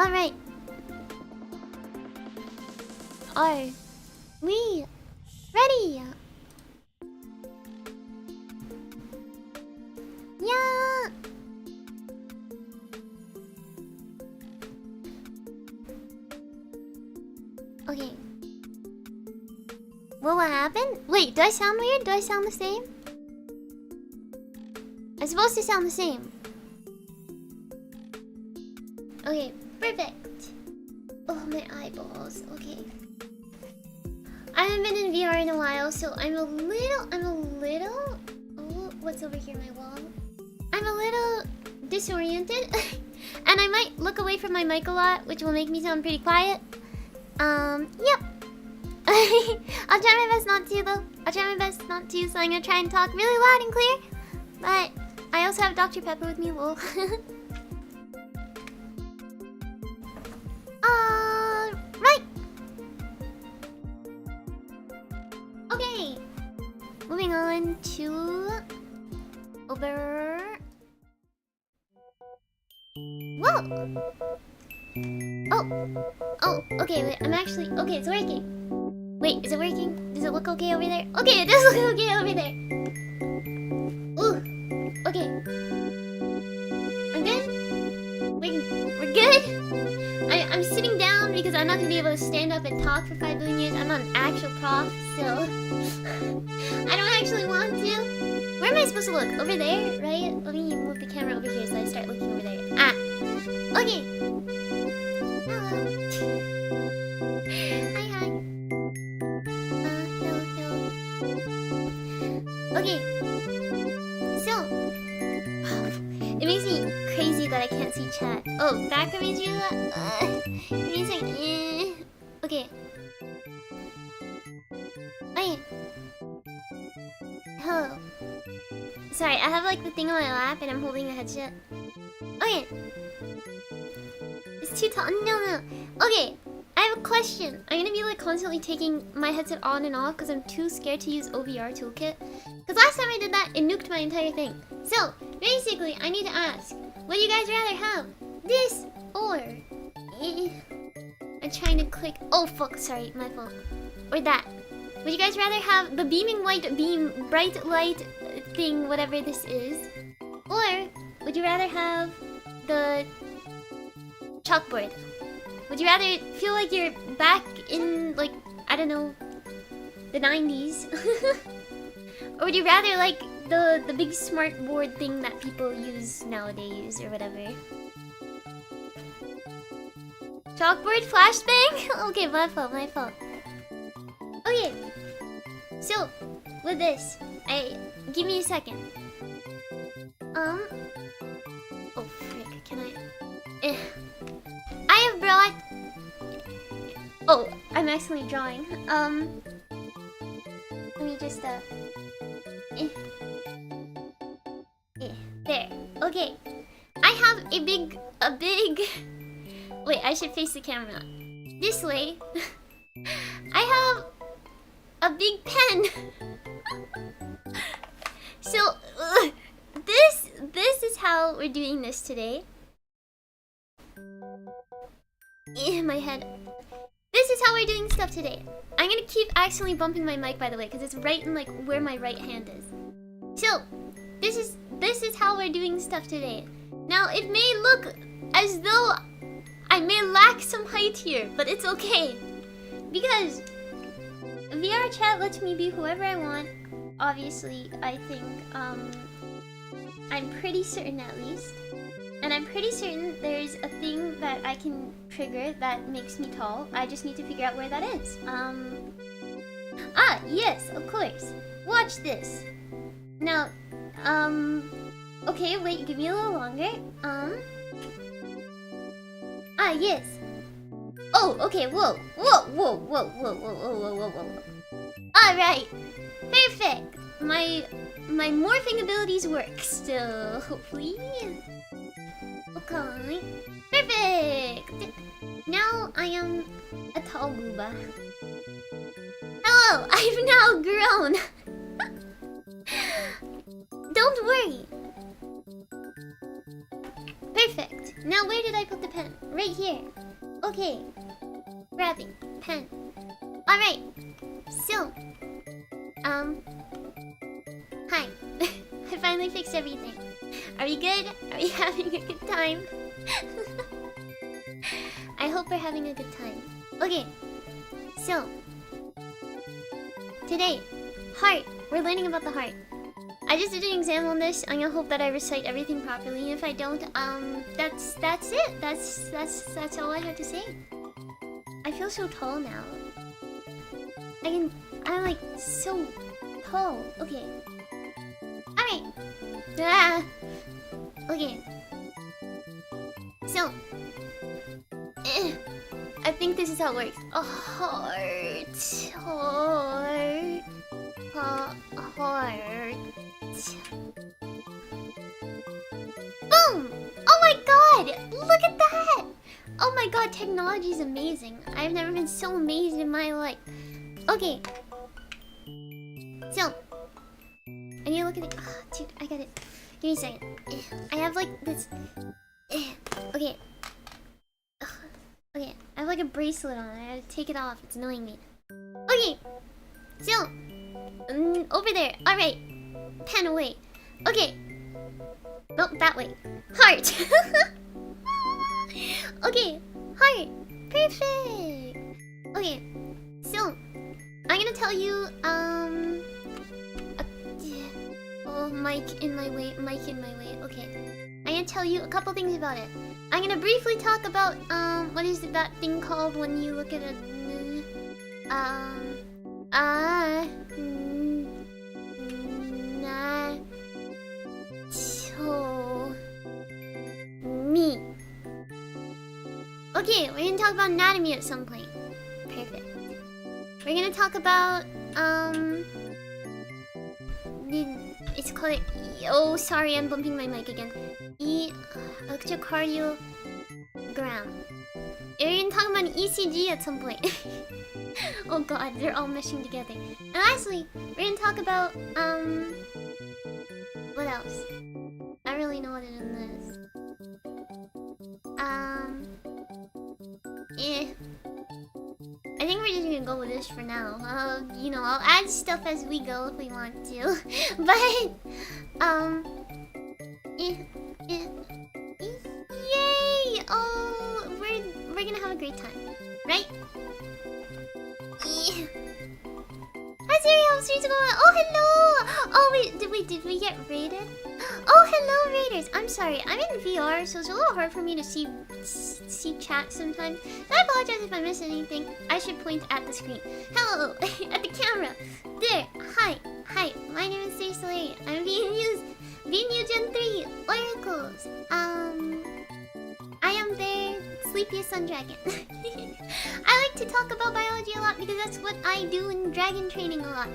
Alright. Are we ready? Yeah. Okay. Well, what happened? Wait, do I sound weird? Do I sound the same? I'm supposed to sound the same. Okay, perfect. Oh, my eyeballs. Okay. I haven't been in VR in a while, so I'm a little... Oh, what's over here, my wall? I'm a little disoriented. And I might look away from my mic a lot, which will make me sound pretty quiet. Yep. I'll try my best not to, though. I'll try my best not to, so I'm gonna try and talk really loud and clear. But I also have Dr. Pepper with me, lol. Right. Okay. Moving on to... over... Whoa! Oh, okay, wait, I'm actually... Okay, it's working. Wait, is it working? Does it look okay over there? Okay, it does look okay over there. Ooh, okay. I'm good? We're good? I'm sitting down because I'm not gonna be able to stand up and talk for 5 billion years. I'm not an actual prof, so... I don't actually want to. Where am I supposed to look? Over there, right? Let me move the camera over here so I start looking over there. Ah! Okay. Hello. Hi. Hello. Okay. So. It makes me crazy that I can't see chat. Oh, background means you do that? It means like, Okay. Okay. Hello. Sorry, I have like the thing on my lap and I'm holding the headset. Okay. It's too tall. No. Okay, I have a question. I'm gonna be like constantly taking my headset on and off because I'm too scared to use OVR toolkit. Because last time I did that, it nuked my entire thing. So, basically, I need to ask, would you guys rather have this or... I'm trying to click... Oh, fuck, sorry, my fault. Or that. Would you guys rather have the beaming white beam, bright light thing, whatever this is? Or would you rather have the chalkboard? Would you rather feel like you're back in, like, I don't know, the 90s? Or would you rather like the big smart board thing that people use nowadays or whatever? Chalkboard flashbang? Okay, my fault. Okay, so with this, give me a second. Oh frick, can I? I have brought. Oh, I'm actually drawing. Let me just there. Okay, I have a big. Wait, I should face the camera this way. I have a big pen. So this is how we're doing this today. My head. This is how we're doing stuff today. I'm gonna keep accidentally bumping my mic, by the way, because it's right in like where my right hand is. So this is how we're doing stuff today. Now it may look as though I may lack some height here, but it's okay because VR chat lets me be whoever I want. Obviously, I think, I'm pretty certain at least. And I'm pretty certain there's a thing that I can trigger that makes me tall. I just need to figure out where that is. Yes, of course. Watch this. Now, okay, wait, give me a little longer. Yes. Oh, okay, whoa. Alright. Perfect. My morphing abilities work still, hopefully. Okay. Perfect. Now I am a tall booba. Hello, I've now grown. Don't worry. Perfect. Now where did I put the pen? right here. Okay. Grabbing pen. Alright. So, hi. I finally fixed everything. Are we good? Are we having a good time? I hope we're having a good time. Okay. So, today, heart. We're learning about the heart. I just did an exam on this. I'm gonna hope that I recite everything properly. If I don't, that's it. That's all I have to say. I feel so tall now. I'm like so tall. Okay. Alright. Ah. Okay. So, I think this is how it works. A heart. Boom! Oh my god! Look at that! Oh my god, technology is amazing. I've never been so amazed in my life. Okay. So, I need to look at it. Oh, dude, I got it. Give me a second. I have like this. Okay. Okay, I have like a bracelet on. I have to take it off. It's annoying me. Okay. So, over there. Alright. Pen away. Okay. Nope, that way. Heart. Okay. Heart. Perfect. Okay. So, I'm gonna tell you, oh, mic in my way. Okay. I'm gonna tell you a couple things about it. I'm gonna briefly talk about, what is that thing called when you look at a, me. Okay, we're gonna talk about anatomy at some point. Perfect. We're gonna talk about, it's called, oh, sorry, I'm bumping my mic again. Electrocardiogram. We're gonna talk about an ECG at some point. Oh god, they're all meshing together. And lastly, we're gonna talk about, what else? I don't really know what it is. I think we're just gonna go with this for now. You know, I'll add stuff as we go if we want to. But, yay! Oh, we're gonna have a great time, right? Hi Siri, how's Siri's going on? Oh, hello! Oh, wait, did we get raided? Oh, hello, raiders! I'm sorry, I'm in VR, so it's a little hard for me to see chat sometimes. So I apologize if I miss anything. I should point at the screen. Hello! At the camera! There! Hi! My name is Solari. I'm VNU Gen 3 Oracles. I am their sleepiest sun dragon. I like to talk about biology a lot because that's what I do in dragon training a lot.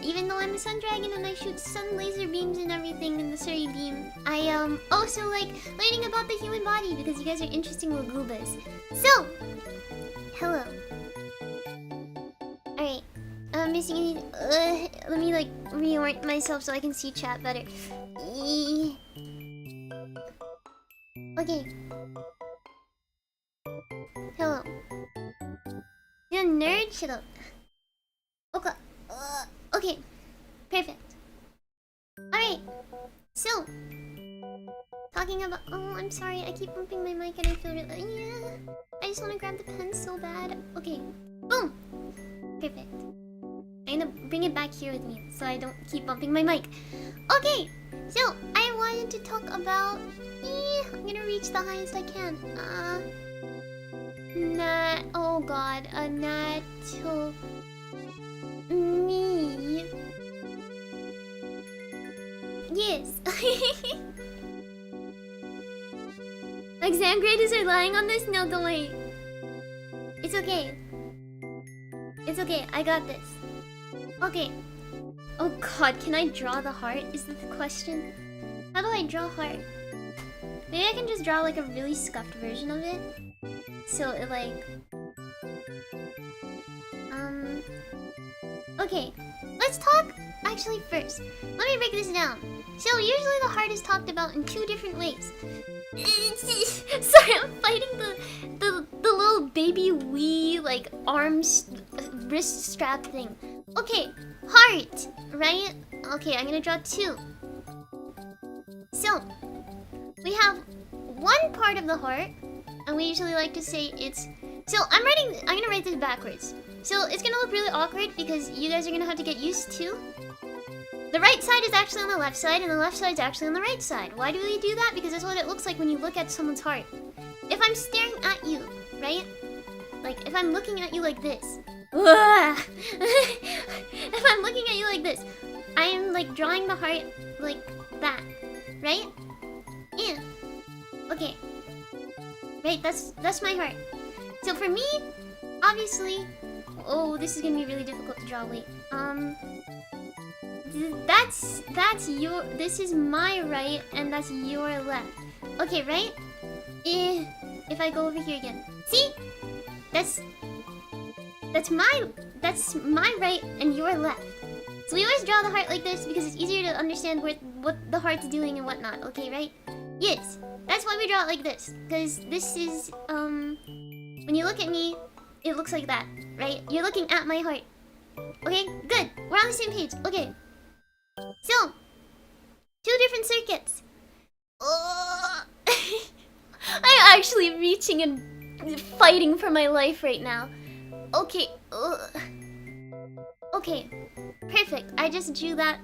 Even though I'm a sun dragon and I shoot sun laser beams and everything in the Suri beam, I also like learning about the human body because you guys are interesting dragoobers. So, hello. Alright, I'm missing anything. Let me like reorient myself so I can see chat better. Okay. Hello. You're a nerd? Shut up. Okay. Okay. Perfect. Alright. So, talking about... Oh, I'm sorry. I keep bumping my mic and I feel really... Yeah. I just want to grab the pen so bad. Okay. Boom. Perfect. I'm gonna bring it back here with me so I don't keep bumping my mic. Okay. So, I wanted to talk about... I'm gonna reach the highest I can. Oh god, me. Yes. Exam graders are lying on this? No, don't worry. It's okay. It's okay, I got this. Okay. Oh god, can I draw the heart? Is that the question? How do I draw heart? Maybe I can just draw like a really scuffed version of it. So it like... Okay, let's talk actually first. Let me break this down. So usually the heart is talked about in two different ways. Sorry, I'm fighting arms, wrist strap thing. Okay, heart, right? Okay, I'm gonna draw 2. So, we have one part of the heart, and we usually like to say it's... So, I'm gonna write this backwards. So, it's gonna look really awkward because you guys are gonna have to get used to. The right side is actually on the left side, and the left side is actually on the right side. Why do we do that? Because that's what it looks like when you look at someone's heart. If I'm staring at you, right? Like, if I'm looking at you like this. If I'm looking at you like this, I am like drawing the heart like that, right? Yeah. Okay. Right, that's my heart. So for me, obviously... Oh, this is gonna be really difficult to draw. Wait. That's your... This is my right, and that's your left. Okay, right? If I go over here again. See? That's my right and your left. So we always draw the heart like this because it's easier to understand what the heart's doing and whatnot. Okay, right? Yes. That's why we draw it like this. Because this is, when you look at me, it looks like that, right? You're looking at my heart. Okay, good. We're on the same page. Okay. So, 2 different circuits. I'm actually reaching and fighting for my life right now. Okay. Okay. Perfect. I just drew that.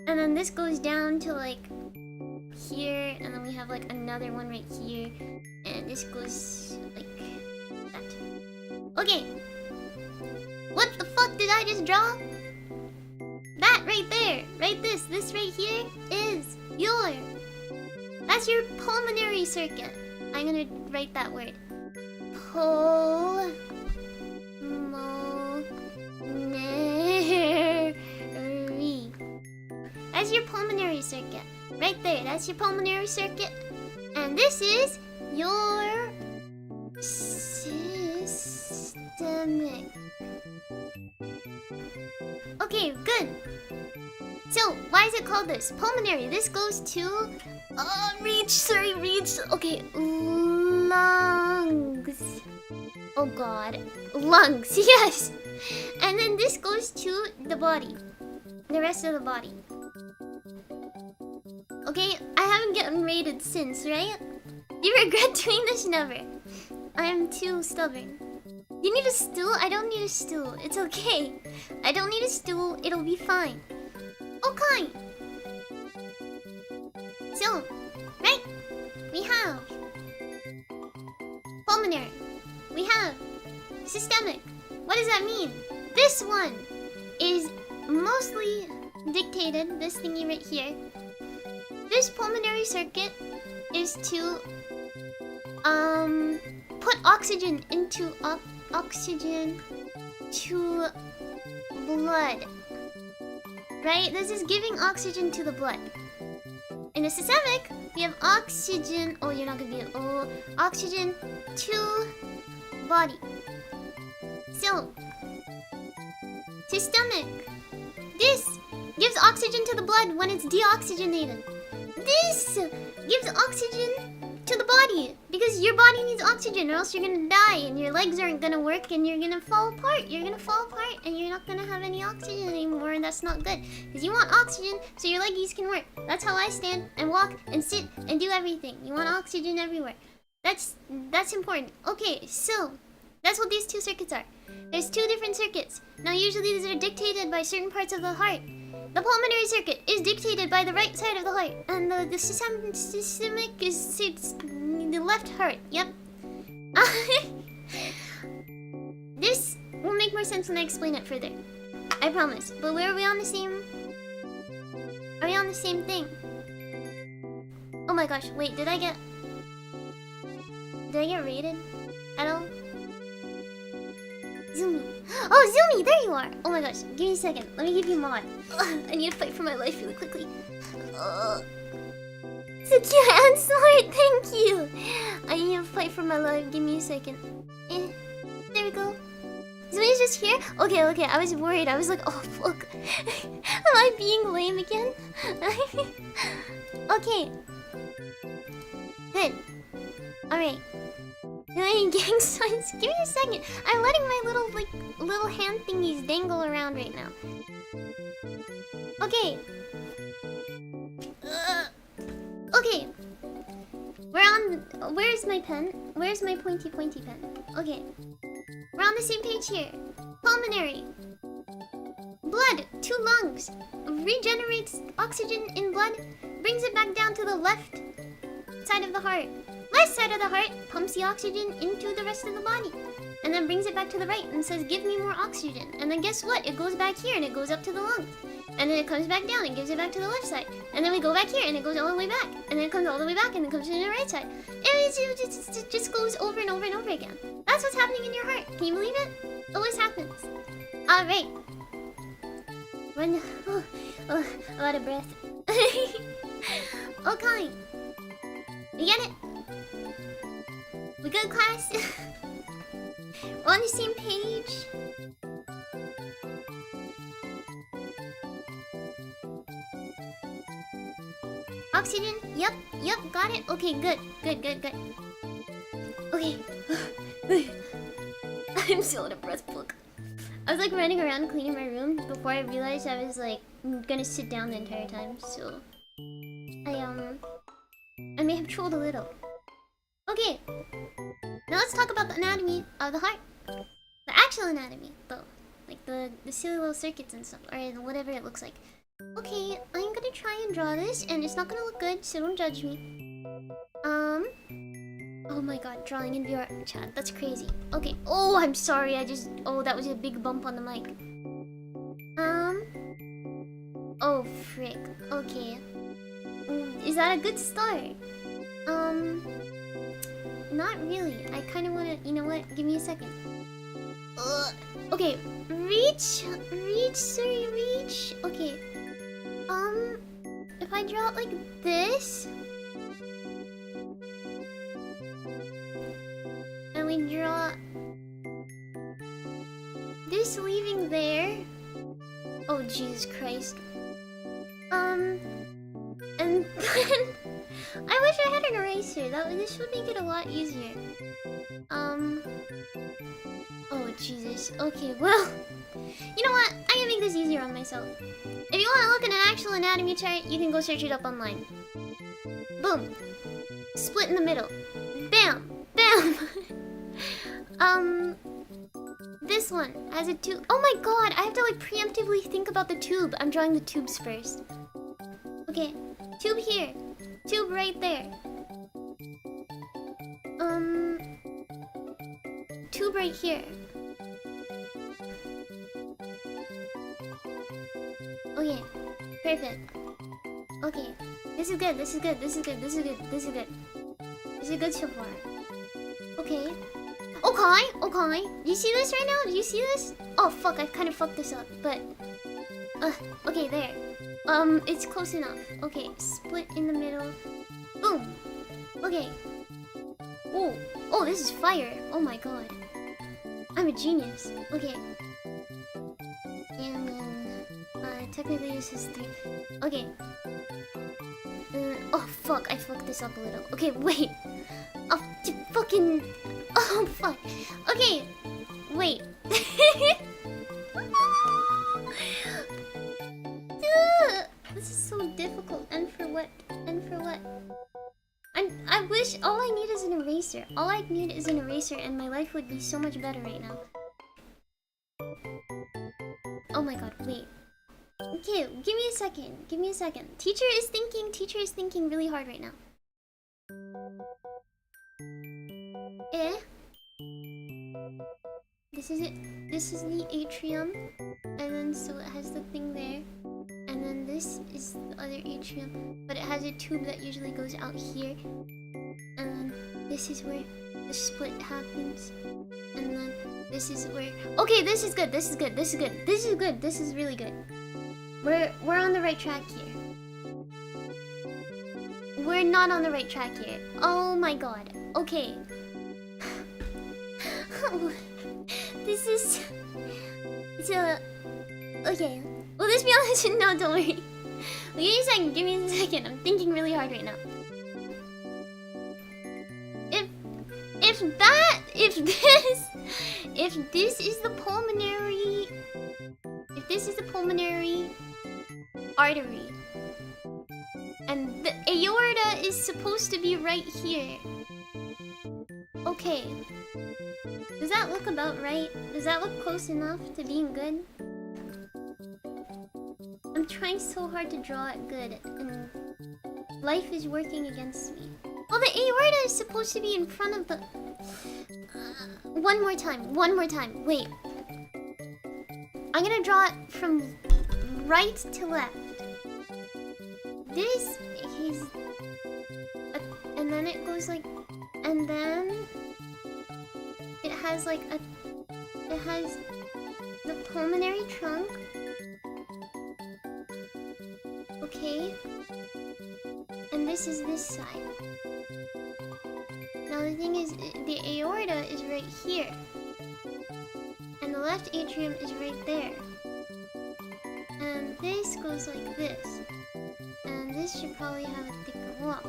And then this goes down to like here. And then we have like another one right here. And this goes like that. Okay. What the fuck did I just draw? That right there. Right this right here is your... That's your pulmonary circuit. I'm gonna write that word. Pulmonary. That's your pulmonary circuit. Right there. That's your pulmonary circuit. And this is your systemic. Okay, good. So, why is it called this? Pulmonary. This goes to... reach. Sorry, reach. Okay, lungs. Oh god. Lungs, yes. And then this goes to the body. The rest of the body. Okay, I haven't gotten rated since, right? Do you regret doing this? Never. I am too stubborn. You need a stool? I don't need a stool. It's okay. I don't need a stool. It'll be fine. Okay. So, right? We have pulmonary. We have systemic. What does that mean? This one is mostly dictated, this thingy right here. This pulmonary circuit is to put oxygen into oxygen to blood. Right? This is giving oxygen to the blood. In the systemic, we have oxygen. Oh, you're not gonna be. Oh, oxygen to body. So, systemic. This gives oxygen to the blood when it's deoxygenated. This gives oxygen to the body because your body needs oxygen, or else you're gonna die and your legs aren't gonna work and you're gonna fall apart. You're gonna fall apart and you're not gonna have any oxygen anymore, and that's not good because you want oxygen so your leggies can work. That's how I stand and walk and sit and do everything. You want oxygen everywhere. That's important. Okay, so that's what these 2 circuits are. There's 2 different circuits. Now usually these are dictated by certain parts of the heart. The pulmonary circuit is dictated by the right side of the heart, and the systemic is the left heart. Yep. This will make more sense when I explain it further. I promise. But are we on the same? Are we on the same thing? Oh my gosh! Wait, did I get rated at all? Zoomy. Oh, Zoomy, there you are. Oh my gosh, give me a second. Let me give you mod. I need to fight for my life really quickly. So cute and smart, thank you. I need to fight for my life. Give me a second. There we go. Zoomy's just here? Okay, I was worried. I was like, oh fuck. Am I being lame again? Okay. Good. Alright. Gang signs. Give me a second. I'm letting my little hand thingies dangle around right now. Okay. Okay. Where's my pen? Where's my pointy pen? Okay. We're on the same page here. Pulmonary. Blood, 2 lungs. Regenerates oxygen in blood. Brings it back down to the left side of the heart. Left side of the heart pumps the oxygen into the rest of the body. And then brings it back to the right and says, give me more oxygen. And then guess what? It goes back here and it goes up to the lungs. And then it comes back down and gives it back to the left side. And then we go back here and it goes all the way back. And then it comes all the way back and it comes to the right side. And it just goes over and over and over again. That's what's happening in your heart. Can you believe it? It always happens. Alright. I'm out of breath. Okay. You get it? We good, class? We're on the same page. Oxygen? Yep, got it. Okay, good. Okay. I'm still out of breath, book. I was like running around cleaning my room before I realized I was like gonna sit down the entire time, so I may have trolled a little. Okay, now let's talk about the anatomy of the heart. The actual anatomy, though. Like the silly little circuits and stuff, or whatever it looks like. Okay, I'm gonna try and draw this, and it's not gonna look good, so don't judge me. Oh my god, drawing in VR chat, that's crazy. Okay, oh, I'm sorry, that was a big bump on the mic. Oh frick, okay. Is that a good start? Not really. I kind of want to, you know what? Give me a second. Okay, reach, Suri, reach. Okay. If I draw it like this, and we draw this leaving there. Oh Jesus Christ. And then I wish I had an eraser. This would make it a lot easier. Oh Jesus. Okay, well, you know what? I'm gonna make this easier on myself. If you want to look at an actual anatomy chart, you can go search it up online. Boom. Split in the middle. Bam. Bam. This one has a tube. Oh my god, I have to like preemptively think about the tube. I'm drawing the tubes first. Okay, tube here. Tube right there. Tube right here. Okay, perfect. Okay, this is good, this is good, this is good, this is good, this is good. This is good so far. Okay. Okay. You see this right now? Do you see this? Oh fuck, I kind of fucked this up, but... okay, there. It's close enough. Okay, split in the middle. Boom. Okay. Oh, this is fire. Oh my god. I'm a genius. Okay. And then, technically this is 3. Okay. Oh fuck, I fucked this up a little. Okay, wait. Oh, fucking... Oh fuck. Okay. Wait. This is so difficult. And for what? I wish all I need is an eraser. All I need is an eraser and my life would be so much better right now. Oh my god, wait. Okay, give me a second. Teacher is thinking really hard right now. This is it. This is the atrium. And then so it has the thing there. And then this is the other atrium. But it has a tube that usually goes out here. And then this is where the split happens. And then this is where... Okay, this is good. This is really good. We're on the right track here. We're not on the right track here. Oh my god. Okay. This is... Okay. Will this be on the... No, don't worry. Give me a second. I'm thinking really hard right now. If if this is the pulmonary, artery, and the aorta is supposed to be right here. Okay. Does that look about right? Does that look close enough to being good? I'm trying so hard to draw it good, and life is working against me. Well, the aorta is supposed to be in front of the... one more time, wait. I'm gonna draw it from right to left. This is... and then it goes like... and then... it has like a... it has the pulmonary trunk. Okay. And this is this side. Now the thing is, the aorta is right here. And the left atrium is right there. And this goes like this. And this should probably have a thicker wall.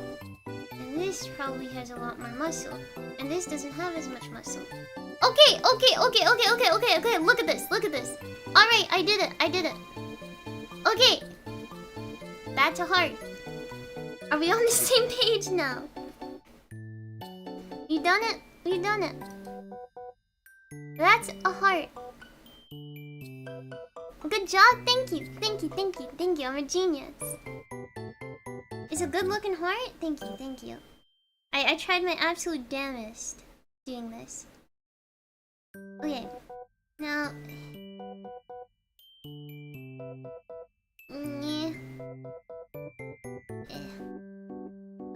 And this probably has a lot more muscle. And this doesn't have as much muscle. Okay, look at this. Alright, I did it. Okay. That's a heart. Are we on the same page now? You done it? We done it. That's a heart. Good job, thank you. I'm a genius. It's a good looking heart? Thank you. I tried my absolute damnest doing this. Okay. Now... yeah.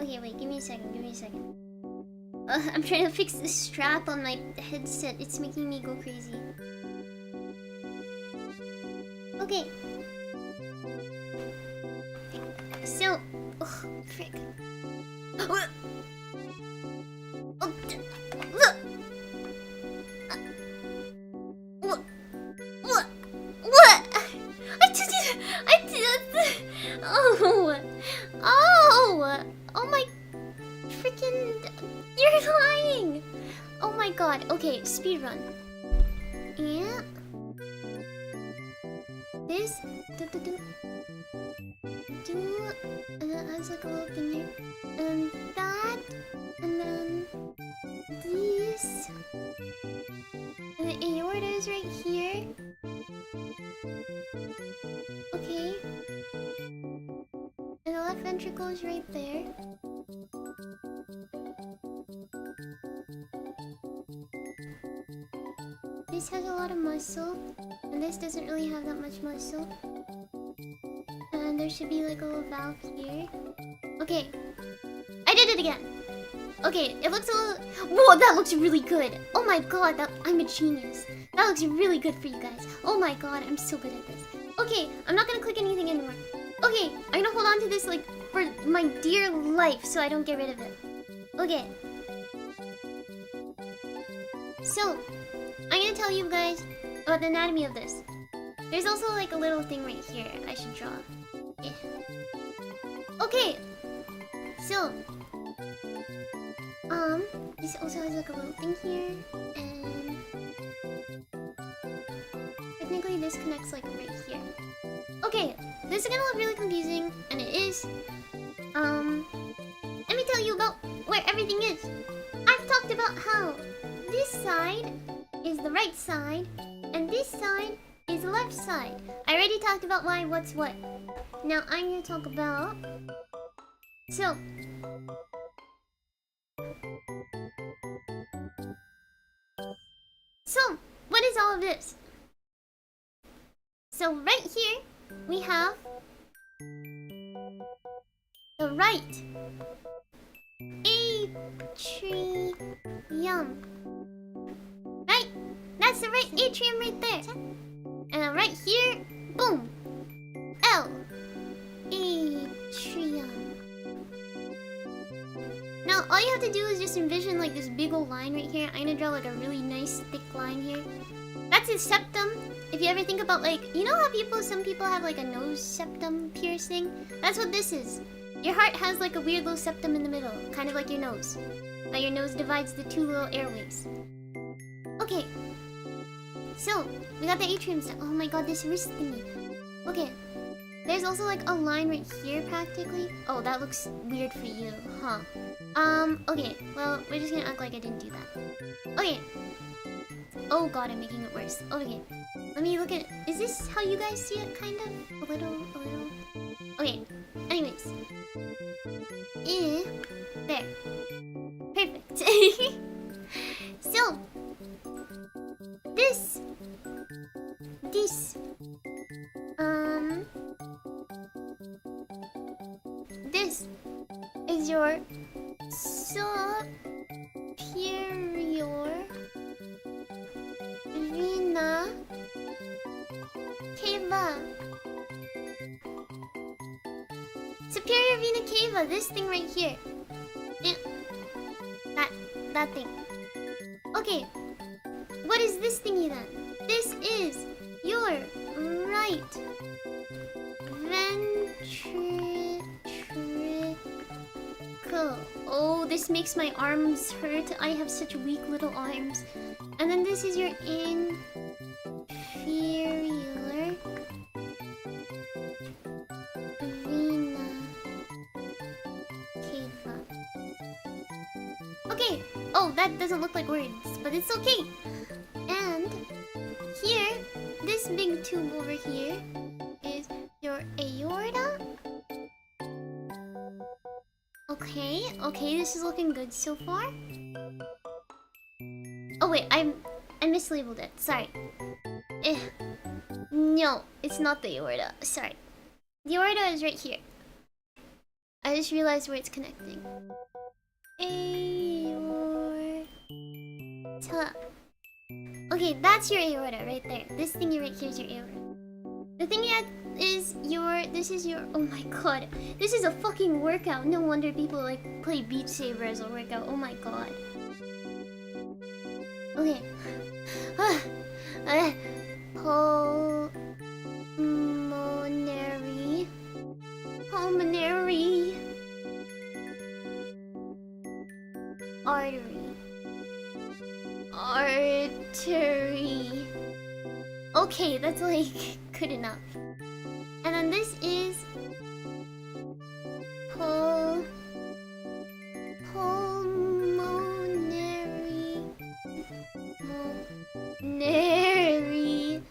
Okay, wait, give me a second. I'm trying to fix the strap on my headset. It's making me go crazy. Okay. So... ugh, frick. What? I did... Oh my freaking... you're lying! Oh my god. Okay, speedrun. Yeah. This... and that has like a little thing here. And that... and then... this... and the aorta is right here. Okay. And the left ventricle is right there. This has a lot of muscle, and this doesn't really have that much muscle. And there should be like a little valve here. Okay. I did it again! Okay, it looks a little... whoa, that looks really good! Oh my god, I'm a genius. That looks really good for you guys. Oh my god, I'm so good at this. Okay, I'm not gonna click anything anymore. Okay, I'm gonna hold on to this like for my dear life so I don't get rid of it. Okay. So, I'm gonna tell you guys about the anatomy of this. There's also like a little thing right here I should draw. Yeah. Okay. So, this also has like a little thing here, and technically this connects like right here. Okay, this is gonna look really confusing, and it is. Let me tell you about where everything is. I've talked about how this side is the right side, and this side is the left side. I already talked about why, what's what. Now I'm gonna talk about... So... what is all of this? So right here, we have... the right atrium. Right? That's the right atrium right there. And then right here, boom! L. Atrium. Now, all you have to do is just envision like this big old line right here. I'm gonna draw like a really nice thick line here. That's his septum. If you ever think about like, you know how some people have like a nose septum piercing? That's what this is. Your heart has like a weird little septum in the middle, kind of like your nose. That your nose divides the two little airways. Okay. So, we got the atrium stuff. Oh my god, this wrist thingy. Okay. There's also like a line right here practically. Oh, that looks weird for you, huh? Okay. Well, we're just gonna act like I didn't do that. Okay. Oh god, I'm making it worse. Okay. Let me look at... Is this how you guys see it, kind of? A little... Okay. Anyways. There. Perfect. So... This... This is your superior vena cava. Superior vena cava, this thing right here. Yeah. That thing. Okay. What is this thingy then? This is your right ventricle. Oh, this makes my arms hurt. I have such weak little arms. And then this is your inferior vena cava. Okay. Oh, that doesn't look like words, but it's okay. And here, this big tube over here is your aorta. Okay, this is looking good so far. Oh wait, I mislabeled it. Sorry. No, it's not the aorta. Sorry. The aorta is right here. I just realized where it's connecting. Aorta. Okay, that's your aorta right there. This thingy right here is your aorta. The thing is your... This is your... Oh my god. This is a fucking workout. No wonder people like play Beat Saber as a workout. Oh my god. Okay. Pulmonary. Pulmonary. Artery. Artery. Okay, that's like good enough. And then this is pulmonary vein.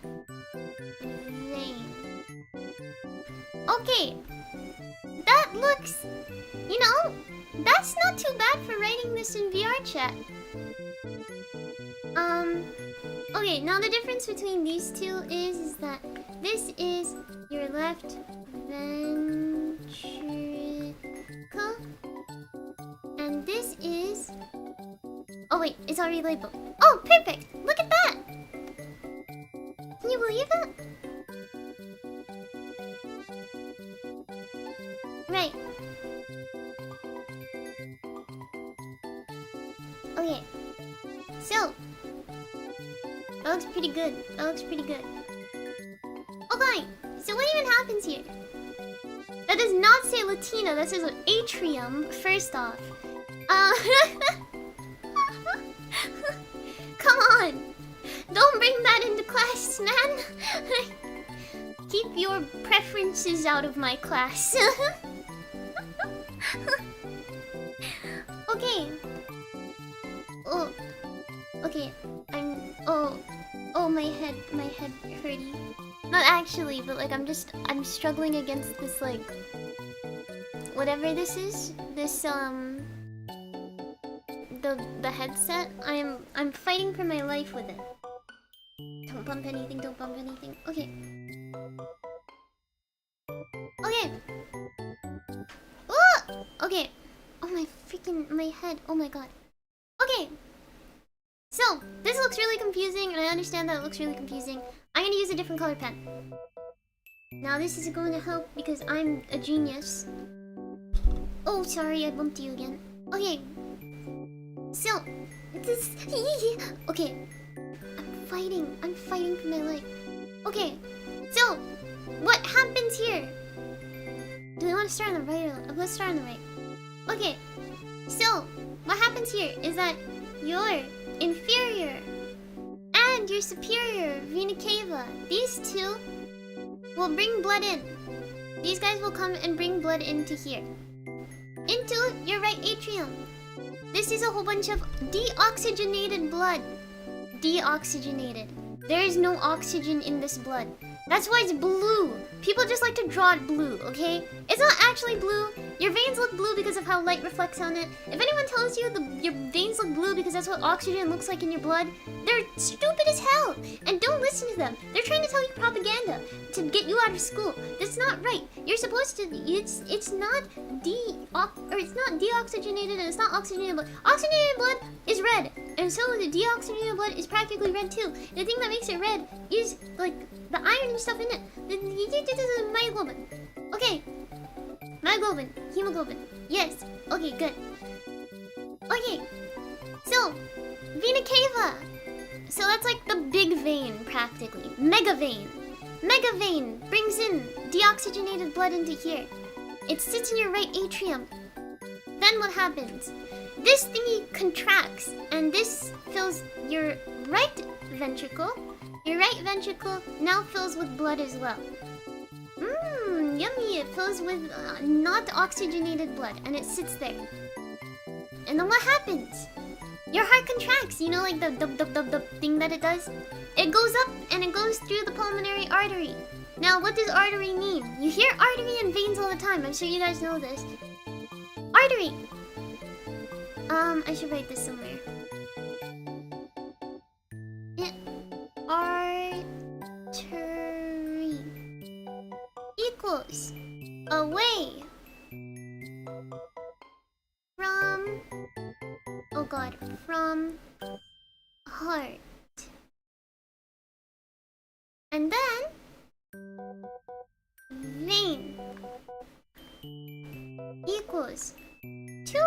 Okay, that looks, you know, that's not too bad for writing this in VR chat. Okay, now the difference between these two is that this is your left ventricle, and this is... Oh wait, it's already labeled. Oh, perfect! Look at that! Can you believe it? Right. Okay. So... That looks pretty good. That looks pretty good. Okay, so what even happens here? That does not say Latina, that says atrium, first off. Come on! Don't bring that into class, man! Keep your preferences out of my class. Okay. Oh. Okay, oh, my head hurty. Not actually, but like I'm struggling against this like, whatever this is, this the headset. I'm fighting for my life with it. Don't bump anything, don't bump anything. Okay. Okay. Oh! Okay. Oh my freaking, my head, oh my god. Okay. So, this looks really confusing, and I understand that it looks really confusing. I'm gonna use a different color pen. Now this is going to help because I'm a genius. Oh, sorry, I bumped you again. Okay. So, this... Okay. I'm fighting for my life. Okay. So, what happens here? Do we want to start on the right or left? Let's start on the right. Okay. So, what happens here is that your inferior and your superior vena cava, these two will bring blood in. These guys will come and bring blood into here. Into your right atrium. This is a whole bunch of deoxygenated blood. Deoxygenated. There is no oxygen in this blood. That's why it's blue. People just like to draw it blue, okay? It's not actually blue. Your veins look blue because of how light reflects on it. If anyone tells you your veins look blue because that's what oxygen looks like in your blood, they're stupid as hell. And don't listen to them. They're trying to tell you propaganda to get you out of school. That's not right. You're supposed to. It's not deoxygenated and it's not oxygenated blood. Oxygenated blood is red, and so the deoxygenated blood is practically red too. The thing that makes it red is like the iron and stuff in it. The myoglobin. Okay. Myoglobin. Hemoglobin. Yes. Okay, good. Okay. So, vena cava. So that's like the big vein, practically. Mega vein. Mega vein brings in deoxygenated blood into here. It sits in your right atrium. Then what happens? This thingy contracts, and this fills your right ventricle. Your right ventricle now fills with blood as well. Mmm, yummy. It fills with not oxygenated blood, and it sits there. And then what happens? Your heart contracts, you know, like the thing that it does? It goes up and it goes through the pulmonary artery. Now, what does artery mean? You hear artery and veins all the time. I'm sure you guys know this. Artery. I should write this somewhere. Artery equals away from, oh god, from heart. And then vein equals to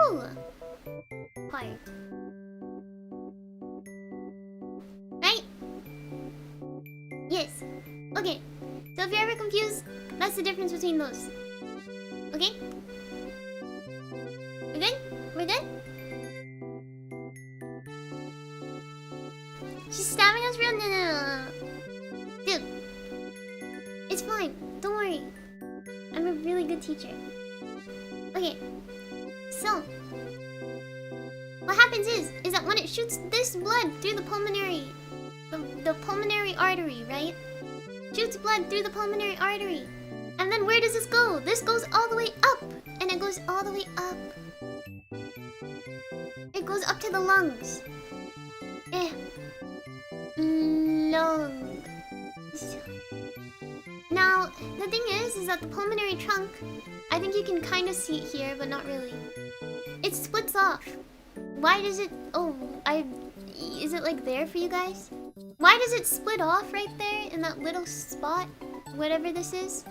heart. Right? Yes. Okay. So if you're ever confused, that's the difference between those. Okay? We're good? We're good? She's stabbing us real. No. Dude. It's fine. Don't worry. I'm a really good teacher. Okay. So what happens is that when it shoots this blood through the pulmonary artery, right? Shoots blood through the pulmonary artery. And then where does this go? This goes all the way up. And it goes all the way up. It goes up to the lungs. Lungs. Now, the thing is that the pulmonary trunk, I think you can kind of see it here, but not really. It splits off. Why does it... Oh, is it like there for you guys? Why does it split off right there in that little spot? Whatever this is.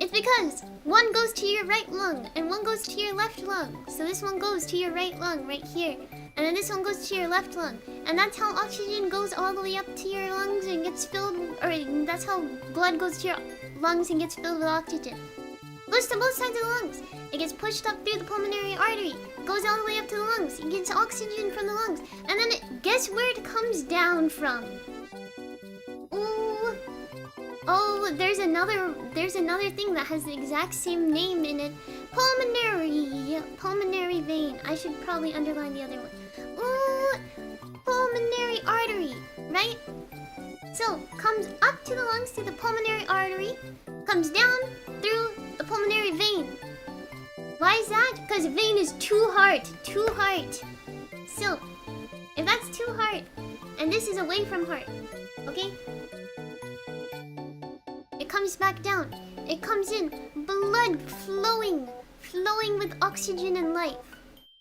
It's because one goes to your right lung and one goes to your left lung. So this one goes to your right lung right here. And then this one goes to your left lung. And that's how oxygen goes all the way up to your lungs and gets filled... Or that's how blood goes to your lungs and gets filled with oxygen. Goes to both sides of the lungs. It gets pushed up through the pulmonary artery. Goes all the way up to the lungs. It gets oxygen from the lungs. And then guess where it comes down from? Ooh. Oh, there's another thing that has the exact same name in it. Pulmonary vein. I should probably underline the other one. Ooh, pulmonary artery, right? So, comes up to the lungs through the pulmonary artery, comes down through the pulmonary vein. Why is that? Because vein is to heart. So, if that's to heart, and this is away from heart, okay? It comes back down. It comes in, blood flowing with oxygen and life.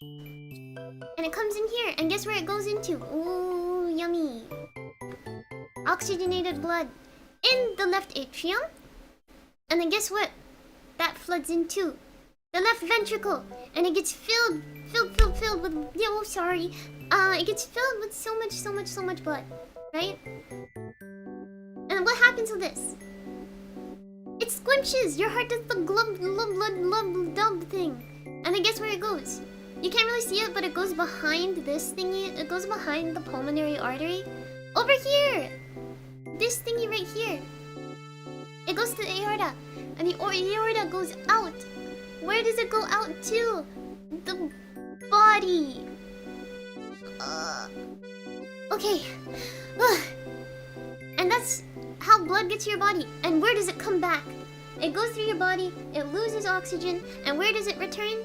And it comes in here, and guess where it goes into? Ooh, yummy. Oxygenated blood in the left atrium. And then guess what? That floods into the left ventricle, and it gets filled with, it gets filled with so much blood, right? And what happens with this? It squinches. Your heart does the glub thing, and then guess where it goes? You can't really see it, but it goes behind this thingy. It goes behind the pulmonary artery. Over here! This thingy right here. It goes to the aorta. And the aorta goes out. Where does it go out to? The body. Okay. And that's how blood gets to your body. And where does it come back? It goes through your body, it loses oxygen, and where does it return?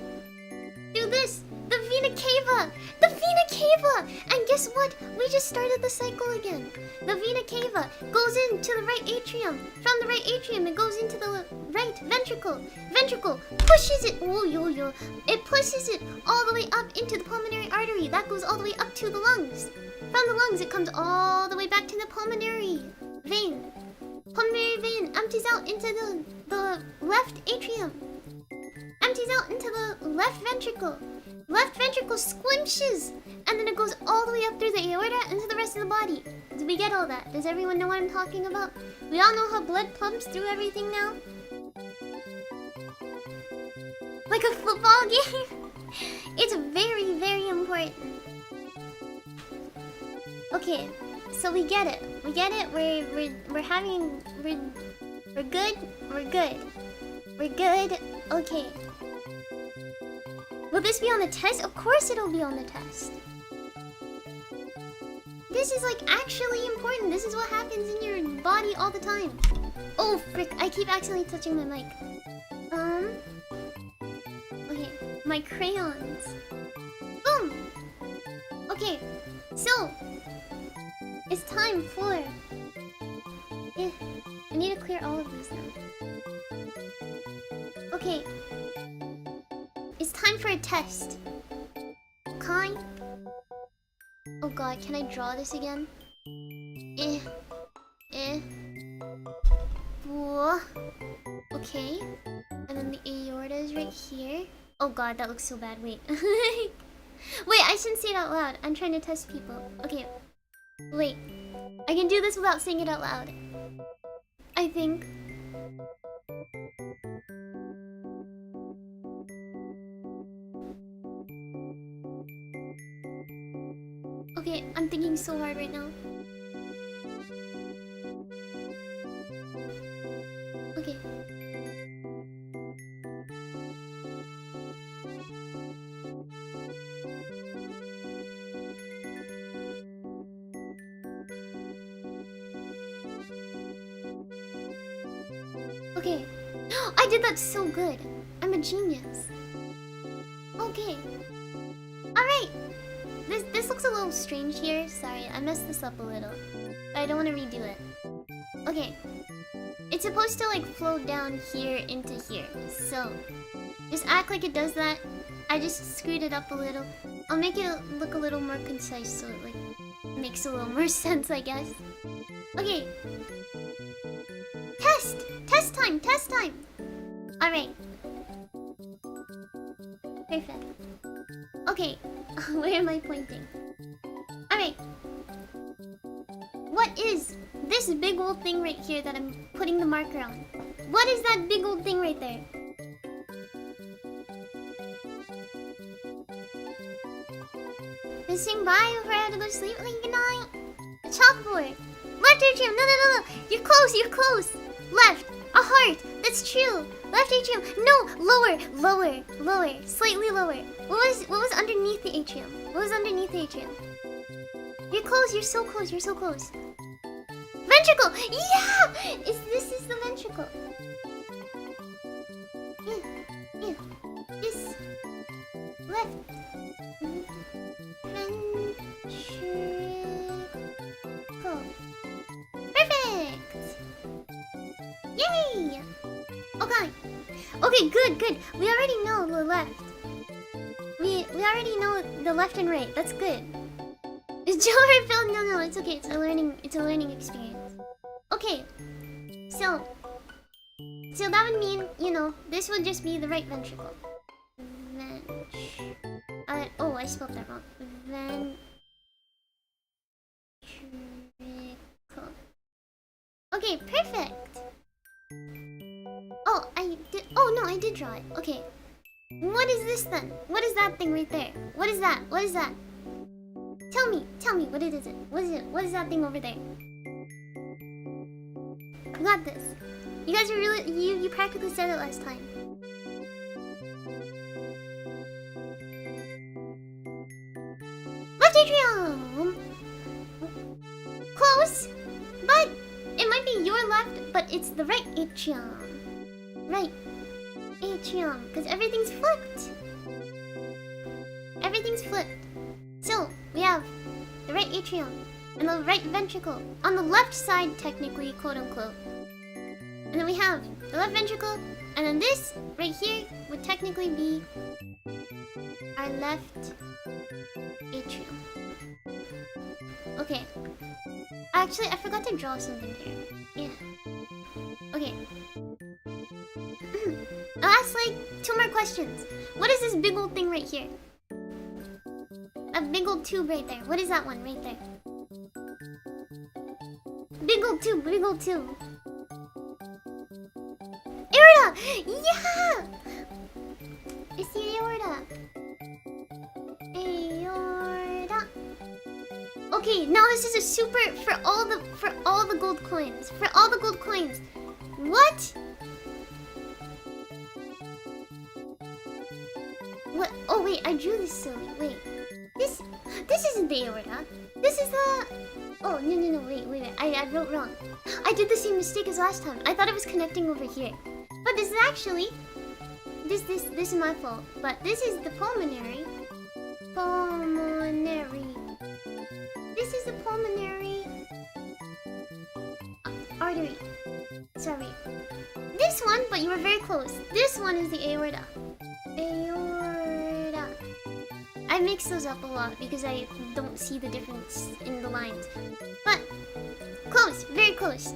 Do this! The vena cava! The vena cava! And guess what? We just started the cycle again. The vena cava goes into the right atrium. From the right atrium, it goes into the right ventricle. Ventricle pushes it. Oh, yo, yo. It pushes it all the way up into the pulmonary artery. That goes all the way up to the lungs. From the lungs, it comes all the way back to the pulmonary vein. Pulmonary vein empties out into the left atrium. Empties out into the left ventricle. Left ventricle squishes. And then it goes all the way up through the aorta into the rest of the body. Do we get all that? Does everyone know what I'm talking about? We all know how blood pumps through everything now? Like a football game? It's very, very important. Okay, so we get it. We get it. We're good. We're good. We're good. Okay. Will this be on the test? Of course it'll be on the test. This is like actually important. This is what happens in your body all the time. Oh frick, I keep accidentally touching my mic. Okay, my crayons. Boom! Okay, so it's time for... I need to clear all of these now. Okay. It's time for a test. Kai? Oh god, can I draw this again? Whoa. Okay. And then the aorta is right here. Oh god, that looks so bad. Wait. Wait, I shouldn't say it out loud. I'm trying to test people. Okay. Wait. I can do this without saying it out loud. I think. Okay, I'm thinking so hard right now. Okay. Okay. I did that so good. I'm a genius. Okay. Alright. This looks a little strange here. Sorry, I messed this up a little. But I don't want to redo it. Okay. It's supposed to like flow down here into here. So, just act like it does that. I just screwed it up a little. I'll make it look a little more concise so it like makes a little more sense, I guess. Okay. Test! Test time! Test time! Alright. Perfect. Okay. Where am I pointing? Alright. What is this big old thing right here that I'm putting the marker on? What is that big old thing right there? Just sing bye before I have to go to sleep. Like, good night. A chalkboard. Left atrium. No, no, no, no. You're close. You're close. Left. A heart. That's true. Left atrium. No. Lower. Lower. Lower. Slightly lower. What was underneath the atrium? What was underneath the atrium? You're close. You're so close. You're so close. Ventricle. Yeah. This is the ventricle. Yeah. This. Left. Ventricle. Perfect. Yay. Okay. Okay. Good. Good. We already know the left. We already know the left and right. That's good. Is Joe Phil? No, it's okay. It's a learning experience. Okay. So that would mean, this would just be the right ventricle. Oh, I spelled that wrong. Ventricle. Okay, perfect. Oh, I did. Oh no, I did draw it. Okay. What is this then? What is that thing right there? What is that? What is that? Tell me what it is. What is it? What is that thing over there? You got this. You guys are really, you practically said it last time. Left atrium! Close! But it might be your left, but it's the right atrium. Right atrium, because everything's flipped. Everything's flipped. So, we have the right atrium and the right ventricle on the left side, technically, quote unquote. And then we have the left ventricle, and then this right here would technically be our left atrium. Okay. Actually, I forgot to draw something here. Yeah. Okay. I'll ask like 2 more questions. What is this big old thing right here? A big old tube right there. What is that one right there? Big old tube, big old tube. Aorta! Yeah! It's the aorta. Aorta. Okay, now this is a super for all the gold coins. For all the gold coins. What? What? Oh wait, I drew this silly. Wait. This isn't the aorta. This is the... Oh, no, wait. I wrote wrong. I did the same mistake as last time. I thought it was connecting over here. But this is actually... This is my fault. But this is the pulmonary. Pulmonary. This is the pulmonary... artery. Sorry. This one, but you were very close. This one is the aorta. Aorta. I mix those up a lot because I don't see the difference in the lines. But, close, very close.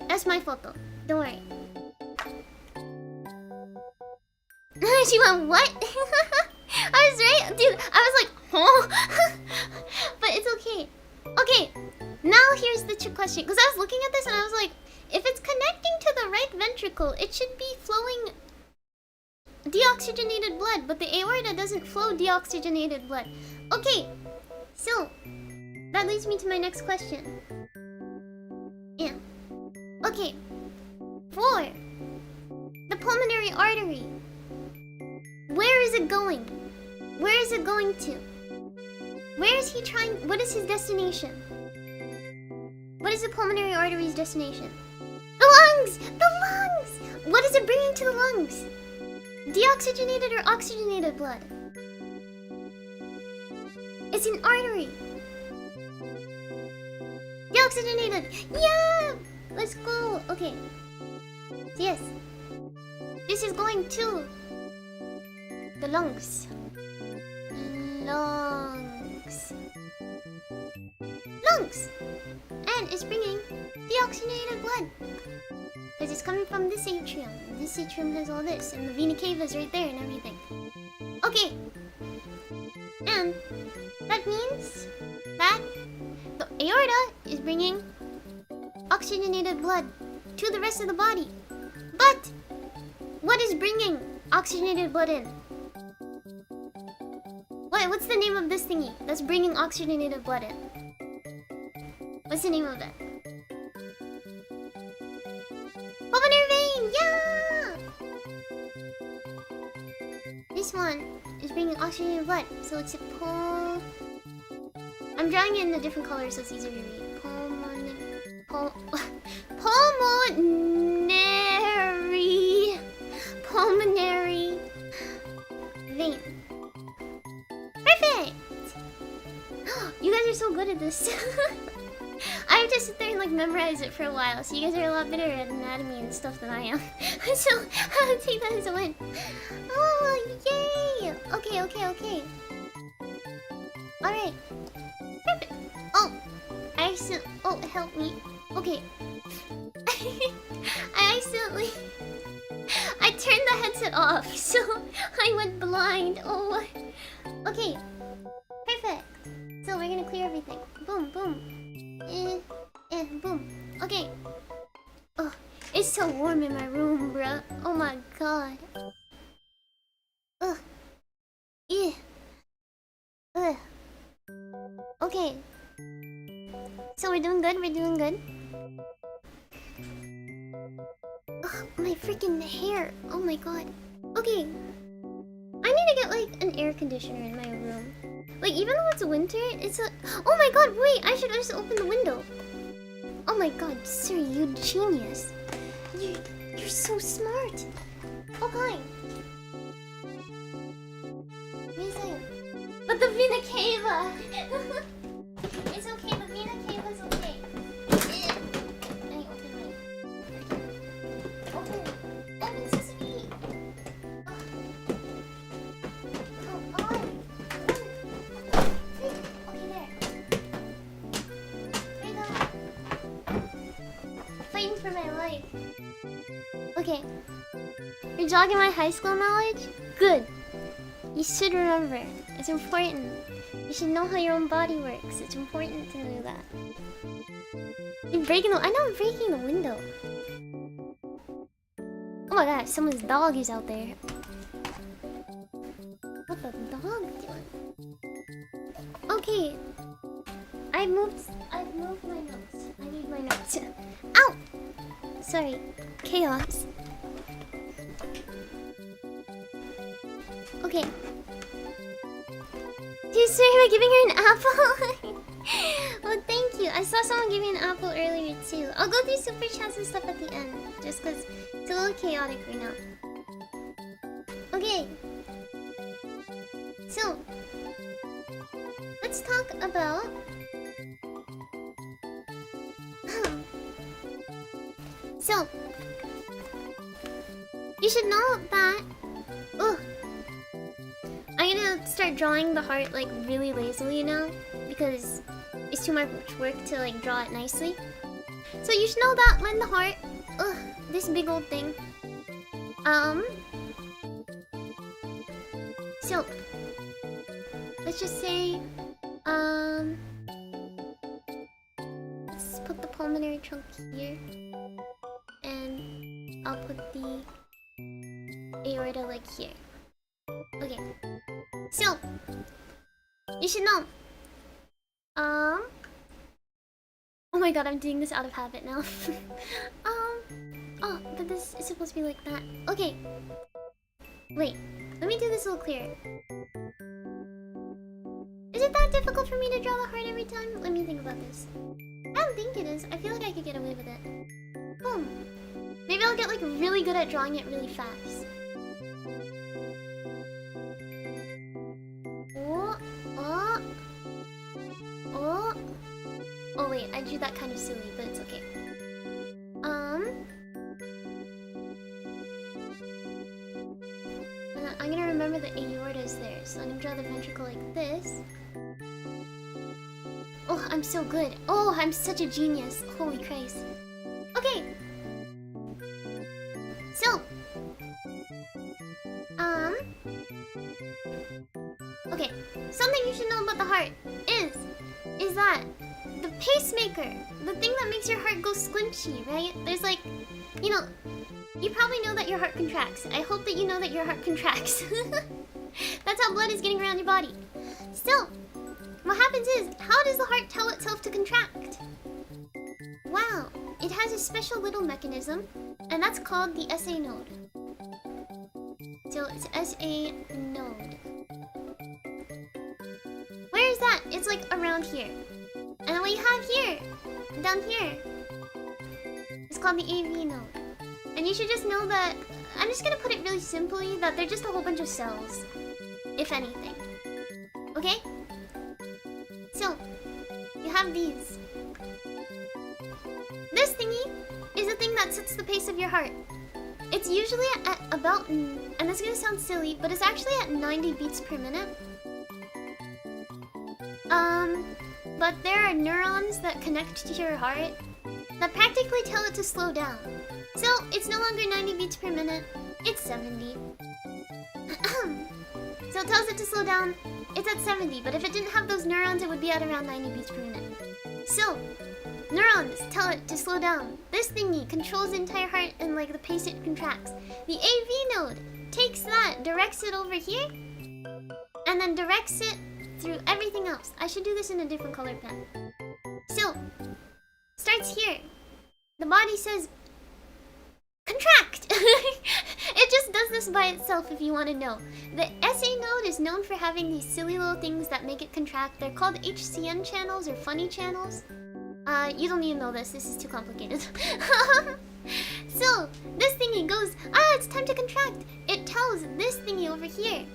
That's my fault though. Don't worry. She went, what? I was right, dude. I was like, huh? But it's okay. Okay, now here's the trick question. Because I was looking at this and I was like, if it's connecting to the right ventricle, it should be flowing deoxygenated blood, but the aorta doesn't flow deoxygenated blood. Okay, so that leads me to my next question. Yeah. Okay, for the pulmonary artery, where is it going? Where is it going to? Where is he trying? What is his destination? What is the pulmonary artery's destination? The lungs! The lungs! What is it bringing to the lungs? Deoxygenated or oxygenated blood? It's an artery. Deoxygenated. Yeah! Let's go. Okay. Yes. This is going to the lungs. Lungs. Lungs! And it's bringing deoxygenated blood. Because it's coming from this atrium. And this atrium has all this. And the vena cava is right there and everything. Okay. And that means that the aorta is bringing oxygenated blood to the rest of the body. But what is bringing oxygenated blood in? What's the name of this thingy that's bringing oxygenated blood in? What's the name of that? Pulmonary vein! Yeah! This one is bringing oxygenated blood. So it's a pull... I'm drawing it in a different color so it's easier to read. Pulmonary vein. Perfect! You guys are so good at this. I have to sit there and like memorize it for a while, so you guys are a lot better at anatomy and stuff than I am. So I'll take that as a win. Oh, yay! Okay. Alright. Perfect. Oh, oh, help me. Okay. I turned the headset off, so I went blind. Oh. Okay. Perfect. So we're gonna clear everything. Boom, boom. Boom. Okay. Oh, it's so warm in my room, bruh. Oh my god. Ugh. Okay. So we're doing good, we're doing good. Ugh, my freaking hair. Oh my god. Okay. I need to get like an air conditioner in my room. Like even though it's winter, it's a... Oh my god, wait, I should just open the window. Oh my god, Suri, you genius. You're so smart. Okay. Amazing. But the Vina Cava. It's okay, the Vina Cava is okay. I open my... Open sesame. Come on. Okay, there. Right now. Fighting for my life. Okay. You're jogging my high school knowledge? Good. You should remember. It's important. You should know how your own body works. It's important to know that. You're breaking the... I know I'm breaking the window. Oh my god, someone's dog is out there. What the dog doing? Okay. I've moved my notes. I need my notes. Ow! Sorry. Chaos. Okay. Do you say by giving her an apple? Well, thank you. I saw someone give me an apple earlier too. I'll go through super chats and stuff at the end, just because it's a little chaotic right now. Okay. So, let's talk about... So, you should know that... Ugh. I'm gonna start drawing the heart like really lazily now because it's too much work to like draw it nicely. So you should know that when the heart, this big old thing. So let's just say, let's put the pulmonary trunk here, and I'll put the aorta like here. Okay. So, you should know. Oh my god, I'm doing this out of habit now. Oh, but this is supposed to be like that. Okay. Wait, let me do this a little clearer. Is it that difficult for me to draw the heart every time? Let me think about this. I don't think it is. I feel like I could get away with it. Maybe I'll get like really good at drawing it really fast. Oh wait, I drew that kind of silly, but it's okay. I'm gonna remember the aorta is there, so I'm gonna draw the ventricle like this. Oh, I'm so good. Oh, I'm such a genius. Holy Christ. Okay. So. Okay. Something you should know about the heart is that the pacemaker, the thing that makes your heart go squinchy, right? There's like, you know, you probably know that your heart contracts. I hope that you know that your heart contracts. That's how blood is getting around your body. So, what happens is, how does the heart tell itself to contract? Wow, it has a special little mechanism, and that's called the SA node. So it's SA node. Where is that? It's like around here. And what you have here, down here, is called the AV node. And you should just know that, I'm just gonna put it really simply, that they're just a whole bunch of cells, if anything. Okay? So, you have these. This thingy is the thing that sets the pace of your heart. It's usually at about, and this is gonna sound silly, but it's actually at 90 beats per minute. But there are neurons that connect to your heart that practically tell it to slow down. So, it's no longer 90 beats per minute, it's 70. So it tells it to slow down, it's at 70, but if it didn't have those neurons, it would be at around 90 beats per minute. So, neurons tell it to slow down. This thingy controls the entire heart and like the pace it contracts. The AV node takes that, directs it over here, and then directs it through everything else. I should do this in a different color pen. So, starts here. The body says, contract! It just does this by itself if you want to know. The SA node is known for having these silly little things that make it contract. They're called HCN channels or funny channels. You don't need to know this. This is too complicated. So, this thingy goes, it's time to contract. It tells this thingy over here,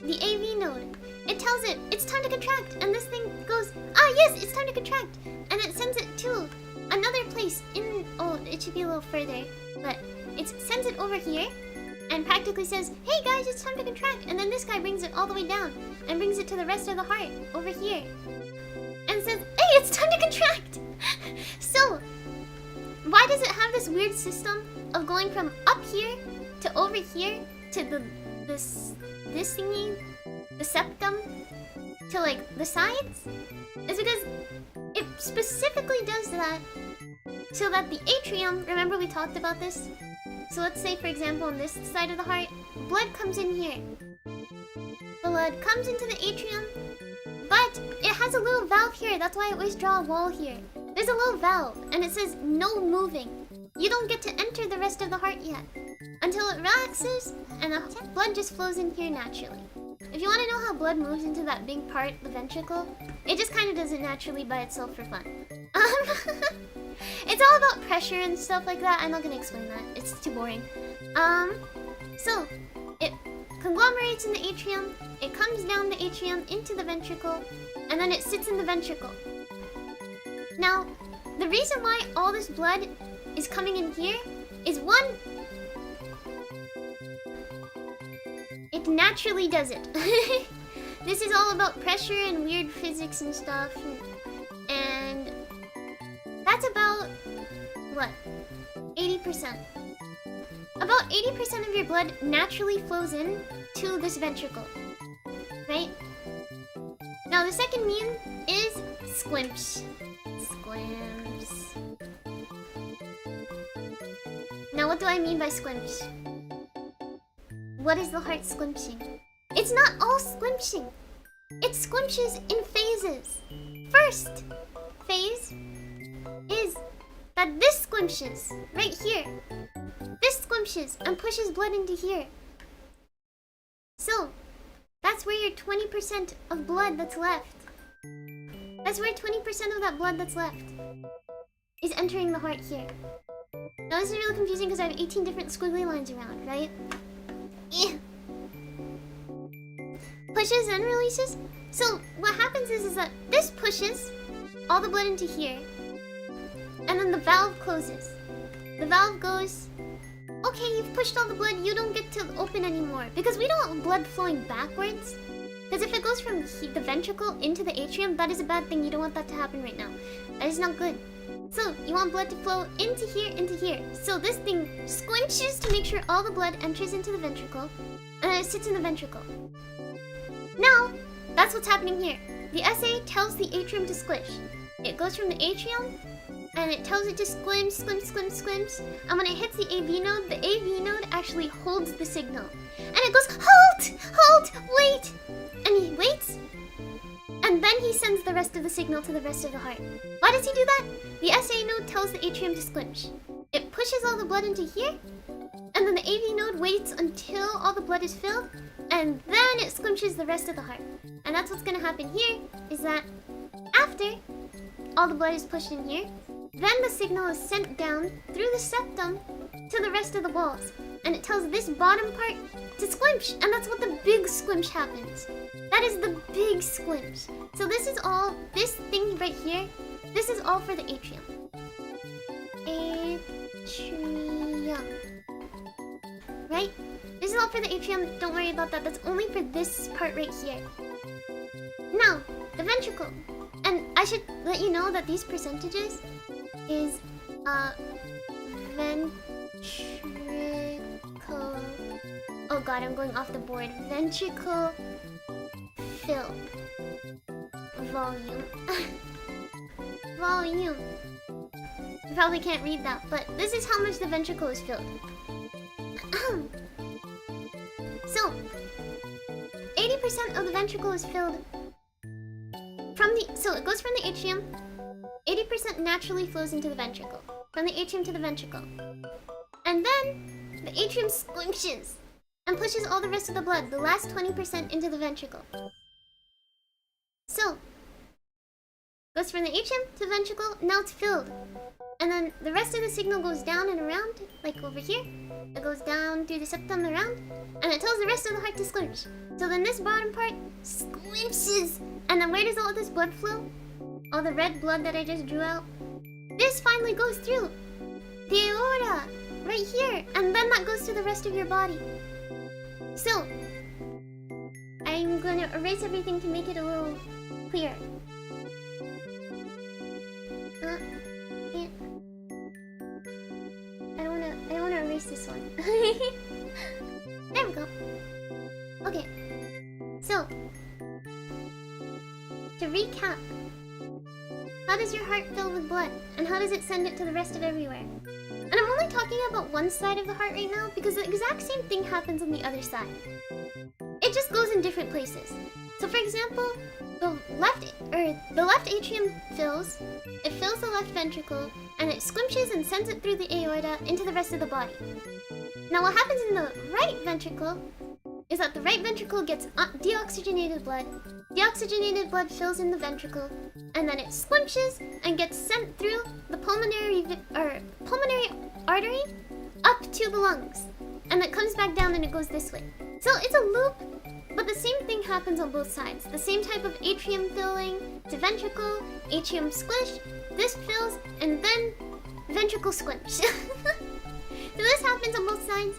the AV node, it tells it, it's time to contract. And this thing goes, yes, it's time to contract. And it sends it to another place in, it should be a little further, but it sends it over here and practically says, hey guys, it's time to contract. And then this guy brings it all the way down and brings it to the rest of the heart over here and says, hey, it's time to contract. So, why does it have this weird system of going from up here to over here to this thingy, the septum, to like the sides? It's because it specifically does that so that the atrium, remember we talked about this? So let's say, for example, on this side of the heart, blood comes in here. Blood comes into the atrium, but it has a little valve here. That's why I always draw a wall here. There's a little valve, and it says no moving. You don't get to enter the rest of the heart yet until it relaxes, and the blood just flows in here naturally. If you want to know how blood moves into that big part, the ventricle, it just kind of does it naturally by itself for fun. It's all about pressure and stuff like that. I'm not going to explain that. It's too boring. So, it conglomerates in the atrium, it comes down the atrium into the ventricle, and then it sits in the ventricle. Now, the reason why all this blood is coming in here is one, it naturally does it. This is all about pressure and weird physics and stuff. And that's about, what, 80%. About 80% of your blood naturally flows in to this ventricle, right? Now the second mean is squimps. Squimps. Now what do I mean by squimps? What is the heart squimching? It's not all squimching. It squimches in phases. First phase is that this squimches right here. This squimches and pushes blood into here. So, that's where your 20% of blood that's left. That's where 20% of that blood that's left is entering the heart here. Now this is really confusing because I have 18 different squiggly lines around, right? Pushes and releases. So what happens is that this pushes all the blood into here, and then the valve closes. The valve goes, okay, you've pushed all the blood, you don't get to open anymore. Because we don't want blood flowing backwards. Because if it goes from the ventricle into the atrium, that is a bad thing. You don't want that to happen right now. That is not good. So you want blood to flow into here, into here. So this thing squinches to make sure all the blood enters into the ventricle, and then it sits in the ventricle. Now, that's what's happening here. The SA tells the atrium to squish. It goes from the atrium, and it tells it to squim, squim, squim, squims. And when it hits the AV node actually holds the signal. And it goes, halt, halt, wait. And he waits, and then he sends the rest of the signal to the rest of the heart. Why does he do that? The SA node tells the atrium to squinch. It pushes all the blood into here, and then the AV node waits until all the blood is filled, and then it squinches the rest of the heart. And that's what's gonna happen here, is that after all the blood is pushed in here, then the signal is sent down through the septum to the rest of the walls. And it tells this bottom part to squinch, and that's what the big squinch happens. That is the big squinch. So this is all, this thing right here, this is all for the atrium. Atrium. Right? This is all for the atrium, don't worry about that, that's only for this part right here. Now, the ventricle. And I should let you know that these percentages is, ventricle. Oh god, I'm going off the board. Ventricle fill. Volume. Volume. You probably can't read that, but this is how much the ventricle is filled. So, 80% of the ventricle is filled So it goes from the atrium. 80% naturally flows into the ventricle. From the atrium to the ventricle. And then the atrium squishes and pushes all the rest of the blood, the last 20%, into the ventricle. So goes from the atrium to the ventricle, now it's filled. And then the rest of the signal goes down and around, like over here. It goes down through the septum around, and it tells the rest of the heart to squinch. So then this bottom part squinches. And then where does all this blood flow? All the red blood that I just drew out? This finally goes through the aorta, right here. And then that goes to the rest of your body. So I'm gonna erase everything to make it a little clearer. I don't wanna erase this one. There we go. Okay. So to recap, how does your heart fill with blood? And how does it send it to the rest of everywhere? And I'm only talking about one side of the heart right now because the exact same thing happens on the other side. It just goes in different places. So for example, the left atrium fills, it fills the left ventricle, and it squishes and sends it through the aorta into the rest of the body. Now what happens in the right ventricle is that the right ventricle gets deoxygenated blood. Deoxygenated blood fills in the ventricle, and then it squishes and gets sent through the pulmonary artery up to the lungs. And it comes back down and it goes this way. So it's a loop, but the same thing happens on both sides. The same type of atrium filling to ventricle, atrium squish, this fills, and then ventricle squish. So this happens on both sides.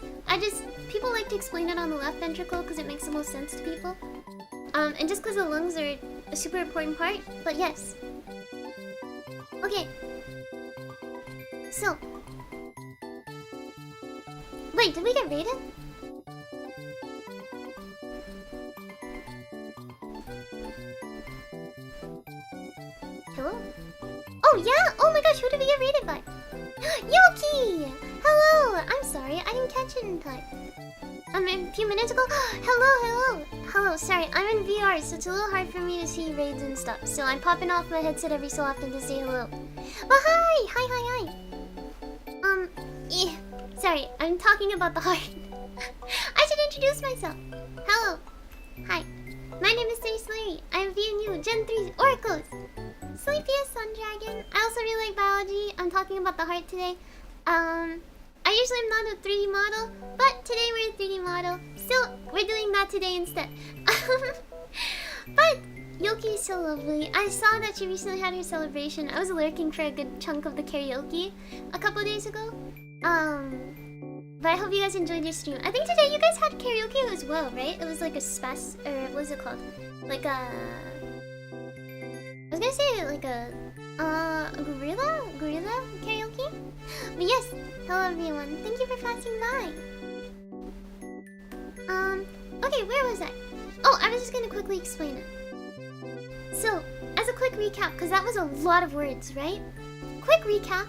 People like to explain it on the left ventricle because it makes the most sense to people. And just because the lungs are a super important part, but yes. Okay. So. Wait, did we get rated? Hello? Oh yeah! Oh my gosh, who did we get rated by? Yoki! Hello! I'm sorry, I didn't catch it in time. A few minutes ago. Hello, sorry, I'm in VR, so it's a little hard for me to see raids and stuff. So I'm popping off my headset every so often to say hello. But hi! Sorry, I'm talking about the heart. I should introduce myself. Hello. Hi. My name is Solari. I'm YeoNwa Gen 3 Oracles. Sleepiest Sun Dragon. I also really like biology. I'm talking about the heart today. I usually am not a 3D model, but today we're a 3D model. Still, we're doing that today instead. But Yoki is so lovely. I saw that she recently had her celebration. I was lurking for a good chunk of the karaoke a couple days ago. But I hope you guys enjoyed your stream. I think today you guys had karaoke as well, right? It was like a what was it called? Like a... I was gonna say like a gorilla karaoke? But yes, hello everyone. Thank you for passing by. Okay, where was I? Oh, I was just gonna quickly explain it. So, as a quick recap, because that was a lot of words, right? Quick recap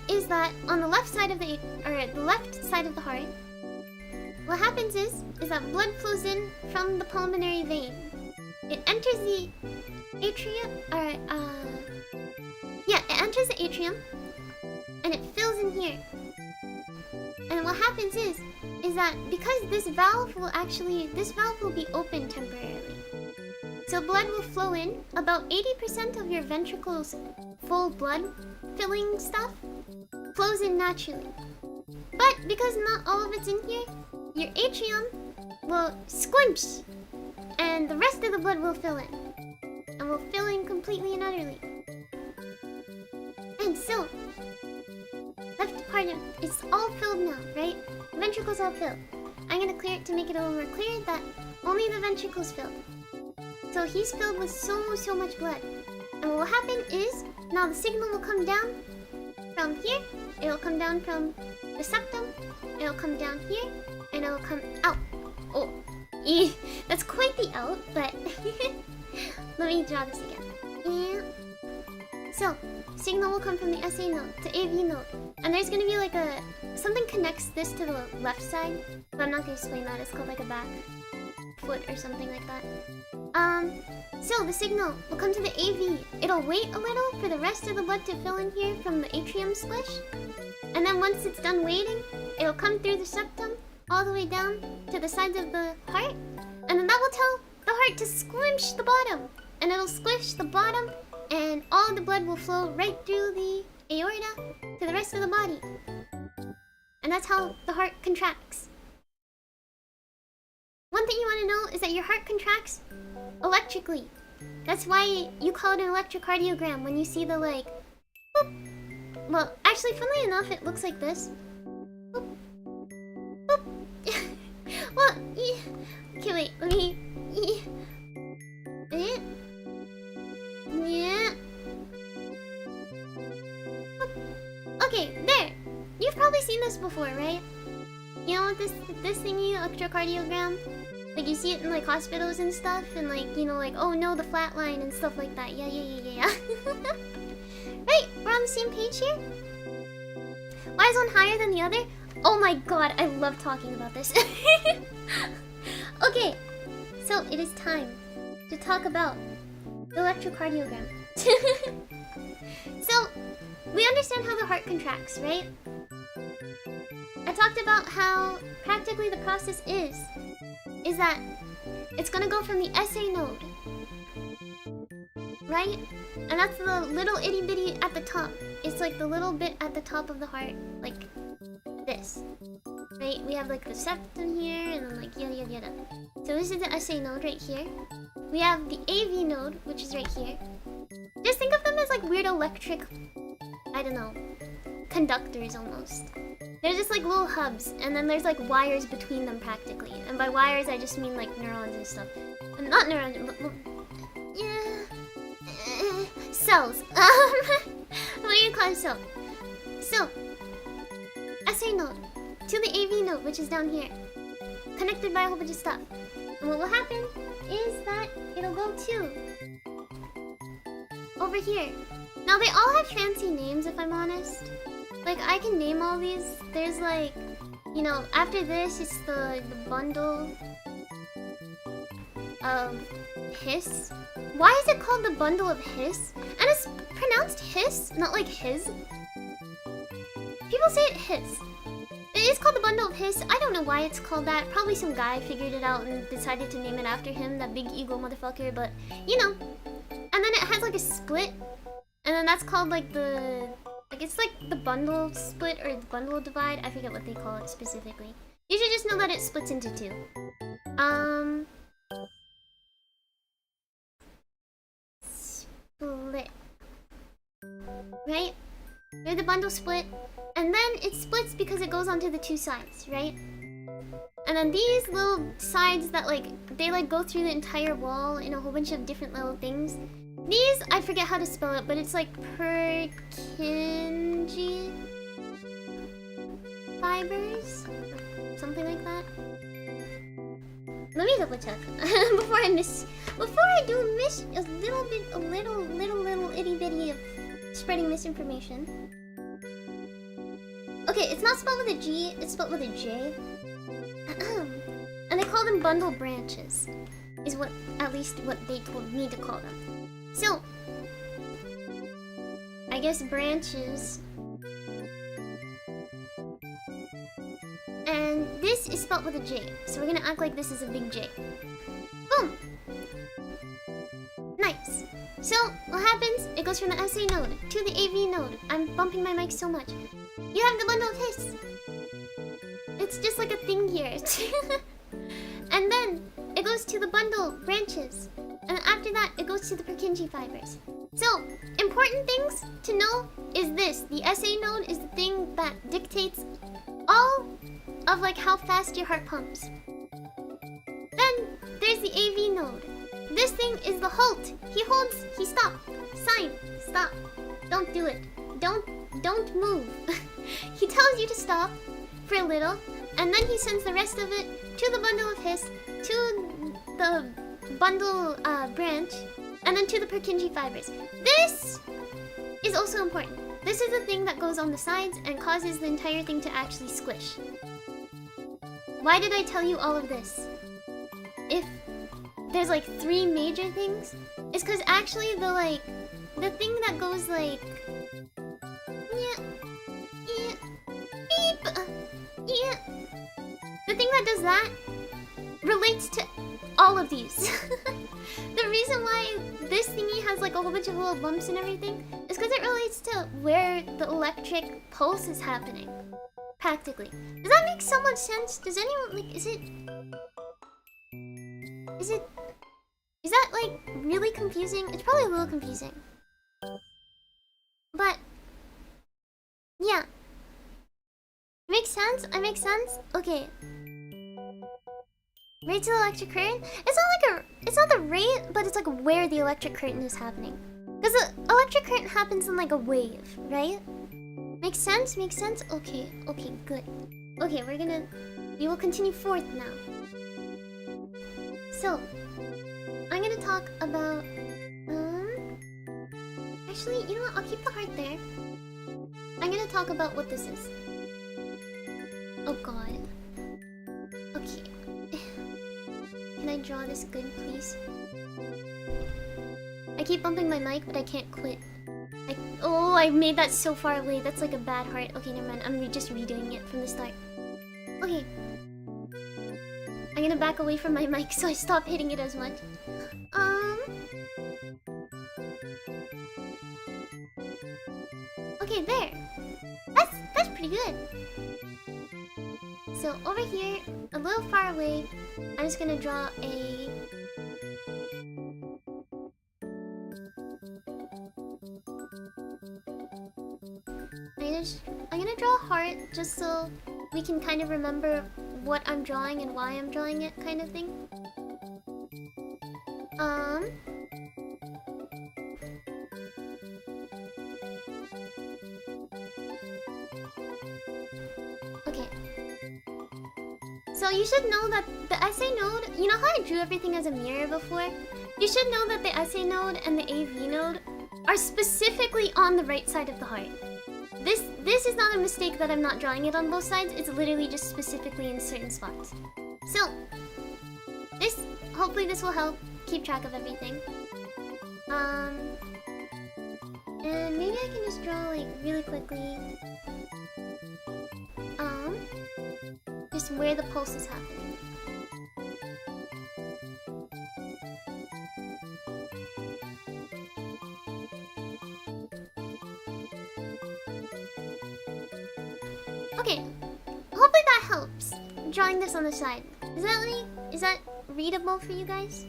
is that on the left side of the heart, what happens is that blood flows in from the pulmonary vein. It enters the atrium, it enters the atrium, and it fills in here. And what happens is that because this valve will be open temporarily. So blood will flow in. About 80% of your ventricle's full blood filling stuff flows in naturally. But because not all of it's in here, your atrium will squinch, and the rest of the blood will fill in. And will fill in completely and utterly. And so, left part of it's all filled now, right? The ventricle's all filled. I'm gonna clear it to make it a little more clear that only the ventricle's filled. So he's filled with so much blood. And what will happen is, now the signal will come down from here, it'll come down from the septum, it'll come down here, and it'll come out. Oh, that's quite the out, but let me draw this again. Yeah. So, signal will come from the SA node to AV node. And there's gonna be like something connects this to the left side, but I'm not gonna explain that. It's called like a back foot or something like that. So the signal will come to the AV. It'll wait a little for the rest of the blood to fill in here from the atrium squish. And then once it's done waiting, it'll come through the septum all the way down to the sides of the heart. And then that will tell the heart to squish the bottom. And it'll squish the bottom and all the blood will flow right through the aorta to the rest of the body. And that's how the heart contracts. One thing you want to know is that your heart contracts electrically. That's why you call it an electrocardiogram when you see the like boop. Well, actually, funnily enough, it looks like this. Boop. Boop. Well, okay, wait, let me. Yeah. Okay, there. You've probably seen this before, right? You know what this thingy, electrocardiogram? Like you see it in like hospitals and stuff, and like, you know, like, oh no, the flat line and stuff like that. Yeah. Right, we're on the same page here. Why is one higher than the other? Oh my god, I love talking about this. Okay, so it is time to talk about the electrocardiogram. So, we understand how the heart contracts, right? I talked about how practically the process is that it's gonna go from the SA node, right? And that's the little itty bitty at the top. It's like the little bit at the top of the heart, like this, right? We have like the septum here, and then like yada. So this is the SA node right here. We have the AV node, which is right here. Just think of them as like weird electric, I don't know, conductors almost. They're just like little hubs, and then there's like wires between them practically. And by wires, I just mean like neurons and stuff. Not neurons, but yeah, cells. What do you call a cell? So, SA node to the AV node, which is down here, connected by a whole bunch of stuff. And what will happen is that it'll go to over here. Now they all have fancy names, if I'm honest. Like, I can name all these. There's like, you know, after this, it's the bundle of hiss. Why is it called the bundle of hiss? And it's pronounced hiss, not like his. People say it hiss. It is called the bundle of hiss. I don't know why it's called that. Probably some guy figured it out and decided to name it after him, that big ego motherfucker, but, you know. And then it has like a split. And then that's called like the... Like, it's like the bundle split or the bundle divide. I forget what they call it specifically. You should just know that it splits into two. Split. Right? They're the bundle split. And then it splits because it goes onto the two sides, right? And then these little sides that like, they like go through the entire wall in a whole bunch of different little things. These, I forget how to spell it, but it's like Purkinje fibers? Something like that. Let me double check before I do miss a little itty bitty of spreading misinformation. Okay, it's not spelled with a G, it's spelled with a J. And they call them bundle branches, is what, at least what they told me to call them. So, I guess branches. And this is spelled with a J, so we're gonna act like this is a big J. Boom! Nice. So, what happens? It goes from the SA node to the AV node. I'm bumping my mic so much. You have the bundle of hiss. It's just like a thing here. And then, it goes to the bundle branches. And after that, it goes to the Purkinje fibers. So, important things to know is this. The SA node is the thing that dictates all of like how fast your heart pumps. Then, there's the AV node. This thing is the halt. He holds, he stop. Sign, stop. Don't do it. Don't move. He tells you to stop for a little, and then he sends the rest of it to the bundle of hiss, to the bundle branch, and then to the Purkinje fibers. This is also important. This is the thing that goes on the sides and causes the entire thing to actually squish. Why did I tell you all of this? If there's like 3 major things, is because actually the thing that goes like yeah, yeah, beep, yeah, the thing that does that relates to all of these. The reason why this thingy has like a whole bunch of little bumps and everything is because it relates to where the electric pulse is happening. Practically. Does that make so much sense? Does anyone like is that like really confusing? It's probably a little confusing. But yeah. Makes sense? I make sense? Okay. Rate to the electric current? It's not the rate, but it's like where the electric current is happening. Because the electric current happens in like a wave, right? Makes sense? Makes sense? Okay, okay, good. Okay, we will continue forth now. So, I'm gonna talk about, actually, you know what? I'll keep the heart there. I'm gonna talk about what this is. Oh god. Okay. Can I draw this good, please? I keep bumping my mic, but I can't quit. Oh, I made that so far away. That's like a bad heart. Okay, never mind. I'm just redoing it from the start. Okay. I'm gonna back away from my mic so I stop hitting it as much. Okay, there. That's pretty good. So over here, a little far away, I'm just gonna draw a... I'm gonna draw a heart just so we can kind of remember what I'm drawing and why I'm drawing it, kind of thing. Okay. So you should know that the SA node, you know how I drew everything as a mirror before? You should know that the SA node and the AV node are specifically on the right side of the heart. This is not a mistake that I'm not drawing it on both sides. It's literally just specifically in certain spots. So, hopefully this will help keep track of everything. And maybe I can just draw like really quickly. Just where the pulse is happening. Okay, hopefully that helps. Drawing this on the side. Is that readable for you guys?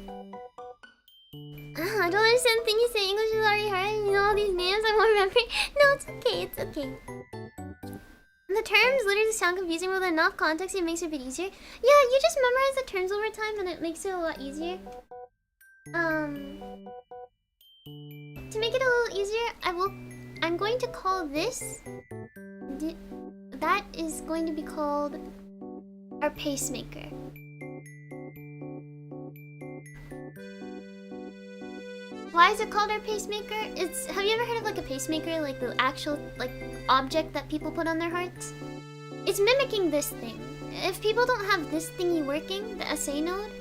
I don't understand the thing you say. English is already hard. You know all these names I won't remember. No, it's okay. It's okay. The terms literally sound confusing, but with enough context, it makes it a bit easier. Yeah, you just memorize the terms over time, and it makes it a lot easier. To make it a little easier, I'm going to call this. That is going to be called our pacemaker. Why is it called our pacemaker? Have you ever heard of like a pacemaker, like the actual like object that people put on their hearts? It's mimicking this thing. If people don't have this thingy working, the SA node,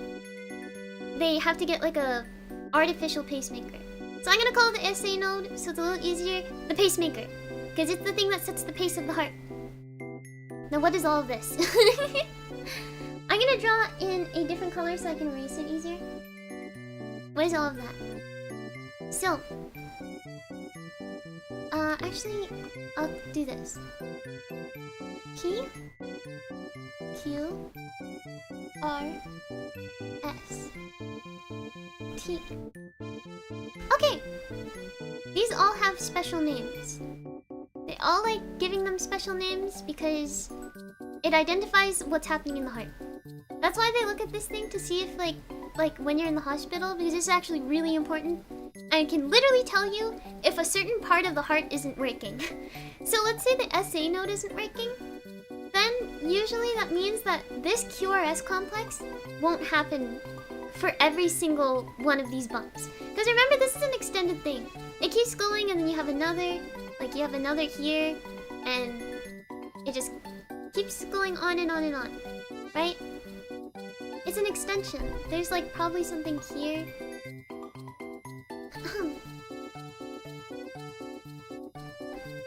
they have to get like a artificial pacemaker. So I'm gonna call the SA node, so it's a little easier, the pacemaker, because it's the thing that sets the pace of the heart. Now what is all of this? I'm gonna draw in a different color so I can erase it easier. What is all of that? So, actually, I'll do this. P, Q, R, S, T. Okay! These all have special names. They all like giving them special names because it identifies what's happening in the heart. That's why they look at this thing to see if like when you're in the hospital, because it's actually really important. And it can literally tell you if a certain part of the heart isn't working. So let's say the SA node isn't working. Then usually that means that this QRS complex won't happen for every single one of these bumps. Because remember, this is an extended thing. It keeps going and then you have another, like you have another here, and it just keeps going on and on and on, right? It's an extension. There's like probably something here.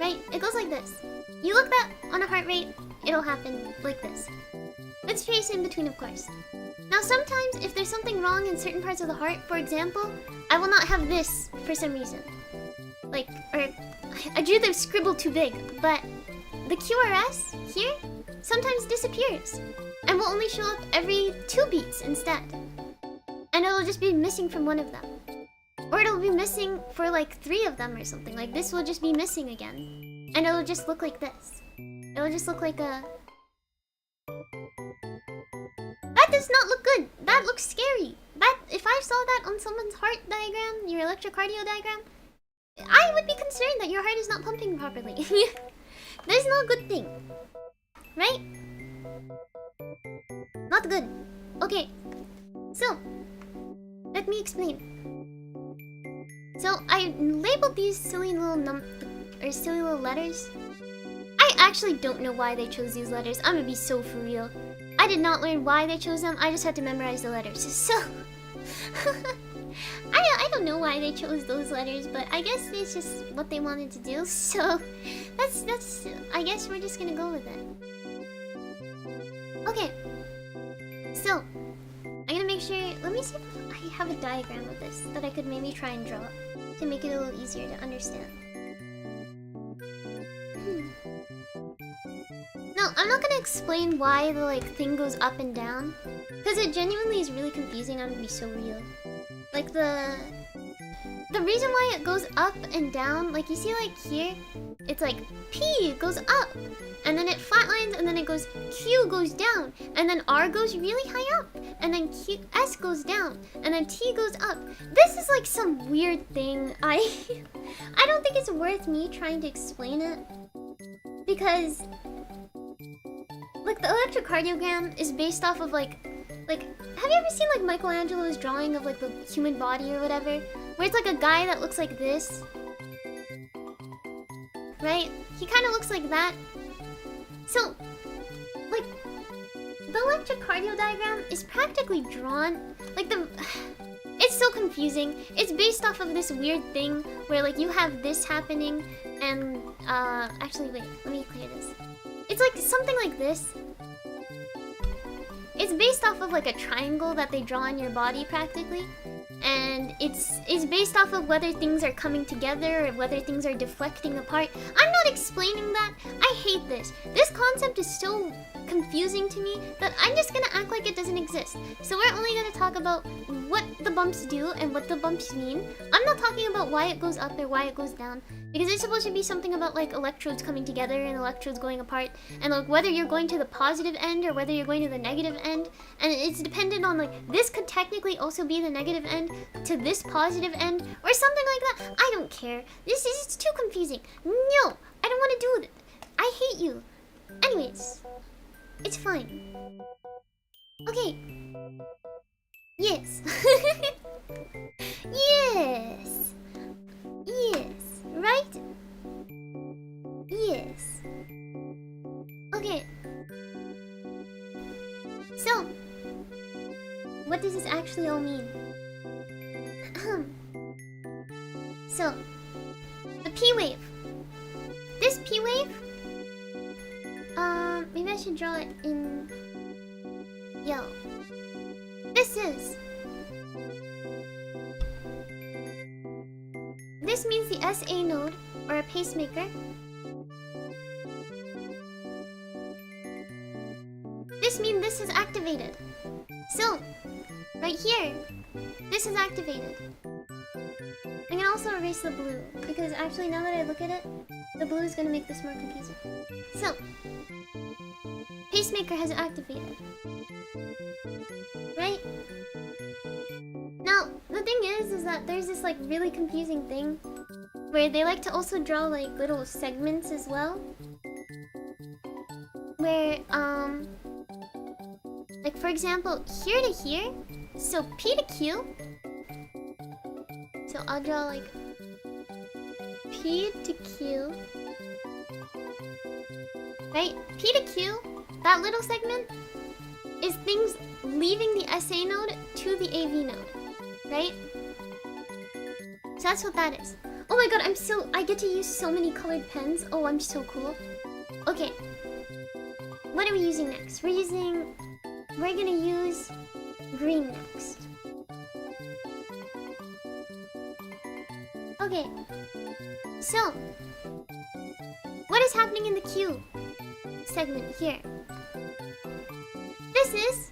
Right? It goes like this. You look that on a heart rate, it'll happen like this. It's space in between, of course. Now sometimes if there's something wrong in certain parts of the heart, for example, I will not have this for some reason. Like, or I drew the scribble too big, but the QRS here sometimes disappears and will only show up every 2 beats instead. And it'll just be missing from one of them. Or it'll be missing for like 3 of them or something. Like this will just be missing again. And it'll just look like this. It'll just look like a... That does not look good. That looks scary. That, if I saw that on someone's heart diagram, your electrocardiogram diagram, I would be concerned that your heart is not pumping properly. That's not a good thing. Right? Not good. Okay. So, let me explain. So, I labeled these silly little silly little letters. I actually don't know why they chose these letters. I'm gonna be so for real. I did not learn why they chose them. I just had to memorize the letters. So, I don't know why they chose those letters, but I guess it's just what they wanted to do. So, that's. I guess we're just gonna go with it. Okay. So, I'm gonna make sure. Let me see if I have a diagram of this that I could maybe try and draw to make it a little easier to understand. No, I'm not gonna explain why the like thing goes up and down, because it genuinely is really confusing. I'm gonna be so real. Like the reason why it goes up and down, like you see like here, it's like P goes up, and then it flatlines, and then it goes Q goes down, and then R goes really high up, and then S goes down, and then T goes up. This is like some weird thing. I don't think it's worth me trying to explain it, because like the electrocardiogram is based off of like have you ever seen like Michelangelo's drawing of like the human body or whatever, where it's like a guy that looks like this, right? He kind of looks like that. So like the electrocardiogram diagram is practically drawn like it's so confusing. It's based off of this weird thing where like you have this happening and actually wait, let me clear this. It's like something like this. It's based off of like a triangle that they draw on your body practically. And it's based off of whether things are coming together or whether things are deflecting apart. I'm not explaining that. I hate this. This concept is so confusing to me that I'm just gonna act like it doesn't exist. So we're only gonna talk about what the bumps do and what the bumps mean. I'm not talking about why it goes up or why it goes down, because it's supposed to be something about like electrodes coming together and electrodes going apart, and like whether you're going to the positive end or whether you're going to the negative end, and it's dependent on like this could technically also be the negative end to this positive end or something like that. I don't care. This is it's too confusing. No, I don't want to do it. I hate you. Anyways, it's fine. Okay. Yes. Yes. Yes. Right? Yes. Okay. So, what does this actually all mean? So, the P wave. This P wave, maybe I should draw it in yellow. This means the SA node, or a pacemaker. This means this is activated. So, right here, this is activated. I can also erase the blue, because actually now that I look at it, the blue is going to make this more confusing. So, pacemaker has activated. Right? Now, the thing is that there's this like really confusing thing where they like to also draw like little segments as well. Where, like for example, here to here, so P to Q. So I'll draw like P to Q. Right? P to Q, that little segment is things leaving the SA node to the AV node, right? So that's what that is. Oh my god, I get to use so many colored pens. Oh, I'm so cool. Okay. What are we using next? We're gonna use green next. Okay. So, what is happening in the Q segment here? This is...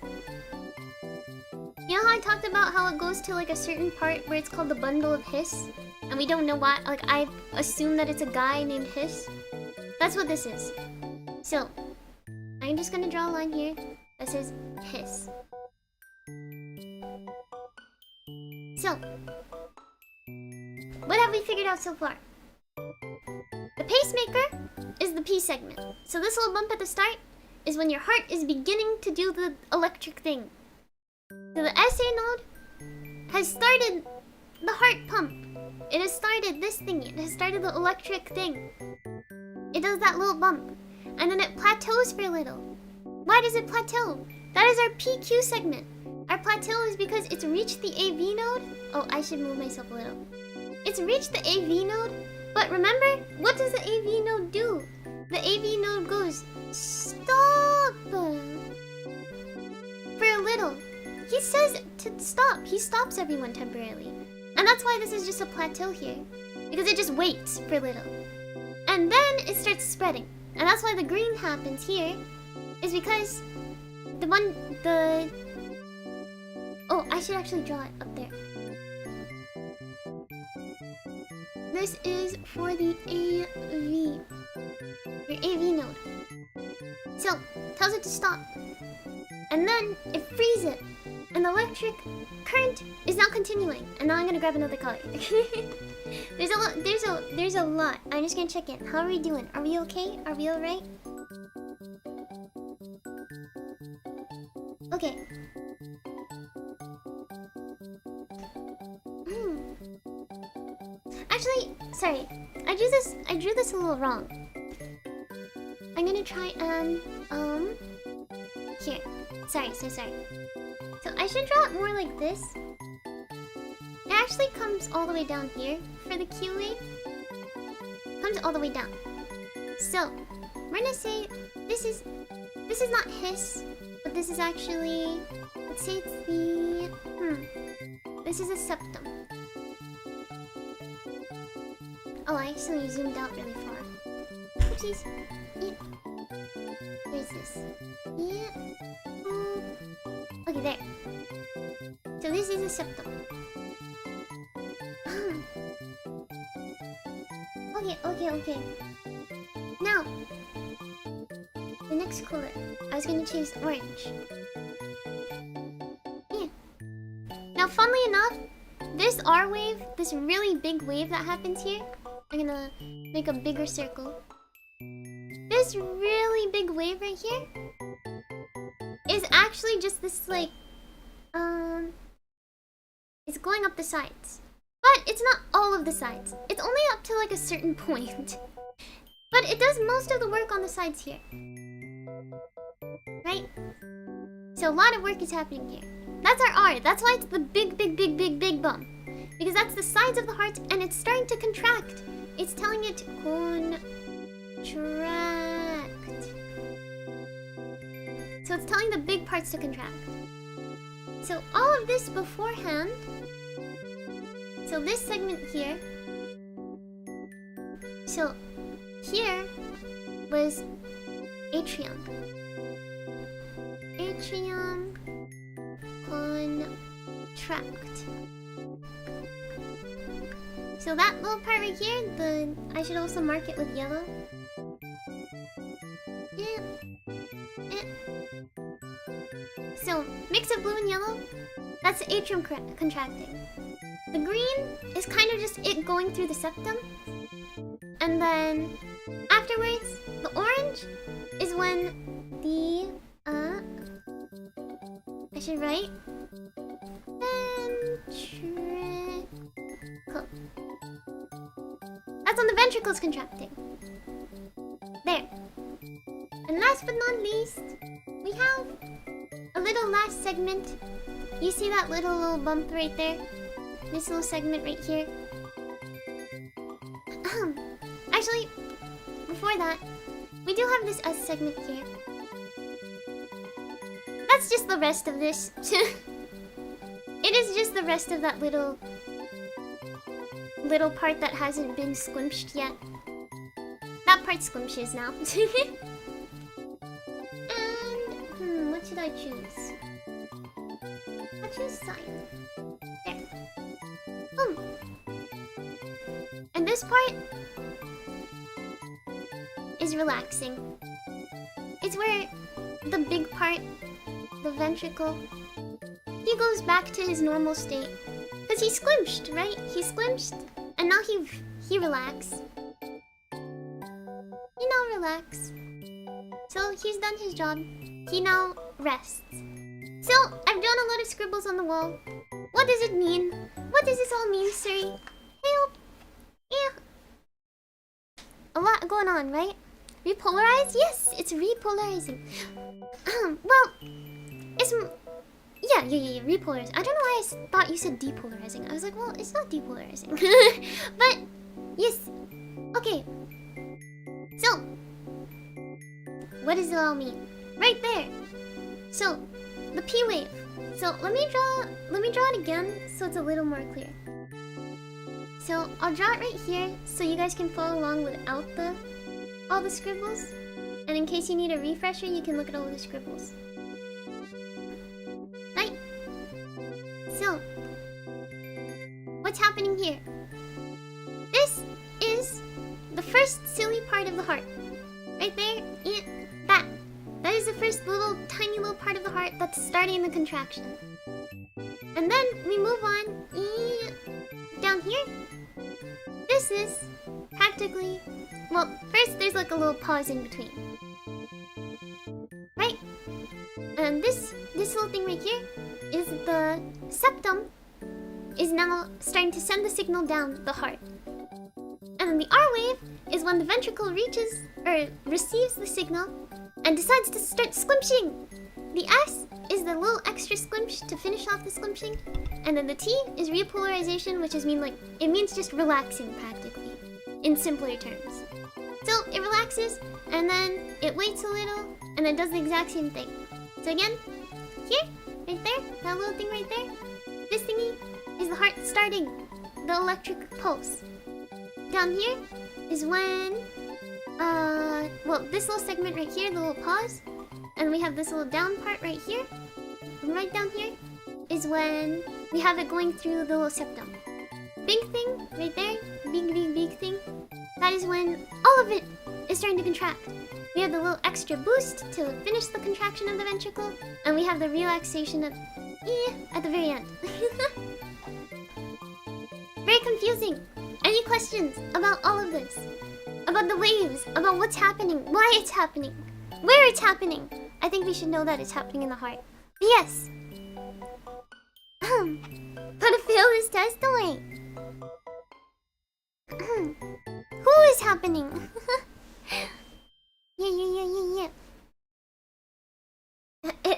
You know how I talked about how it goes to like a certain part where it's called the bundle of hiss? And we don't know why, like I assume that it's a guy named Hiss. That's what this is. So, I'm just gonna draw a line here that says Hiss. So, what have we figured out so far? The pacemaker is the P segment. So this little bump at the start is when your heart is beginning to do the electric thing. So the SA node has started the heart pump. It has started this thingy. It has started the electric thing. It does that little bump. And then it plateaus for a little. Why does it plateau? That is our PQ segment. Our plateau is because it's reached the AV node. Oh, I should move myself a little. It's reached the AV node. But remember, what does the AV node do? The AV node goes, stop! For a little. He says to stop. He stops everyone temporarily. And that's why this is just a plateau here. Because it just waits for a little. And then it starts spreading. And that's why the green happens here. Is because oh, I should actually draw it up there. This is for the AV. Your AV node. So, tells it to stop. And then it frees it. And the electric current is now continuing. And now I'm gonna grab another color. There's a lot. I'm just gonna check in. How are we doing? Are we okay? Are we alright? Okay. Actually, sorry. I drew this a little wrong. I'm gonna try and here. Sorry, so sorry. So I should draw it more like this. It actually comes all the way down here for the Q wave. Comes all the way down. So we're gonna say this is not hiss, but this is actually, let's say it's the this is a septum. Oh, I actually zoomed out really far. Oopsies. Yeah. Where's this? Yeah. Okay, there. So this is a septum. Okay. Now, the next color. I was gonna choose orange. Yeah. Now, funnily enough, this R wave, this really big wave that happens here, I'm gonna make a bigger circle. This really big wave right here is actually just this like, it's going up the sides. But it's not all of the sides. It's only up to like a certain point. But it does most of the work on the sides here. Right? So a lot of work is happening here. That's our R. That's why it's the big bump. Because that's the sides of the heart and it's starting to contract. It's telling it to contract. So it's telling the big parts to contract. So all of this beforehand. So this segment here. So here was atrium. Atrium contract. So that little part right here, I should also mark it with yellow. Yeah. So mix of blue and yellow, that's the atrium contracting. The green is kind of just it going through the septum. And then afterwards, the orange is when the I should write ventricle. That's when the ventricle's contracting. There. And last but not least, we have a little last segment. You see that little bump right there? This little segment right here. Actually, before that, we do have this S segment here. That's just the rest of this. It is just the rest of that little part that hasn't been squinched yet. That part squinshes now. And what should I choose? I'll choose cyan. There. Boom. And this part is relaxing. It's where the big part, the ventricle, he goes back to his normal state. Because he squinched, right? He squinched, and now he relaxed. He now relaxed. So he's done his job. He now rests. So I've drawn a lot of scribbles on the wall. What does it mean? What does this all mean, Suri? Help! Yeah. A lot going on, right? Repolarize? Yes, it's repolarizing. Well, it's... Yeah, repolarizing. I don't know why I thought you said depolarizing. I was like, well, it's not depolarizing. But, yes. Okay. So, what does it all mean? Right there. So, the P wave. So, let me draw it again so it's a little more clear. So, I'll draw it right here so you guys can follow along without all the scribbles. And in case you need a refresher, you can look at all the scribbles. Right? So, what's happening here? This is the first silly part of the heart. Right there, yeah, that. That is the first tiny little part of the heart that's starting the contraction. And then we move on, down here. This is practically, well, first there's like a little pause in between. Right? And this little thing right here is the septum is now starting to send the signal down the heart. And then the R wave is when the ventricle receives the signal and decides to start squinching. The S is the little extra squinch to finish off the squinching. And then the T is repolarization, which it means just relaxing practically, in simpler terms. So it relaxes, and then it waits a little, and then does the exact same thing. So again, here, right there, that little thing right there, this thingy is the heart starting the electric pulse. Down here is when, well, this little segment right here, the little pause, and we have this little down part right here. And right down here is when we have it going through the little septum. Big thing right there, big thing. That is when all of it is starting to contract. We have the little extra boost to finish the contraction of the ventricle, and we have the relaxation at the very end. Very confusing. Any questions about all of this? About the waves? About what's happening? Why it's happening? Where it's happening? I think we should know that it's happening in the heart. Yes! How to fail this test away? Who is happening? Yeah.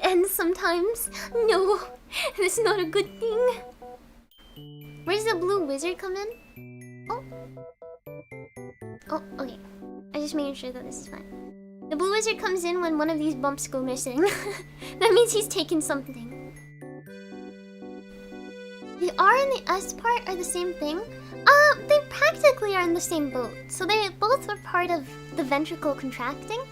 And sometimes, no, it's not a good thing. Where does the blue wizard come in? Oh, okay. I just making sure that this is fine. The blue wizard comes in when one of these bumps go missing. That means he's taken something. The R and the S part are the same thing. They practically are in the same boat. So they both are part of the ventricle contracting.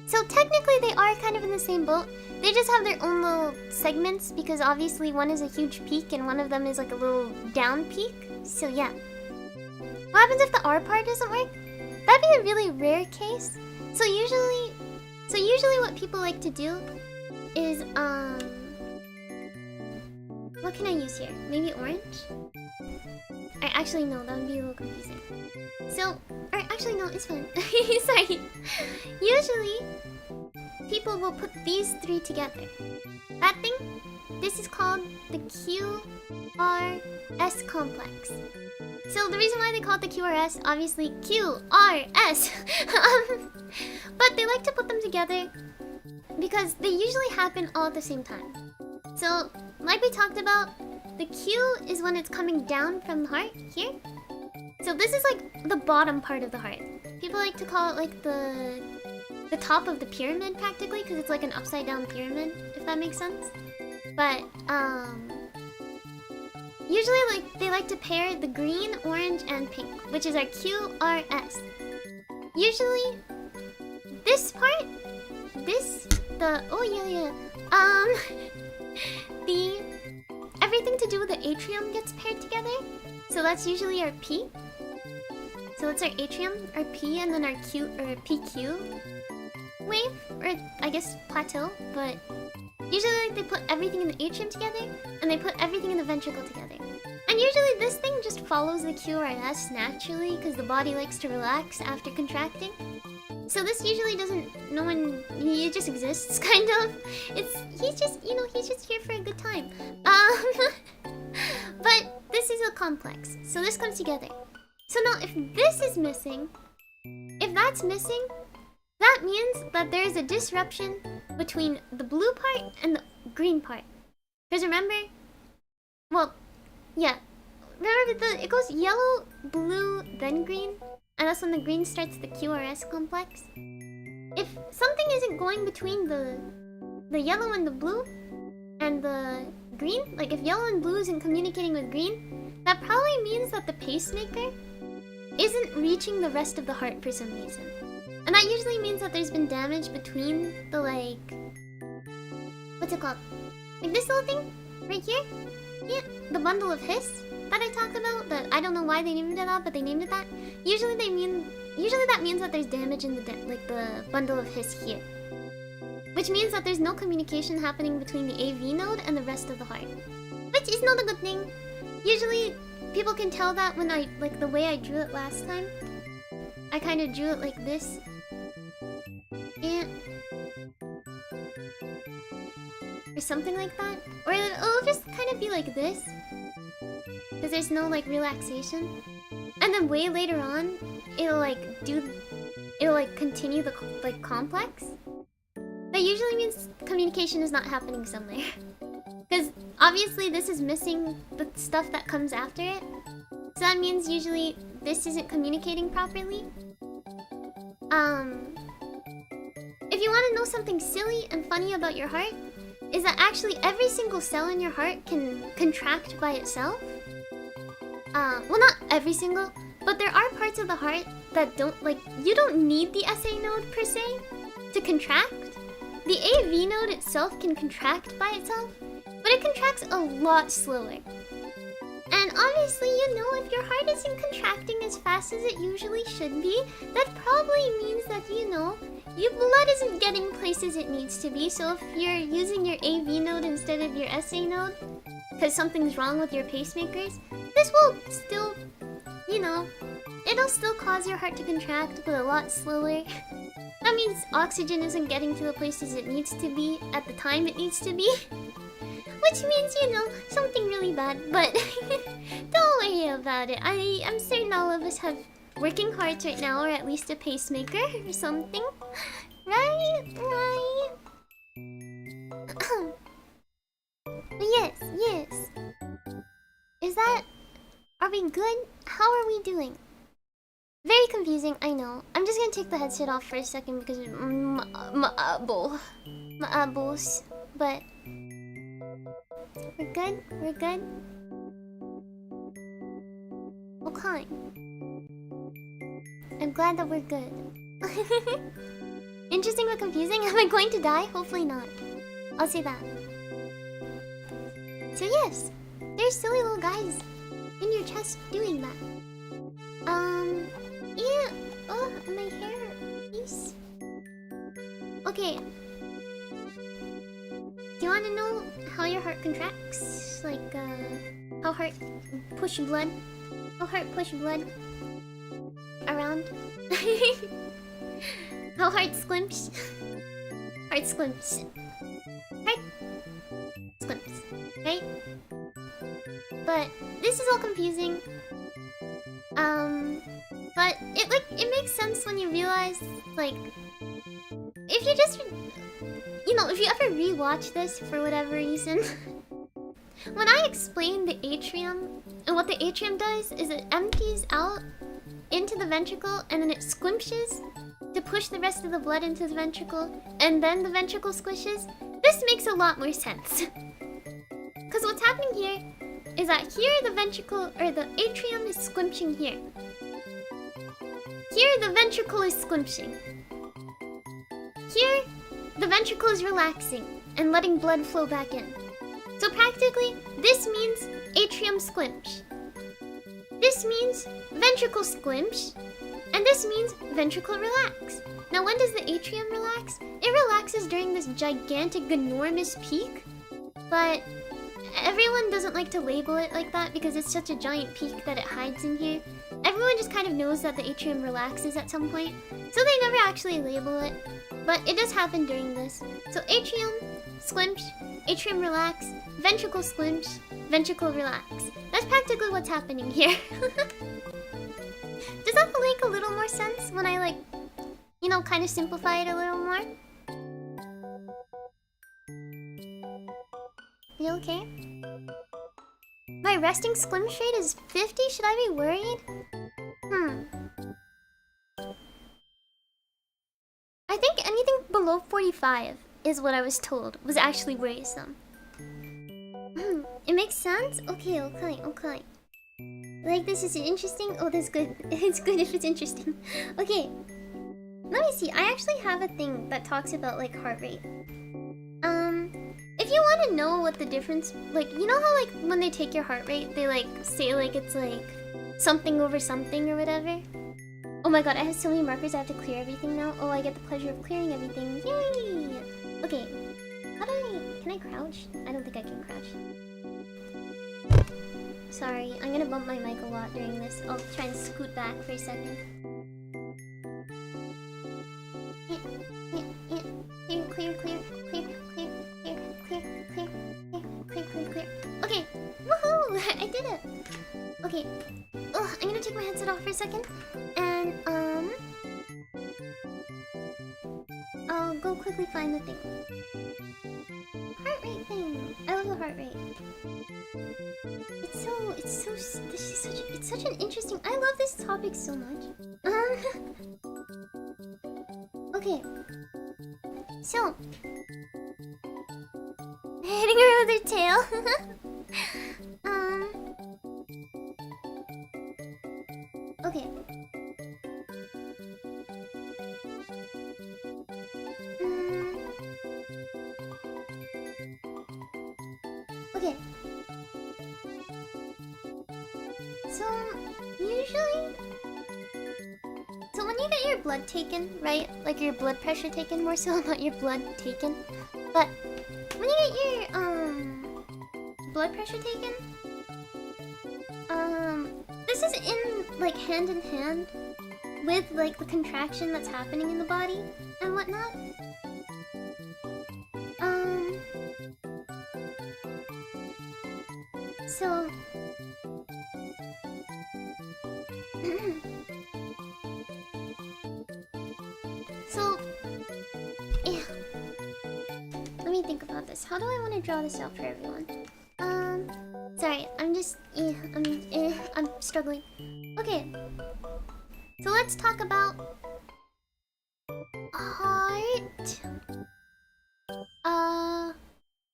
So technically they are kind of in the same boat. They just have their own little segments because obviously one is a huge peak and one of them is like a little down peak. So yeah. What happens if the R part doesn't work? That'd be a really rare case. So usually what people like to do is what can I use here? Maybe orange? Actually no, that would be a little confusing. So, or actually no, it's fine. Sorry. Usually, people will put these three together. That thing, this is called the QRS complex. So the reason why they call it the QRS, obviously QRS. But they like to put them together because they usually happen all at the same time. So, like we talked about, the Q is when it's coming down from the heart, here. So this is like the bottom part of the heart. People like to call it like the top of the pyramid practically, because it's like an upside down pyramid, if that makes sense. But, usually like they like to pair the green, orange, and pink, which is our QRS. Usually, this part, everything to do with the atrium gets paired together. So that's usually our P. So that's our atrium, our P, and then our Q, or PQ wave, or I guess plateau, but usually like, they put everything in the atrium together, and they put everything in the ventricle together. And usually this thing just follows the QRS naturally, because the body likes to relax after contracting. So this usually doesn't, no one, it just exists, kind of. He's just, you know, he's just here for a good time. But this is a complex, so this comes together. So now if this is missing, if that's missing, that means that there is a disruption between the blue part and the green part. Because remember, well, yeah, remember it goes yellow, blue, then green, and that's when the green starts the QRS complex. If something isn't going between the yellow and the blue and the green, like if yellow and blue isn't communicating with green, that probably means that the pacemaker isn't reaching the rest of the heart for some reason. And that usually means that there's been damage between the, like, what's it called? Like this little thing right here? Yeah, the bundle of His that I talked about. That I don't know why they named it that, but they named it that. Usually that means that there's damage in the bundle of His here. Which means that there's no communication happening between the AV node and the rest of the heart. Which is not a good thing. Usually people can tell that when I, like the way I drew it last time. I kind of drew it like this. Yeah. Or something like that. Or it'll just kind of be like this. Because there's no like relaxation. And then way later on, it'll like continue the like complex. That usually means communication is not happening somewhere. Because obviously this is missing the stuff that comes after it. So that means usually this isn't communicating properly. If you want to know something silly and funny about your heart, is that actually every single cell in your heart can contract by itself. Well, not every single, but there are parts of the heart that don't, like, you don't need the SA node per se to contract. The AV node itself can contract by itself, but it contracts a lot slower. And obviously, you know, if your heart isn't contracting as fast as it usually should be, that probably means that, you know, your blood isn't getting places it needs to be. So if you're using your AV node instead of your SA node, because something's wrong with your pacemakers, this will still, you know, it'll still cause your heart to contract, but a lot slower. That means oxygen isn't getting to the places it needs to be at the time it needs to be. Which means, you know, something really bad, but don't worry about it. I'm certain all of us have working hearts right now, or at least a pacemaker or something. Right? Yes. Is that... Are we good? How are we doing? Very confusing, I know. I'm just gonna take the headset off for a second because my eyeballs. But we're good. Okay. I'm glad that we're good. Interesting but confusing. Am I going to die? Hopefully not. I'll say that. So yes, there's silly little guys in your chest doing that. Yeah. Oh, my hair. Please. Okay. Do you want to know how your heart contracts? Like, how heart push blood around? How heart squimps? Heart squimps. Right? But this is all confusing. But it makes sense when you realize, like, if you just, you you know, if you ever rewatch this for whatever reason, when I explain the atrium, and what the atrium does is it empties out into the ventricle and then it squishes to push the rest of the blood into the ventricle, and then the ventricle squishes. This makes a lot more sense. Because what's happening here is that here the ventricle, or the atrium is squishing here. Here the ventricle is squishing. Here the ventricle is relaxing and letting blood flow back in. So practically, this means atrium squinch. This means ventricle squinch. And this means ventricle relax. Now when does the atrium relax? It relaxes during this gigantic, enormous peak. But everyone doesn't like to label it like that because it's such a giant peak that it hides in here. Everyone just kind of knows that the atrium relaxes at some point. So they never actually label it. But it does happen during this. So atrium, squinch, atrium relax, ventricle squinch, ventricle relax. That's practically what's happening here. Does that make a little more sense when I like, you know, kind of simplify it a little more? You okay? My resting squinch rate is 50? Should I be worried? I think anything below 45 is what I was told was actually worrisome. It makes sense? Okay. Like, this is interesting? Oh, that's good. It's good if it's interesting. Okay. Let me see. I actually have a thing that talks about, like, heart rate. If you want to know what the difference... Like, you know how, like, when they take your heart rate, they, like, say, like, it's, like, something over something or whatever? Oh my god, I have so many markers I have to clear everything now. Oh, I get the pleasure of clearing everything. Yay! Okay. How do I... Can I crouch? I don't think I can crouch. Sorry, I'm gonna bump my mic a lot during this. I'll try and scoot back for a second. Clear. Okay, woohoo! I did it! Okay. Ugh, I'm gonna take my headset off for a second. And, I'll go quickly find the thing. Heart rate thing! I love the heart rate. It's such an interesting... I love this topic so much. Okay. So... Hitting her with her tail. Okay. Okay. So, usually... So when you get your blood taken, right? Like your blood pressure taken, more so, not your blood taken. But when you get your, blood pressure taken, this is in, like, hand in hand with, like, the contraction that's happening in the body and whatnot. So... So... Yeah. Let me think about this. How do I want to draw this out for everyone? Sorry, I'm just... I'm struggling. Okay. So let's talk about...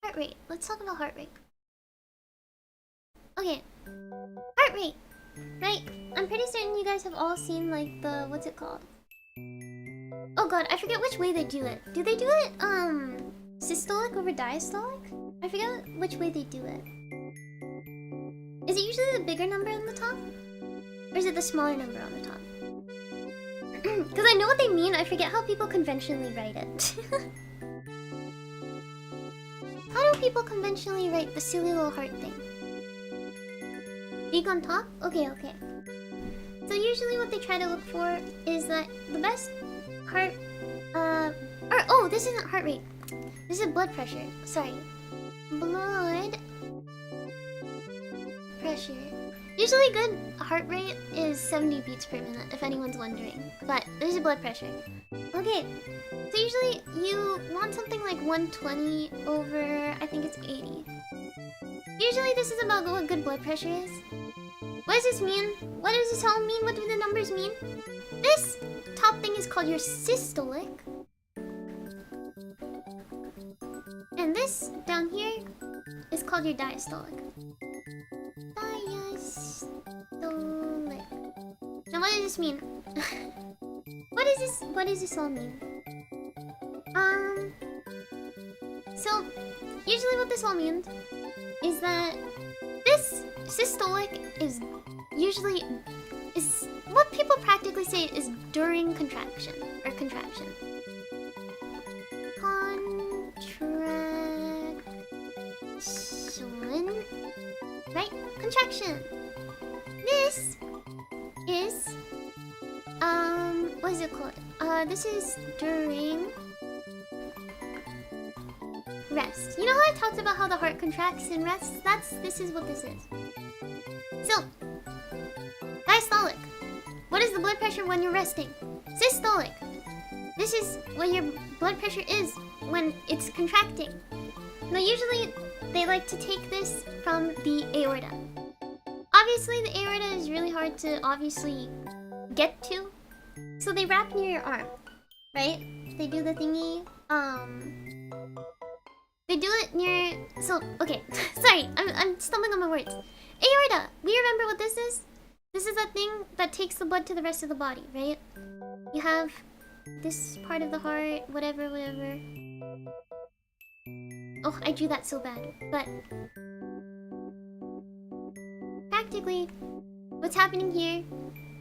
Heart rate. Let's talk about heart rate. Okay. Heart rate. Right? I'm pretty certain you guys have all seen, like, the... What's it called? Oh god, I forget which way they do it. Do they do it, systolic over diastolic? I forget which way they do it. Is it usually the bigger number on the top? Or is it the smaller number on the top? Because I know what they mean, I forget how people conventionally write it. How do people conventionally write the silly little heart thing? Big on top? Okay. So usually what they try to look for is that the best heart... oh, this isn't heart rate. This is blood pressure. Sorry. Blood pressure. Usually good heart rate is 70 beats per minute, if anyone's wondering. But there's your blood pressure. Okay, so usually you want something like 120 over, I think it's 80. Usually this is about what good blood pressure is. What does this mean? What does this all mean? What do the numbers mean? This top thing is called your systolic. And this down here is called your diastolic. Diastolic. Now what does this mean? What does this all mean? So usually what this all means is that this systolic is usually what people practically say is during contraction or contraction. Contraction. Right? Contraction. This is what is it called? This is during rest. You know how I talked about how the heart contracts and rests? This is what this is. So, diastolic. What is the blood pressure when you're resting? Systolic. This is what your blood pressure is when it's contracting. Now, usually they like to take this from the aorta. Obviously, the aorta is really hard to obviously get to, so they wrap near your arm, right? They do the thingy. They do it near. So okay, sorry, I'm stumbling on my words. Aorta. We remember what this is. This is that thing that takes the blood to the rest of the body, right? You have this part of the heart, whatever. Oh, I drew that so bad. But practically, what's happening here?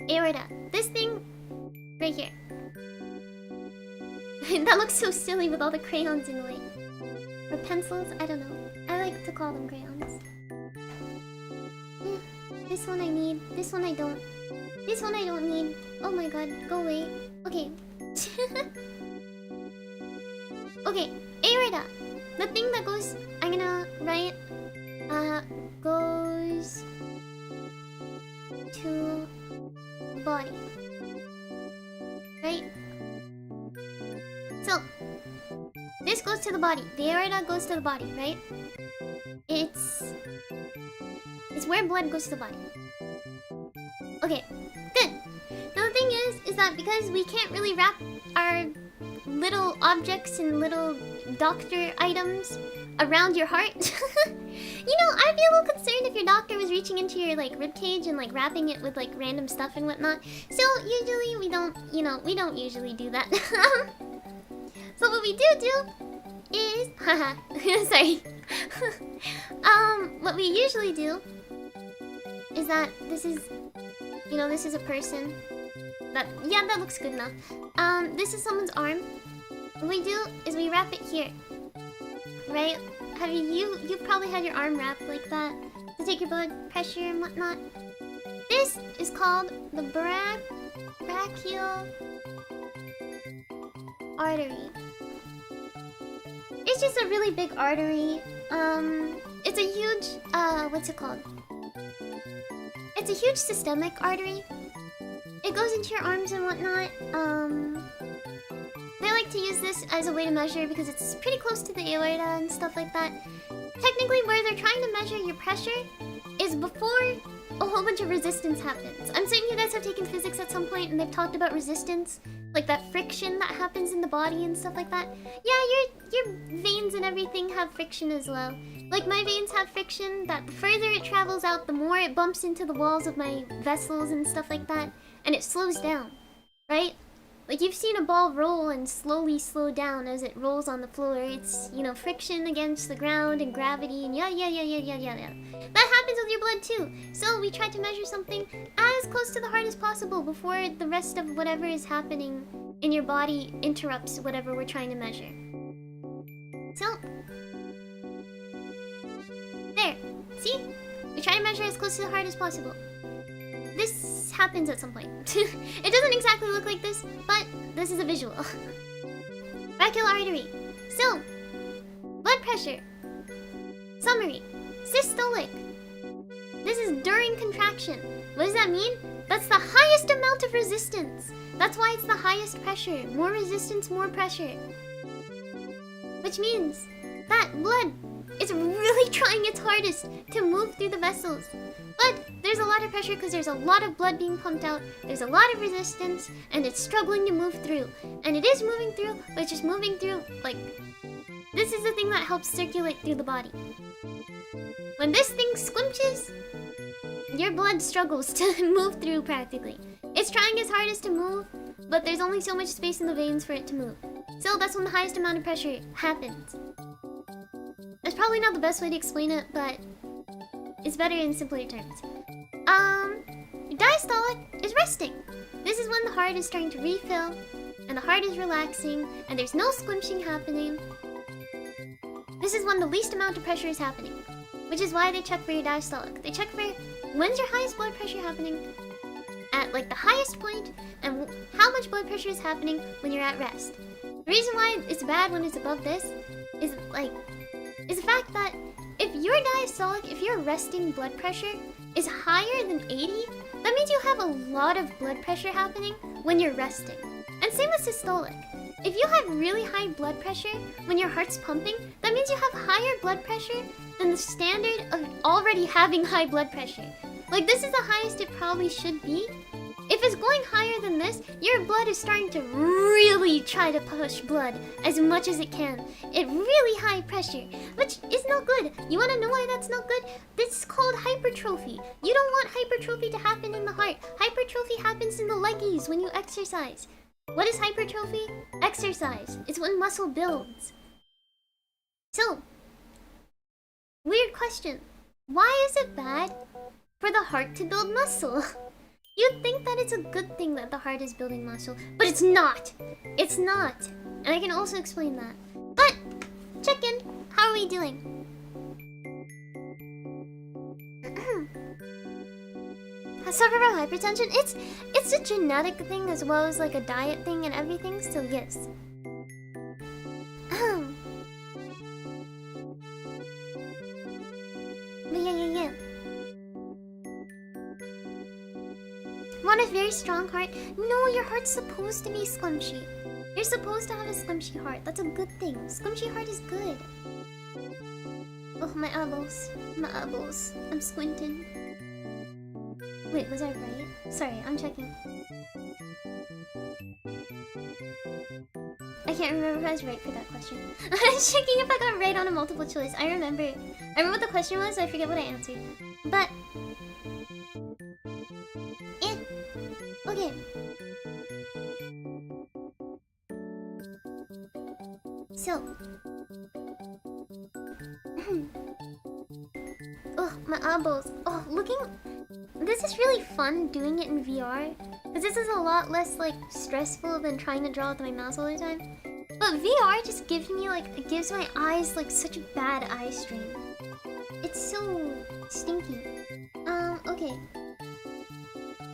Aorta. This thing right here. That looks so silly with all the crayons in the way. Or pencils? I don't know. I like to call them crayons. This one I need. This one I don't. This one I don't need. Oh my god, go away. Okay. Okay, aorta. The thing that goes, I'm gonna write, goes to body. Right? So, this goes to the body. The aorta goes to the body, right? It's where blood goes to the body. Okay, good. Now the thing is that because we can't really wrap our little objects and little doctor items around your heart, you know, I'd be a little concerned if your doctor was reaching into your like rib cage and like wrapping it with like random stuff and whatnot. So usually we don't, you know, we don't usually do that. So what we do is, haha, sorry. What we usually do is that this is, you know, this is a person. That looks good enough. This is someone's arm. What we do is we wrap it here, right? Have you've probably had your arm wrapped like that to take your blood pressure and whatnot. This is called the brachial artery. It's just a really big artery. It's a huge, what's it called? It's a huge systemic artery. It goes into your arms and whatnot. They like to use this as a way to measure because it's pretty close to the aorta and stuff like that. Technically, where they're trying to measure your pressure is before a whole bunch of resistance happens. I'm certain you guys have taken physics at some point and they've talked about resistance, like that friction that happens in the body and stuff like that. Yeah, your veins and everything have friction as well. Like my veins have friction that the further it travels out, the more it bumps into the walls of my vessels and stuff like that, and it slows down, right? Like you've seen a ball roll and slowly slow down as it rolls on the floor. It's, you know, friction against the ground and gravity and yeah. That happens with your blood too. So we try to measure something as close to the heart as possible before the rest of whatever is happening in your body interrupts whatever we're trying to measure. So, there. See? We try to measure as close to the heart as possible. This happens at some point. It doesn't exactly look like this, but this is a visual. Brachial artery. So, blood pressure. Summary. Systolic. This is during contraction. What does that mean? That's the highest amount of resistance. That's why it's the highest pressure. More resistance, more pressure. Which means that blood is really trying its hardest to move through the vessels. But there's a lot of pressure because there's a lot of blood being pumped out. There's a lot of resistance, and it's struggling to move through. And it is moving through, but it's just moving through like... This is the thing that helps circulate through the body. When this thing squinches, your blood struggles to move through practically. It's trying its hardest to move, but there's only so much space in the veins for it to move. So that's when the highest amount of pressure happens. That's probably not the best way to explain it, but it's better in simpler terms. Diastolic is resting. This is when the heart is trying to refill, and the heart is relaxing, and there's no squinching happening. This is when the least amount of pressure is happening, which is why they check for your diastolic. They check for when's your highest blood pressure happening at like the highest point, and how much blood pressure is happening when you're at rest. The reason why it's bad when it's above this is the fact that if your diastolic, if your resting blood pressure is higher than 80, that means you have a lot of blood pressure happening when you're resting. And same with systolic. If you have really high blood pressure when your heart's pumping, that means you have higher blood pressure than the standard of already having high blood pressure. Like, this is the highest it probably should be. If it's going higher than this, your blood is starting to really try to push blood as much as it can at really high pressure, which is not good. You want to know why that's not good? This is called hypertrophy. You don't want hypertrophy to happen in the heart. Hypertrophy happens in the leggies when you exercise. What is hypertrophy? Exercise. It's when muscle builds. So, weird question. Why is it bad for the heart to build muscle? You'd think that it's a good thing that the heart is building muscle, but it's not. It's not. And I can also explain that. But, check in. How are we doing? Suffer from hypertension? It's a genetic thing as well as like a diet thing and everything, so yes. But yeah. Want a very strong heart? No, your heart's supposed to be squishy. You're supposed to have a squishy heart. That's a good thing. Squishy heart is good. Oh, my elbows. My elbows. I'm squinting. Wait, was I right? Sorry, I'm checking. I can't remember if I was right for that question. I'm checking if I got right on a multiple choice. I remember what the question was, I forget what I answered. But... Okay. So... Oh, my elbows. Oh, looking... This is really fun doing it in VR, because this is a lot less like stressful than trying to draw with my mouse all the time. But VR just gives me like, it gives my eyes like such a bad eye strain. It's so stinky. Okay.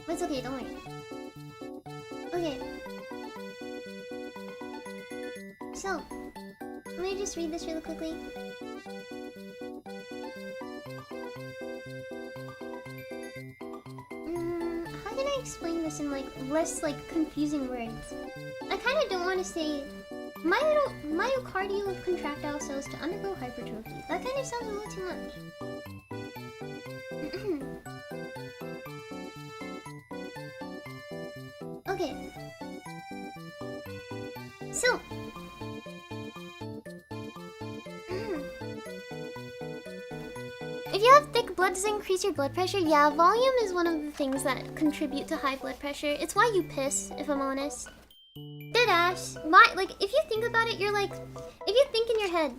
It's okay, don't worry. Okay. So, let me just read this really quickly. How can I explain this in like less like confusing words? I kind of don't want to say myocardial contractile cells to undergo hypertrophy. That kind of sounds a little too much. Okay. So. If you have thick blood, does it increase your blood pressure? Yeah, volume is one of the things that contribute to high blood pressure. It's why you piss, if I'm honest. Deadass. Why? Like, if you think about it, you're like... If you think in your head,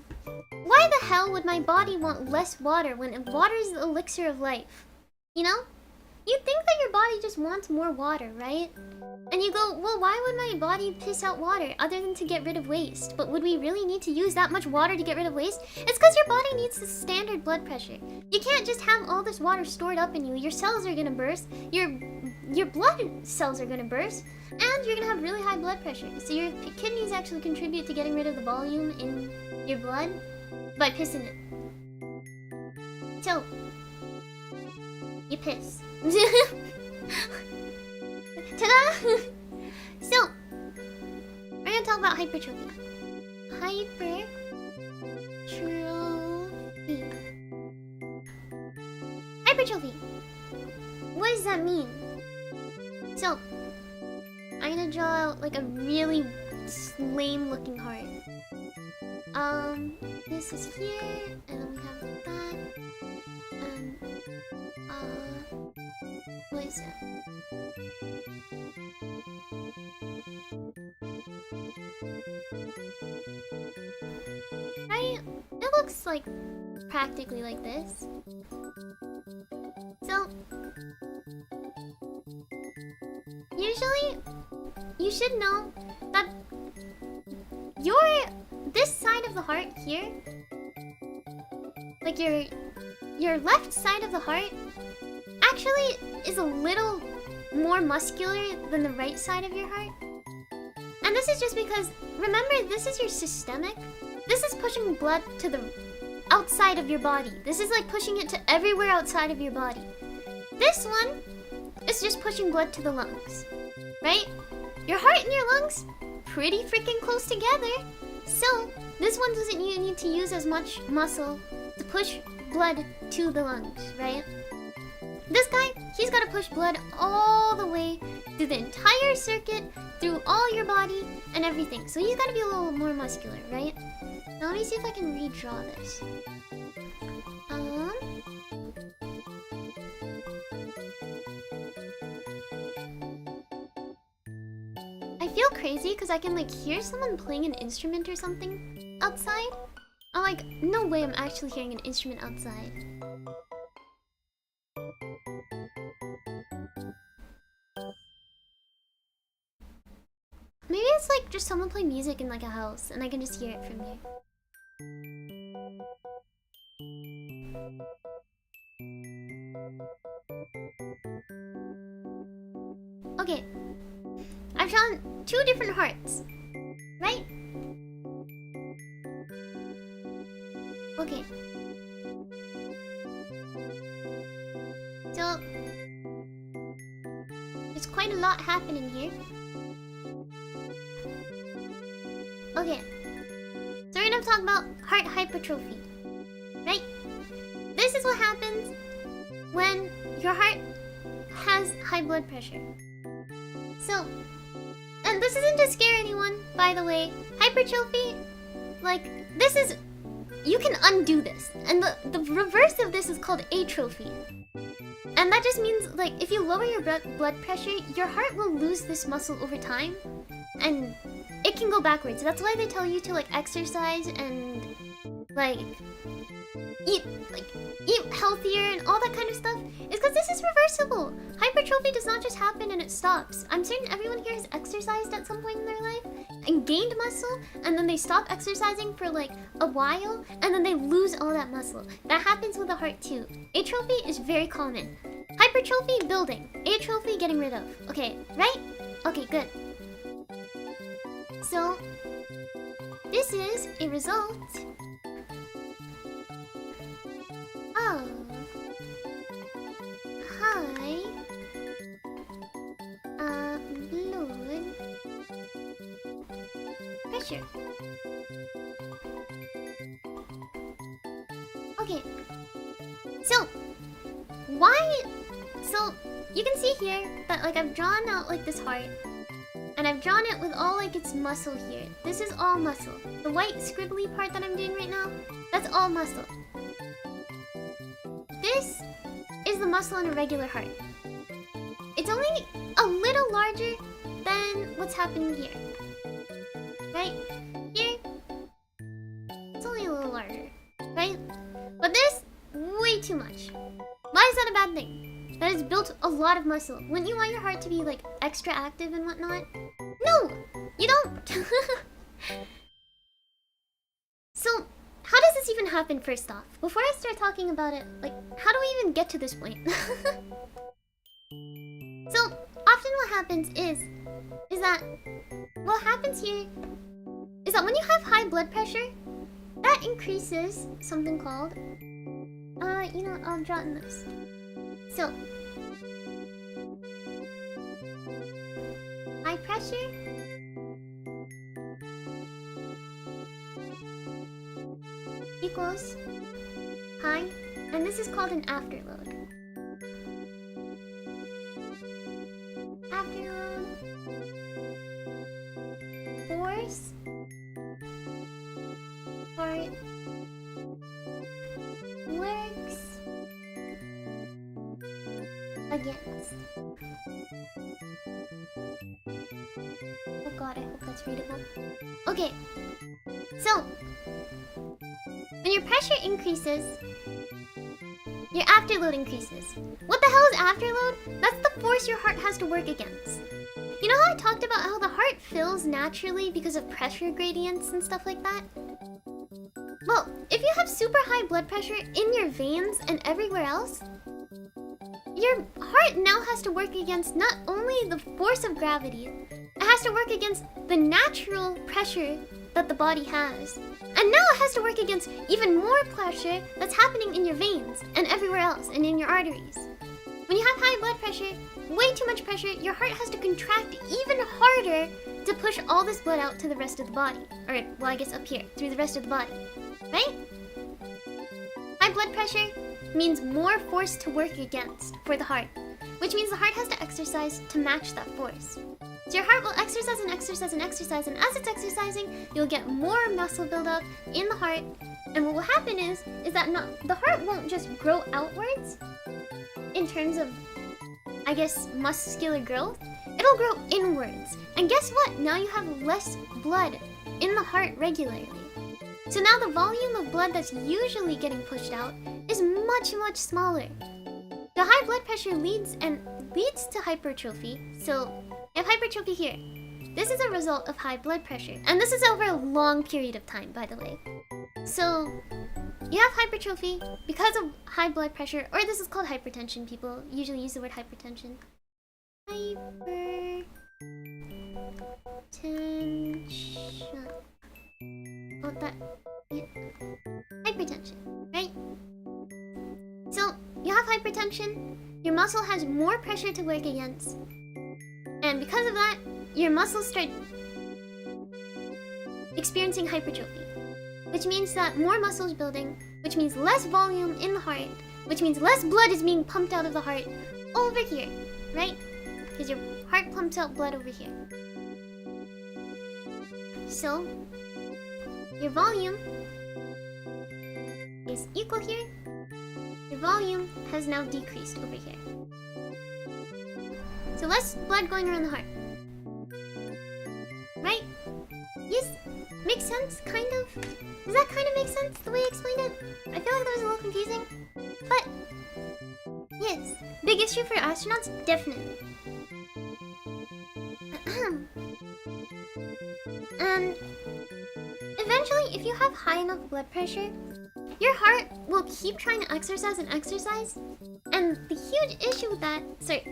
why the hell would my body want less water when water is the elixir of life? You know? You think that your body just wants more water, right? And you go, well, why would my body piss out water other than to get rid of waste? But would we really need to use that much water to get rid of waste? It's because your body needs the standard blood pressure. You can't just have all this water stored up in you. Your cells are gonna burst. Your blood cells are gonna burst. And you're gonna have really high blood pressure. So your kidneys actually contribute to getting rid of the volume in your blood by pissing it. So... You piss. Ta-da! So, we're gonna talk about hypertrophy. Hypertrophy. Hypertrophy. What does that mean? So, I'm gonna draw out like a really lame looking heart. This is here, and then we have that, and what is it? Right? It looks like practically like this. So, usually, you should know that this side of the heart here, like your left side of the heart, actually is a little more muscular than the right side of your heart. And this is just because, remember, this is your systemic. This is pushing blood to the outside of your body. This is like pushing it to everywhere outside of your body. This one is just pushing blood to the lungs, right? Your heart and your lungs, pretty freaking close together. So, this one doesn't need to use as much muscle to push blood to the lungs, right? This guy, he's got to push blood all the way through the entire circuit, through all your body and everything. So he's got to be a little more muscular, right? Now let me see if I can redraw this. I feel crazy because I can like hear someone playing an instrument or something outside. I'm like, no way I'm actually hearing an instrument outside. Maybe it's like just someone play music in like a house and I can just hear it from here. Okay, I've drawn two different hearts, right? Okay. So, there's quite a lot happening here. Okay, so we're gonna talk about heart hypertrophy, right? This is what happens when your heart has high blood pressure. So, and this isn't to scare anyone, by the way. Hypertrophy, like, this is, you can undo this. And the reverse of this is called atrophy. And that just means, like, if you lower your blood pressure, your heart will lose this muscle over time. And it can go backwards. That's why they tell you to, like, exercise and, like, eat healthier and all that kind of stuff. It's because this is reversible. Hypertrophy does not just happen and it stops. I'm certain everyone here has exercised at some point in their life and gained muscle, and then they stop exercising for like a while, and then they lose all that muscle. That happens with the heart too. Atrophy is very common. Hypertrophy, building. Atrophy, getting rid of. Okay, right? Okay, good. So, this is a result of high blood pressure. Okay, so you can see here that like I've drawn out like this heart, and I've drawn it with all like its muscle here. This is all muscle. The white scribbly part that I'm doing right now, that's all muscle. This is the muscle in a regular heart. It's only a little larger than what's happening here. Right? Here, it's only a little larger. Right? But this, way too much. Why is that a bad thing? That has built a lot of muscle. Wouldn't you want your heart to be like extra active and whatnot? No! You don't! So, how does this even happen first off? Before I start talking about it, like, how do we even get to this point? So, often what happens is that what happens here is that when you have high blood pressure, that increases something called, I'll draw it in this. So, high pressure equals high, and this is called an afterload. Afterload force heart works against. Oh god, I hope that's readable. Okay, so when your pressure increases, your afterload increases. What the hell is afterload? That's the force your heart has to work against. You know how I talked about how the heart fills naturally because of pressure gradients and stuff like that? Well, if you have super high blood pressure in your veins and everywhere else, your heart now has to work against not only the force of gravity, it has to work against the natural pressure that the body has. And now it has to work against even more pressure that's happening in your veins and everywhere else and in your arteries. When you have high blood pressure, way too much pressure, your heart has to contract even harder to push all this blood out to the rest of the body. Or, well, I guess up here, through the rest of the body. Right? High blood pressure means more force to work against for the heart, which means the heart has to exercise to match that force. So your heart will exercise and exercise and exercise, and as it's exercising, you'll get more muscle buildup in the heart. And what will happen is that the heart won't just grow outwards in terms of, I guess, muscular growth. It'll grow inwards. And guess what? Now you have less blood in the heart regularly. So now the volume of blood that's usually getting pushed out is much, much smaller. The high blood pressure leads to hypertrophy. So you have hypertrophy here. This is a result of high blood pressure. And this is over a long period of time, by the way. So you have hypertrophy because of high blood pressure, or this is called hypertension. People usually use the word hypertension. Hypertension. Oh, that. Yeah. Hypertension, right? So you have hypertension, your muscle has more pressure to work against, and because of that, your muscles start experiencing hypertrophy, which means that more muscles building, which means less volume in the heart, which means less blood is being pumped out of the heart over here, right? Because your heart pumps out blood over here. So your volume is equal here. Your volume has now decreased over here. So less blood going around the heart. Right? Yes? Makes sense, kind of? Does that kind of make sense, the way I explained it? I feel like that was a little confusing. But, yes. Big issue for astronauts? Definitely. And eventually, if you have high enough blood pressure, your heart will keep trying to exercise and exercise. And the huge issue with that, the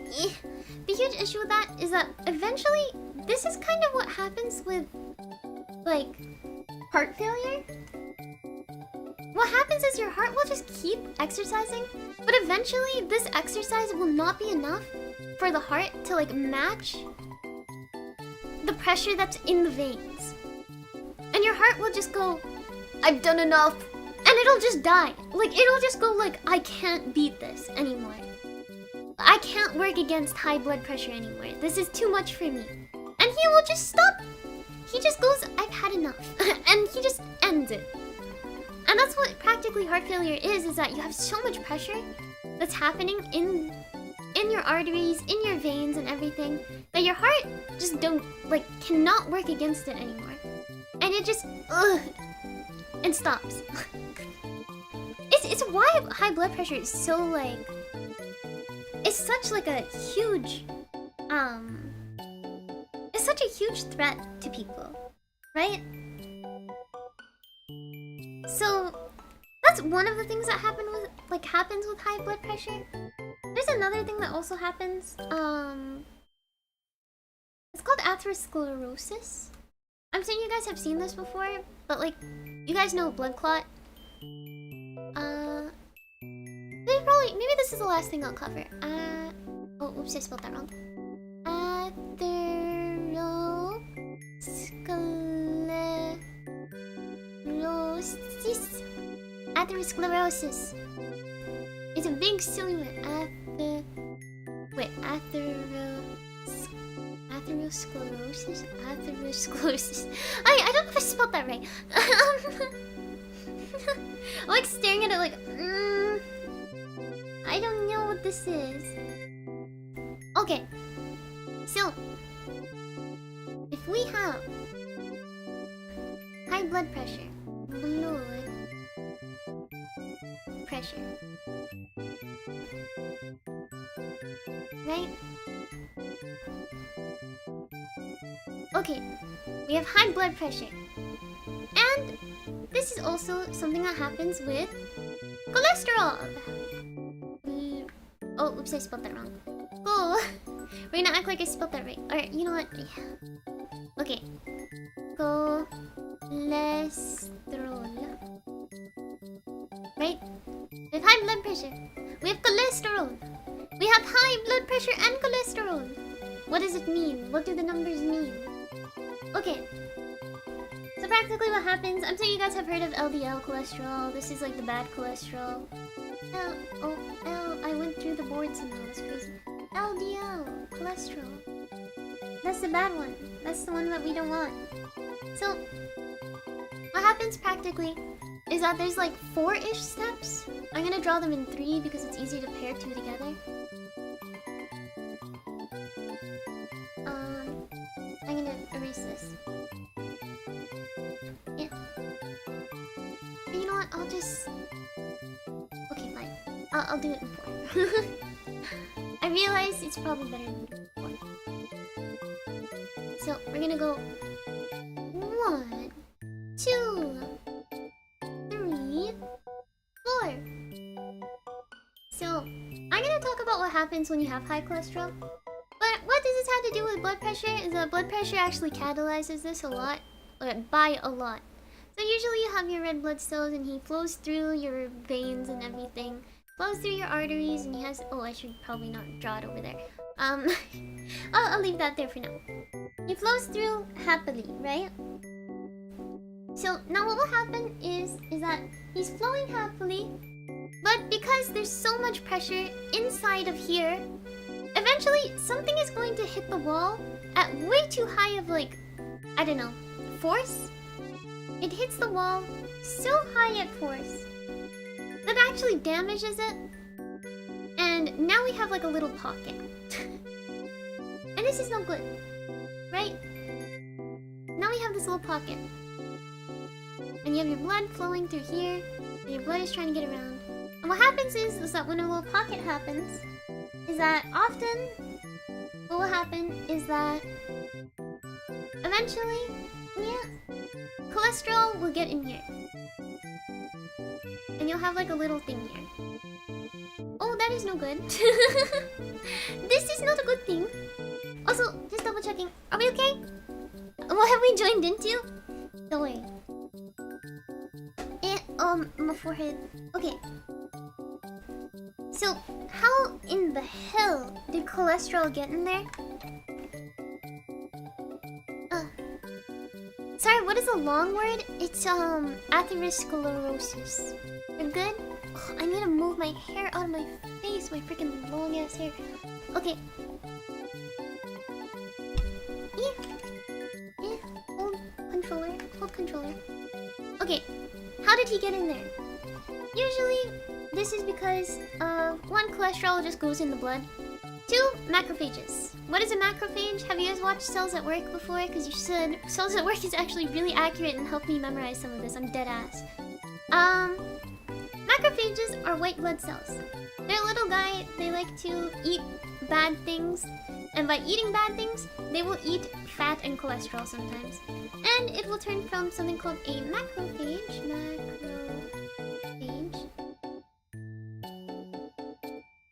huge issue with that is that eventually, this is kind of what happens with, like, heart failure. What happens is your heart will just keep exercising, but eventually this exercise will not be enough for the heart to, like, match the pressure that's in the veins. And your heart will just go, I've done enough. And it'll just die. Like, it'll just go like, I can't beat this anymore. I can't work against high blood pressure anymore. This is too much for me. And he will just stop. He just goes, I've had enough. And he just ends it. And that's what practically heart failure is that you have so much pressure that's happening in your arteries, in your veins and everything, that your heart just cannot work against it anymore. And it just, and stops. It's why high blood pressure is so, like, it's such, like, a huge, it's such a huge threat to people, right? So that's one of the things that happens with high blood pressure. There's another thing that also happens. It's called atherosclerosis. I'm saying you guys have seen this before, but, like, you guys know a blood clot. There's probably wait, maybe this is the last thing I'll cover. Oh, oops, I spelled that wrong. Atherosclerosis. It's a big silly word. Atherosclerosis? Atherosclerosis. I don't know if I spelled that right. I'm like staring at it like, I don't know what this is. Okay. So, if we have high blood pressure, right? Okay, we have high blood pressure. And this is also something that happens with cholesterol. Oh, oops, I spelled that wrong. Oh, we're gonna act like I spelled that right. Alright, you know what? Okay. Cholesterol. Right? We have high blood pressure. We have cholesterol. We have high blood pressure and cholesterol. What does it mean? What do the numbers mean? Okay. So practically what happens, I'm sure you guys have heard of LDL cholesterol. This is like the bad cholesterol. I went through the board somehow. That's crazy. LDL cholesterol. That's the bad one. That's the one that we don't want. So what happens practically is that there's like 4-ish steps. I'm gonna draw them in 3 because it's easier to pair 2 together. I'm gonna erase this. Yeah. And you know what? I'll just... Okay, fine. I'll do it in 4. I realize it's probably better than 4. So, we're gonna go 1, 2, 3, 4. So, I'm gonna talk about what happens when you have high cholesterol. But what does this have to do with blood pressure is that blood pressure actually catalyzes this a lot. By a lot. So usually you have your red blood cells and he flows through your veins and everything. Flows through your arteries and he has... Oh, I should probably not draw it over there. I'll leave that there for now. He flows through happily, right? So now what will happen is that he's flowing happily, but because there's so much pressure inside of here, eventually something is going to hit the wall at way too high of like, I don't know, force? It hits the wall so high at force that actually damages it. And now we have like a little pocket. And this is no good, right? Now we have this little pocket. And you have your blood flowing through here, and your blood is trying to get around. And what happens is that when a little pocket happens, is that often what will happen is that eventually, cholesterol will get in here. And you'll have like a little thing here. Oh, that is no good. This is not a good thing. Also, just double checking. Are we okay? What have we joined into? Don't worry. My forehead. Okay. So, how in the hell did cholesterol get in there? Sorry, what is a long word? It's atherosclerosis. We're good? Oh, I need to move my hair out of my face, my freaking long ass hair. Okay. Hold controller. Okay, how did he get in there? Usually, this is because 1, cholesterol just goes in the blood. 2, macrophages. What is a macrophage? Have you guys watched Cells at Work before? Because you should. Cells at Work is actually really accurate and helped me memorize some of this. I'm dead ass. Macrophages are white blood cells. They're a little guy. They like to eat bad things. And by eating bad things, they will eat fat and cholesterol sometimes. And it will turn from something called a macrophage.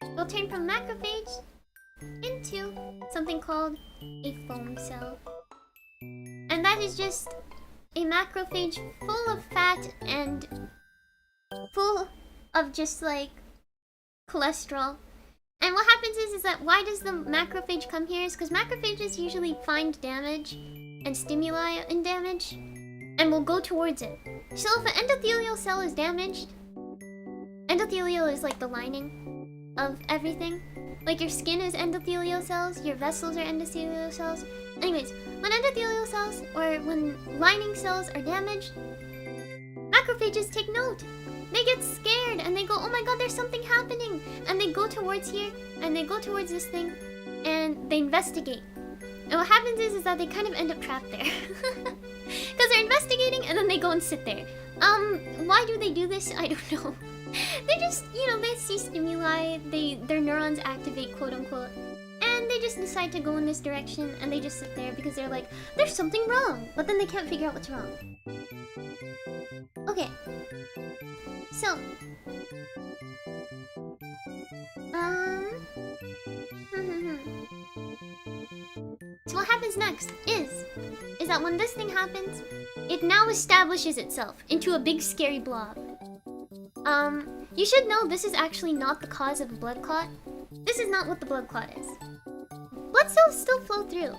It'll turn from macrophage into something called a foam cell. And that is just a macrophage full of fat and full of just like cholesterol. And what happens is that why does the macrophage come here? Is because macrophages usually find damage and stimuli in damage and will go towards it. So if an endothelial cell is damaged, endothelial is like the lining of everything. Like your skin is endothelial cells, your vessels are endothelial cells. Anyways, when endothelial cells or when lining cells are damaged, macrophages take note. They get scared and they go, oh my god, there's something happening. And they go towards here and they go towards this thing and they investigate. And what happens is that they kind of end up trapped there. Because they're investigating and then they go and sit there. Why do they do this? I don't know. They just, you know, they see stimuli, their neurons activate, quote unquote. And they just decide to go in this direction and they just sit there because they're like, there's something wrong. But then they can't figure out what's wrong. Okay. So, so what happens next is that when this thing happens, it now establishes itself into a big scary blob. You should know this is actually not the cause of a blood clot. This is not what the blood clot is. Blood cells still flow through.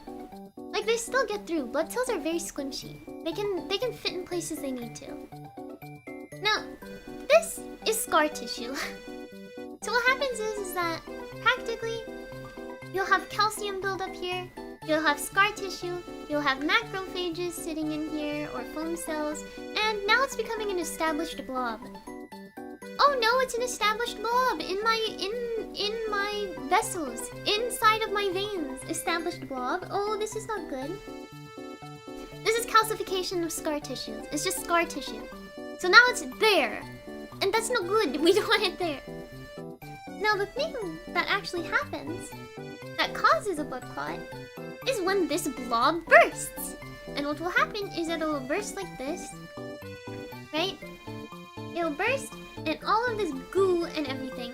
Like, they still get through. Blood cells are very squishy. They can fit in places they need to. Now, this is scar tissue. So what happens is that practically you'll have calcium buildup here, you'll have scar tissue, you'll have macrophages sitting in here or foam cells, and now it's becoming an established blob. Oh no, it's an established blob in my vessels, inside of my veins. Established blob. Oh, this is not good. This is calcification of scar tissue. It's just scar tissue. So now it's there. And that's not good. We don't want it there. Now the thing that actually happens that causes a blood clot is when this blob bursts. And what will happen is that it will burst like this. Right? It'll burst and all of this goo and everything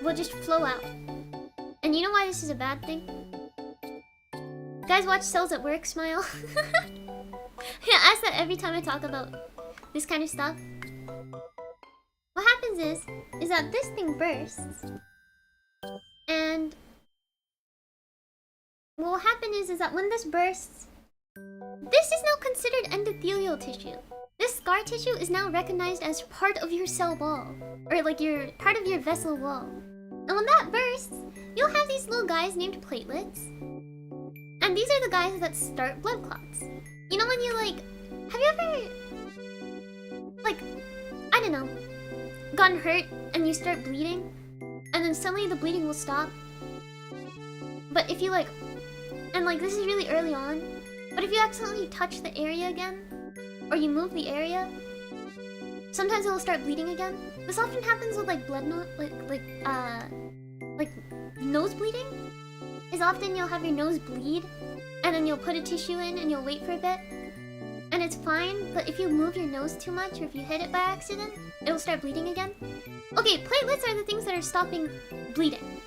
will just flow out. And you know why this is a bad thing? You guys watch Cells at Work, smile? Yeah, I ask that every time I talk about this kind of stuff. What happens is that this thing bursts, and what will happen is that when this bursts, this is now considered endothelial tissue. This scar tissue is now recognized as part of your cell wall, or like your part of your vessel wall. And when that bursts, you'll have these little guys named platelets, and these are the guys that start blood clots. You know when you have you ever, I don't know, gotten hurt and you start bleeding, and then suddenly the bleeding will stop? But if you this is really early on, but if you accidentally touch the area again, or you move the area, sometimes it will start bleeding again. This often happens with nose bleeding. Is often you'll have your nose bleed, and then you'll put a tissue in and you'll wait for a bit, and it's fine. But if you move your nose too much, or if you hit it by accident, it will start bleeding again. Okay, platelets are the things that are stopping bleeding.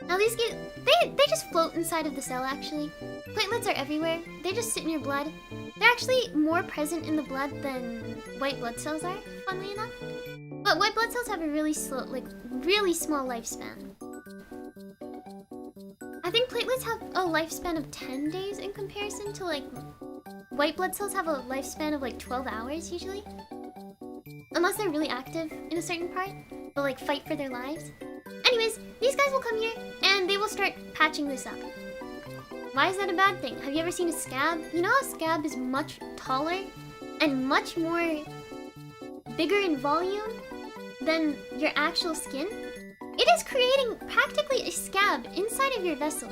Now these they just float inside of the cell. Actually, platelets are everywhere. They just sit in your blood. They're actually more present in the blood than white blood cells are, funnily enough. But white blood cells have a really slow, really small lifespan. I think platelets have a lifespan of 10 days in comparison to white blood cells have a lifespan of 12 hours usually. Unless they're really active in a certain part, but fight for their lives. Anyways, these guys will come here and they will start patching this up. Why is that a bad thing? Have you ever seen a scab? You know a scab is much taller and much more bigger in volume than your actual skin? It is creating practically a scab inside of your vessel.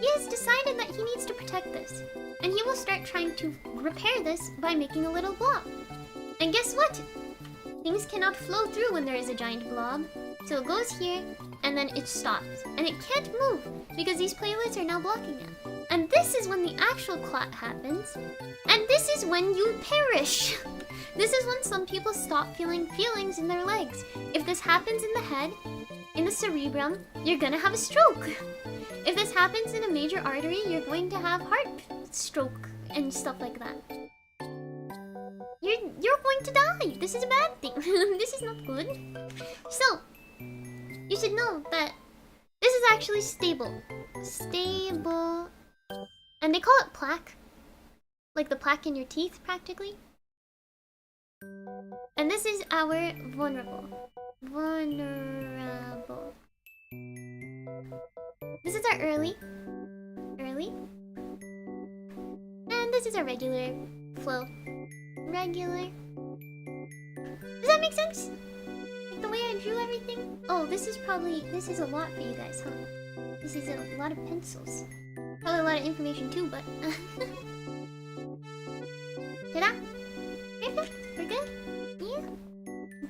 He has decided that he needs to protect this, and he will start trying to repair this by making a little blob. And guess what? Things cannot flow through when there is a giant blob. So it goes here, and then it stops. And it can't move, because these platelets are now blocking it. And this is when the actual clot happens. And this is when you perish. This is when some people stop feeling feelings in their legs. If this happens in the head, in the cerebrum, you're gonna have a stroke. If this happens in a major artery, you're going to have heart stroke and stuff like that. You're going to die. This is a bad thing. This is not good. So, you should know that this is actually stable. Stable. And they call it plaque. Like the plaque in your teeth, practically. And this is our vulnerable. Vulnerable. This is our early. Early. And this is our regular flow. Regular. Does that make sense? Like the way I drew everything? Oh, this is a lot for you guys, huh? This is a lot of pencils. Probably a lot of information too, but... Ta-da! Perfect? We're good? Yeah.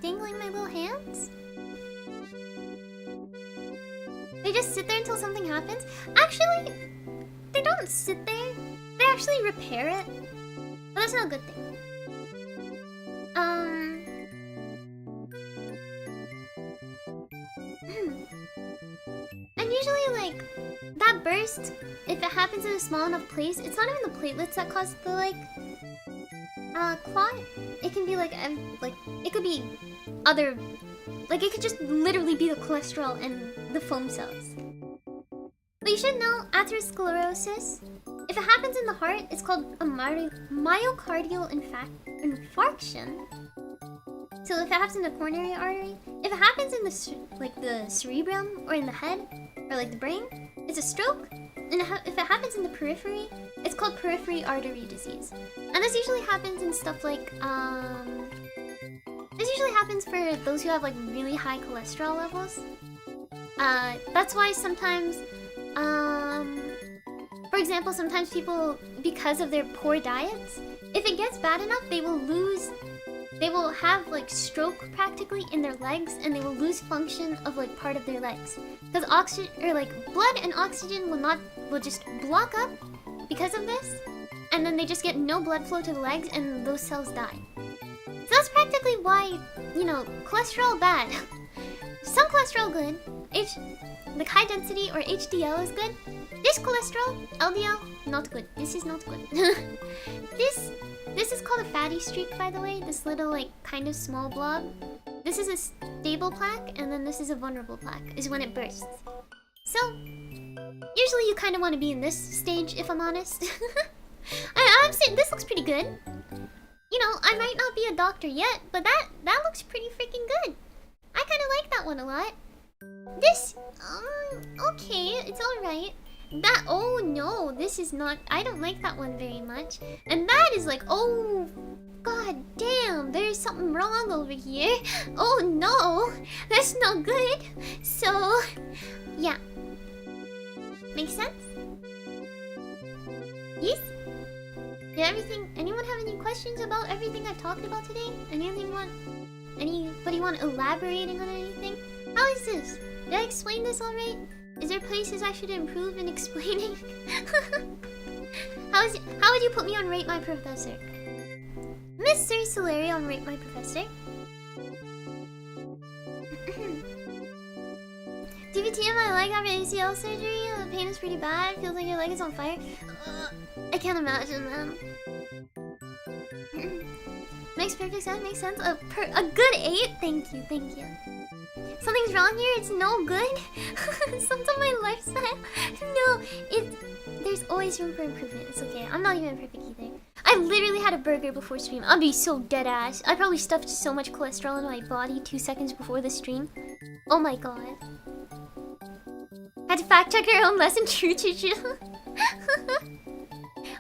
Dangling my little hands? They just sit there until something happens? Actually, they don't sit there. They actually repair it. But that's not a good thing. And usually, like, that burst, if it happens in a small enough place, it's not even the platelets that cause the, like, clot. It can be, like, it could be other, like, it could just literally be the cholesterol and the foam cells. But you should know, atherosclerosis, if it happens in the heart, it's called a myocardial infarction. So if it happens in the coronary artery, if it happens in the cerebrum or in the head or like the brain, it's a stroke. And if it happens in the periphery, it's called periphery artery disease. And this usually happens in stuff like this usually happens for those who have like really high cholesterol levels. That's why sometimes for example, sometimes people, because of their poor diets, if it gets bad enough, they will have like stroke practically in their legs, and they will lose function of like part of their legs. Because oxygen, or like blood and oxygen will just block up because of this, and then they just get no blood flow to the legs, and those cells die. So that's practically why, you know, cholesterol bad. Some cholesterol good, like high density or HDL is good. This cholesterol, LDL, not good. This is not good. This is called a fatty streak, by the way. This little, like, kind of small blob. This is a stable plaque, and then this is a vulnerable plaque, is when it bursts. So, usually you kind of want to be in this stage, if I'm honest. I'm saying this looks pretty good. You know, I might not be a doctor yet, but that looks pretty freaking good. I kind of like that one a lot. This, okay, it's alright. That, oh no, this is not, I don't like that one very much. And that is like, oh, god damn, there's something wrong over here. Oh no, that's not good. So, yeah. Makes sense? Yes? Anyone have any questions about everything I've talked about today? Anybody want elaborating on anything? How is this? Did I explain this alright? Is there places I should improve in explaining? How would you put me on Rate My Professor? Mr. Solari on Rate My Professor. DVT in my leg after ACL surgery. The pain is pretty bad. Feels like your leg is on fire. I can't imagine, man. Makes perfect sense. Makes sense. A good 8. Thank you. Thank you. Something's wrong here? It's no good? Something on my lifestyle? No, there's always room for improvement. It's okay. I'm not even perfect either. I literally had a burger before stream. I'll be so dead ass. I probably stuffed so much cholesterol in my body 2 seconds before the stream. Oh my god. Had to fact check your own lesson. True.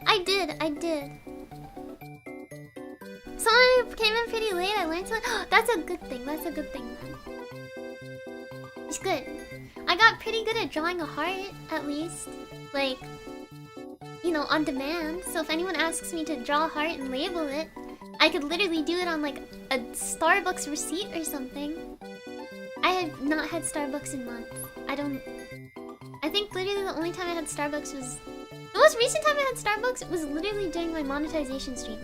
I did. Someone who came in pretty late, I learned to... That's a good thing. That's a good thing, man. It's good. I got pretty good at drawing a heart, at least. Like, you know, on demand. So if anyone asks me to draw a heart and label it, I could literally do it on like a Starbucks receipt or something. I have not had Starbucks in months. I think literally the only time I had Starbucks was... The most recent time I had Starbucks was literally during my monetization stream.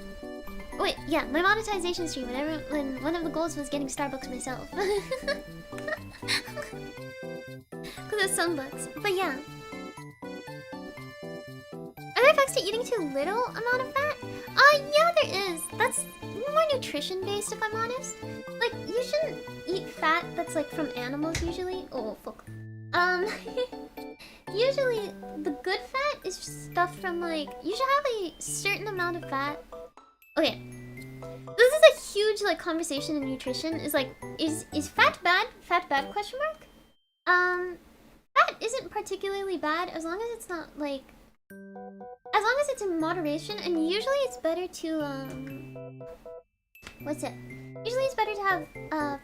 Oh, wait, yeah, my monetization stream, when one of the goals was getting Starbucks myself. Because it's some bucks. But yeah. Are there effects to eating too little amount of fat? Yeah, there is. That's more nutrition based, if I'm honest. Like, you shouldn't eat fat that's like from animals usually. Oh, fuck. Usually the good fat is stuff from like, you should have a certain amount of fat. Okay. This is a huge like conversation in nutrition. Is like, is fat bad? Fat bad, question mark? Fat isn't particularly bad as long as it's not like, as long as it's in moderation, and usually it's better to what's it? Usually it's better to have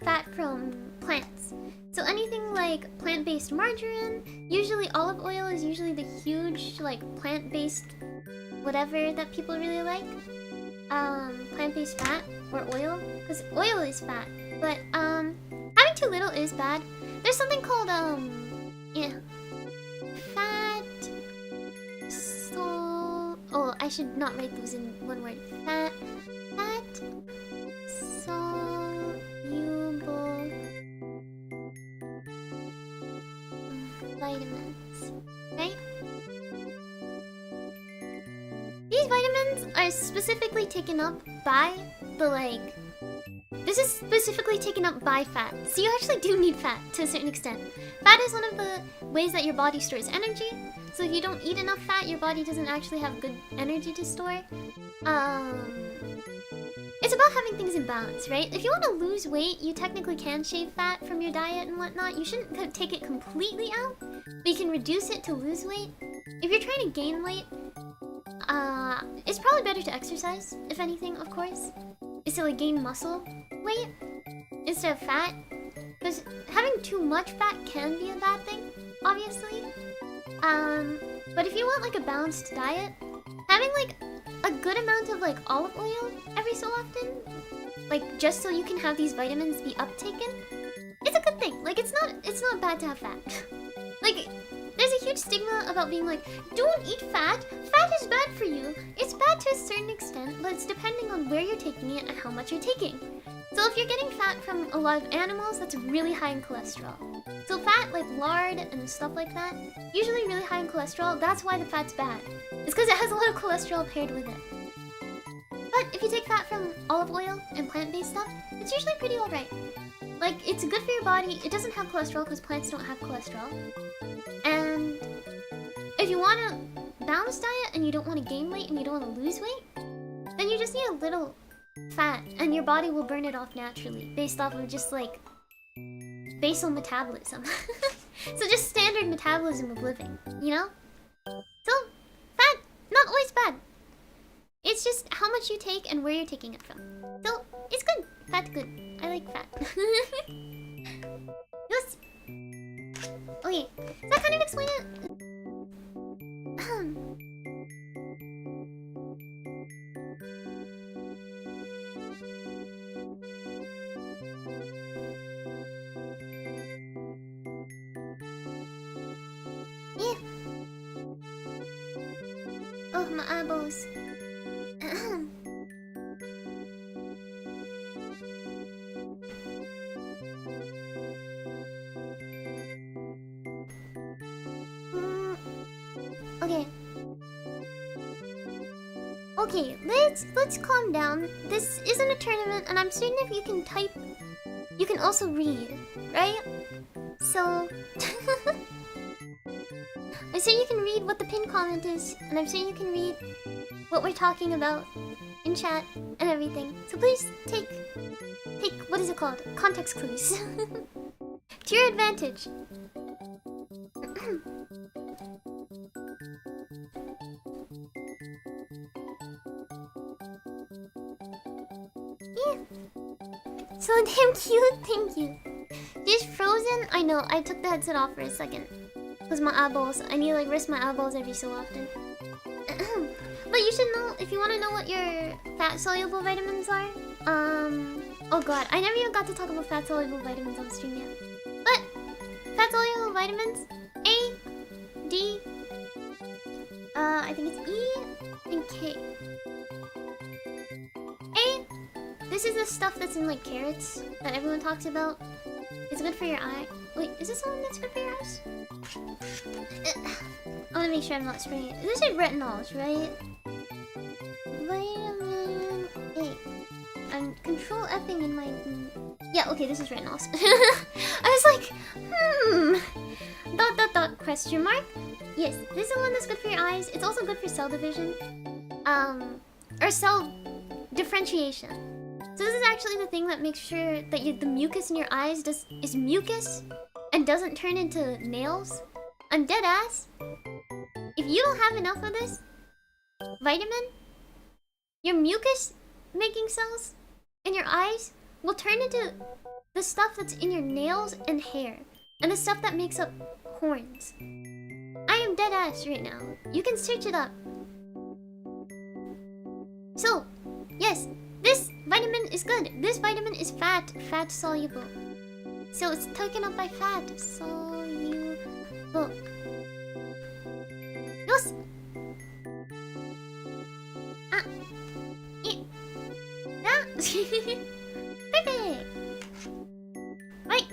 fat from plants. So anything like plant-based margarine, usually olive oil is usually the huge like plant-based whatever that people really like. Plant-based fat or oil, because oil is fat. But having too little is bad. There's something called yeah, fat sol. Oh, I should not write those in one word. Fat soluble vitamins, right? These vitamins are specifically taken up by the like. This is specifically taken up by fat, so you actually do need fat to a certain extent. Fat is one of the ways that your body stores energy, so if you don't eat enough fat, your body doesn't actually have good energy to store. It's about having things in balance, right? If you want to lose weight, you technically can shave fat from your diet and whatnot. You shouldn't take it completely out, but you can reduce it to lose weight. If you're trying to gain weight, it's probably better to exercise, if anything, of course. Is to like gain muscle weight instead of fat, because having too much fat can be a bad thing, obviously. But if you want like a balanced diet, having like a good amount of like olive oil every so often, like just so you can have these vitamins be uptaken, it's a good thing. Like it's not bad to have fat. Like there's a huge stigma about being like, don't eat fat. Fat is bad for you. It's bad to a certain extent, but it's depending on where you're taking it and how much you're taking. So if you're getting fat from a lot of animals, that's really high in cholesterol. So fat like lard and stuff like that, usually really high in cholesterol. That's why the fat's bad. It's because it has a lot of cholesterol paired with it. But if you take fat from olive oil and plant-based stuff, it's usually pretty alright. Like, it's good for your body. It doesn't have cholesterol because plants don't have cholesterol. And if you want a balanced diet and you don't want to gain weight and you don't want to lose weight, then you just need a little fat and your body will burn it off naturally based off of just like basal metabolism. So just standard metabolism of living, you know? So fat, not always bad. It's just how much you take and where you're taking it from. So it's good. Fat's good. I like fat. Yes. Okay, does that kind of explain it? Yeah. Oh, my eyeballs. Okay. Okay, let's calm down. This isn't a tournament, and I'm certain if you can type, you can also read, right? So I'm certain you can read what the pinned comment is, and I'm certain you can read what we're talking about in chat and everything. So please take what is it called? Context clues. To your advantage. Yeah. So damn cute, thank you. Just frozen? I know, I took the headset off for a second. Because my eyeballs, I need to like rest my eyeballs every so often. But you should know, if you want to know what your fat-soluble vitamins are. Oh god, I never even got to talk about fat-soluble vitamins on stream yet. But, fat-soluble vitamins, A, D, I think it's E, and K. A, this is the stuff that's in like carrots that everyone talks about. It's good for your eye. Wait, is this something that's good for your eyes? I wanna make sure I'm not spraying it. This is retinols, right? Vitamin A. I'm control Fing in my... Yeah, okay, this is retinols. I was like, question mark? Yes, this is the one that's good for your eyes. It's also good for cell division. Or cell differentiation. So this is actually the thing that makes sure that the mucus in your eyes is mucus and doesn't turn into nails. I'm dead ass. If you don't have enough of this vitamin, your mucus making cells in your eyes will turn into the stuff that's in your nails and hair, and the stuff that makes up horns. I am dead ass right now. You can search it up. So, yes, this vitamin is good. This vitamin is fat soluble. So it's taken up by fat soluble. Yes. Ah. Ah. Perfect. Right.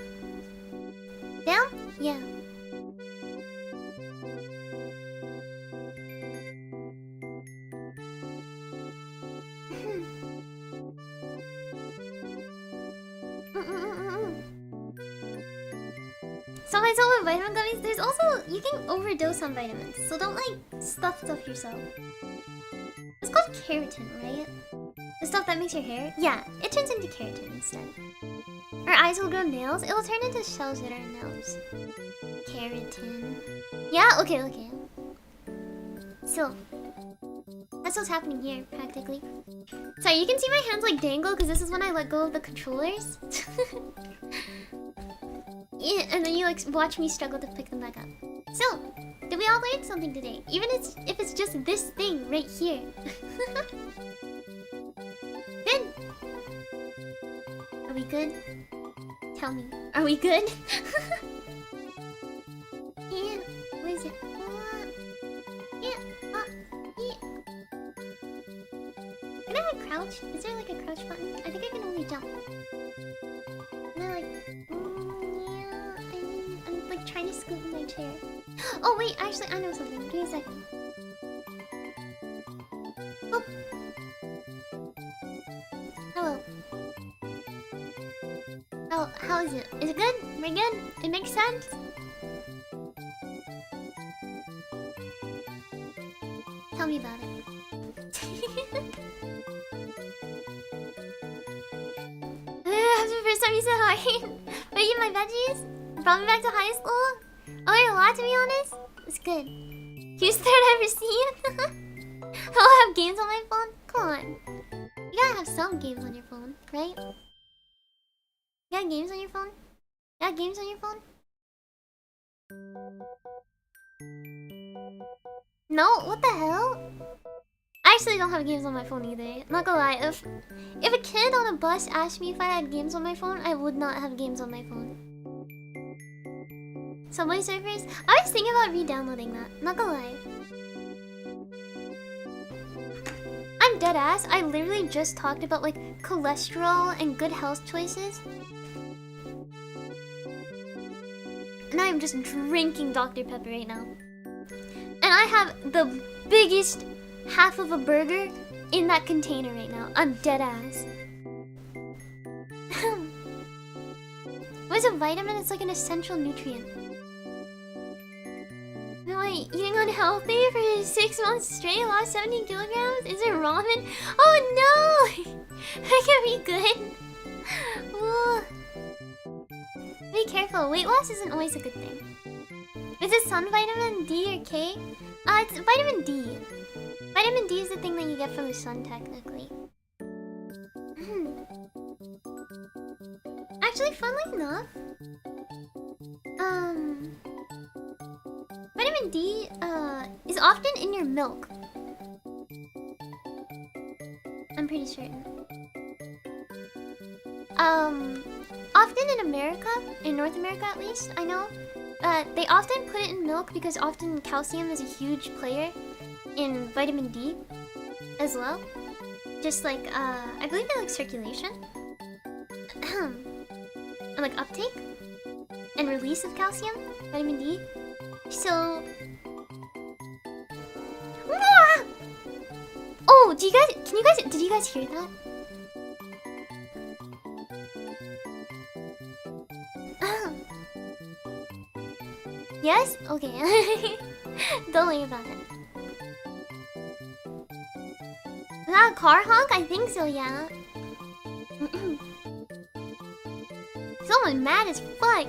Down? Yeah. So I told with vitamin gummies, there's also, you can overdose on vitamins. So don't like stuff yourself. It's called keratin, right? The stuff that makes your hair? Yeah, it turns into keratin instead. Our eyes will grow nails. It will turn into shells in our nose. Keratin. Yeah, okay. So, that's what's happening here, practically. Sorry, you can see my hands like dangle because this is when I let go of the controllers. Yeah, and then you like watch me struggle to pick them back up. So, did we all learn something today? Even if it's just this thing right here. Good. Are we good? Tell me. Are we good? Yeah. What is it? Yeah. Yeah. Can I crouch? Is there like a crouch button? I think I can only jump. And I like... yeah. I'm like trying to scoot in my chair. Oh wait, actually I know something. Give me a second. Oh. Hello. Oh, how is it? Is it good? We're good? It makes sense? Tell me about it. That's the first time you said hi. Wait, you my veggies? Brought me back to high school? Oh, you're a lot, to be honest? It's good. Cutest third I've ever seen? I'll have games on my phone? Come on. You gotta have some games on your phone, right? You got games on your phone? You got games on your phone? No? What the hell? I actually don't have games on my phone either. Not gonna lie, if a kid on a bus asked me if I had games on my phone, I would not have games on my phone. Subway Surfers? I was thinking about re-downloading that. Not gonna lie. I'm dead ass. I literally just talked about like cholesterol and good health choices. And I'm just drinking Dr. Pepper right now. And I have the biggest half of a burger in that container right now. I'm dead ass. What is a vitamin? It's like an essential nutrient. Am I eating unhealthy for 6 months straight? Lost 17 kilograms? Is it ramen? Oh no! I can be good. Ooh. Be careful. Weight loss isn't always a good thing. Is it sun vitamin D or K? It's vitamin D. Vitamin D is the thing that you get from the sun, technically. Actually, funnily enough, vitamin D is often in your milk. I'm pretty certain. Often in America, in North America at least, I know, they often put it in milk because often calcium is a huge player in vitamin D as well. Just like, I believe in like circulation. And like uptake and release of calcium, vitamin D. So... Oh, did you guys hear that? Yes? Okay. Don't worry about it. Is that a car honk? I think so, yeah. Someone mad as fuck.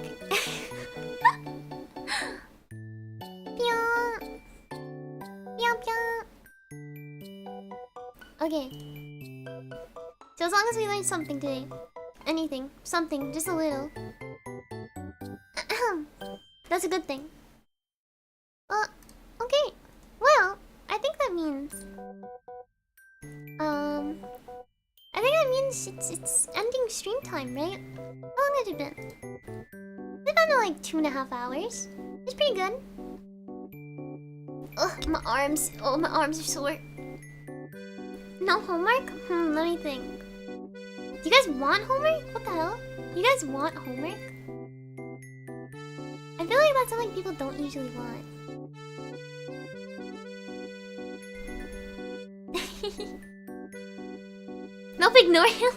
Okay. So as long as we learn something today. Anything. Something. Just a little. That's a good thing. Okay. Well, I think that means... I think that means it's ending stream time, right? How long has it been? It's been like 2.5 hours. It's pretty good. Ugh, my arms. Oh, my arms are sore. No homework? Let me think. Do you guys want homework? What the hell? You guys want homework? I feel like that's something people don't usually want. Nope, ignore him.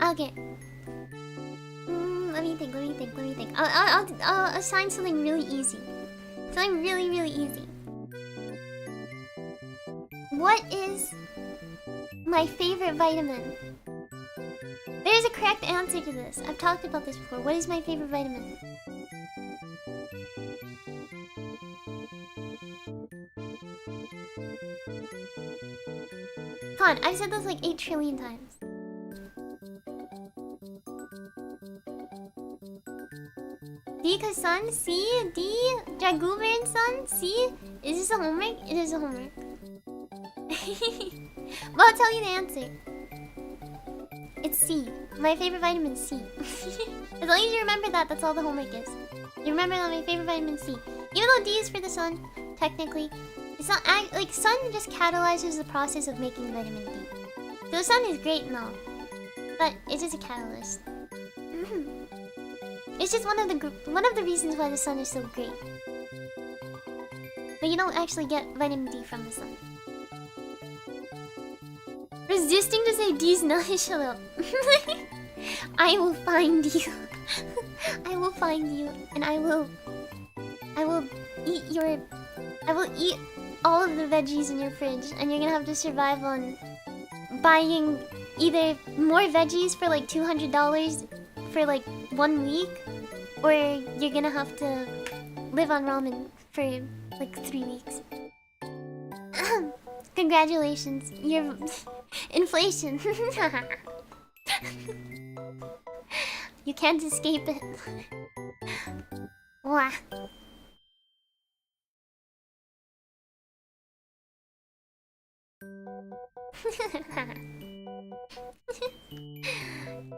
Okay. Let me think. I'll assign something really easy. Something really, really easy. What is my favorite vitamin? There is a correct answer to this. I've talked about this before. What is my favorite vitamin? Come on, I've said this like 8 trillion times. D cause sun, C, D, dragoober and sun, C. Is this a homework? It is a homework. Well, I'll tell you the answer. It's C. My favorite vitamin is C. As long as you remember that, that's all the homework is. You remember that my favorite vitamin is C. Even though D is for the sun, technically. It's not like sun just catalyzes the process of making vitamin D. So the sun is great and all, but it's just a catalyst. It's just one of the reasons why the sun is so great. But you don't actually get vitamin D from the sun. Resisting to say D's not. Shut up. I will find you. I will find you, and I will eat all of the veggies in your fridge, and you're gonna have to survive on buying either more veggies for like $200 for like 1 week, or you're gonna have to live on ramen for like 3 weeks. Congratulations, you're inflation. You can't escape it. Wah.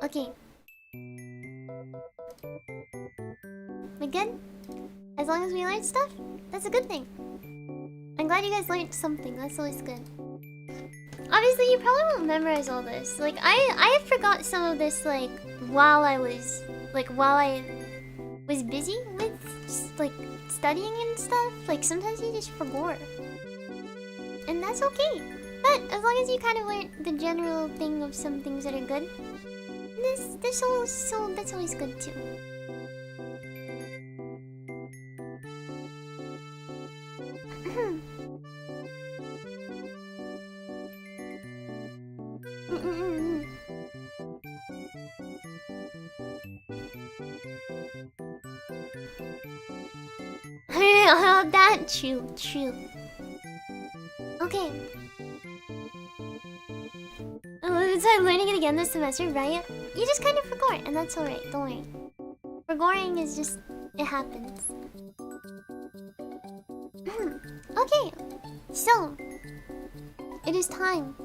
Okay. We good? As long as we learned stuff, that's a good thing. I'm glad you guys learned something. That's always good. Obviously, you probably won't memorize all this. Like, I forgot some of this, like, while I was busy with, just, like, studying and stuff. Like, sometimes you just forgot. And that's okay. But as long as you kind of learn the general thing of some things that are good, that's always good too. That true. Okay. I'm learning it again this semester, right? You just kind of forgot, and that's alright. Don't worry. Forgetting is just... it happens. Okay. So... it is time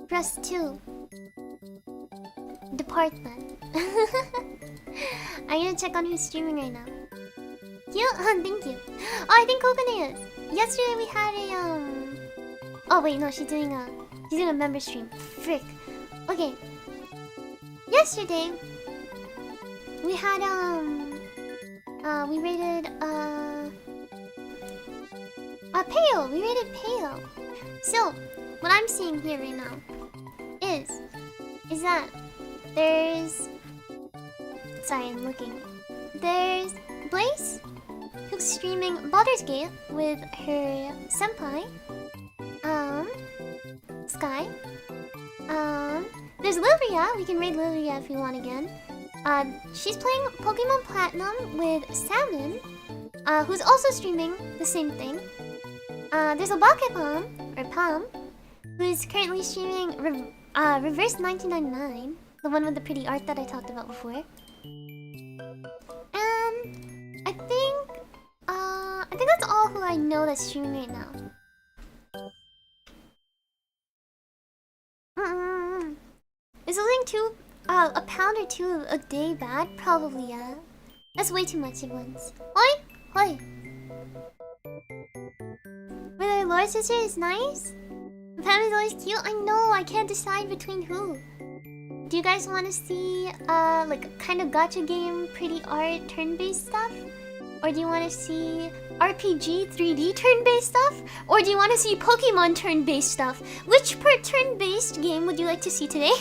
for us to... depart then. I'm gonna check on who's streaming right now. Cute? Thank you. Oh, I think Kokone is. Yesterday we had a, oh wait, no, she's doing a member stream. Frick. Okay. Yesterday, we had we rated Pale. We rated Pale. So what I'm seeing here right now is that there's, sorry, I'm looking. There's Blaze, who's streaming Baldur's Gate with her senpai, Sky. There's Lilia. We can raid Lilia if you want again. She's playing Pokemon Platinum with Salmon, who's also streaming the same thing. There's a Bakepalm, or Palm, who's currently streaming Reverse 1999, the one with the pretty art that I talked about before. And I think that's all who I know that's streaming right now. Is losing a pound or two a day bad? Probably, yeah. That's way too much at once. Hoi! Hoi! Were their Lord sister is nice? Pam is always cute? I know, I can't decide between who. Do you guys want to see, like, kind of gacha game, pretty art, turn-based stuff? Or do you want to see RPG 3D turn-based stuff? Or do you want to see Pokemon turn-based stuff? Which per turn-based game would you like to see today?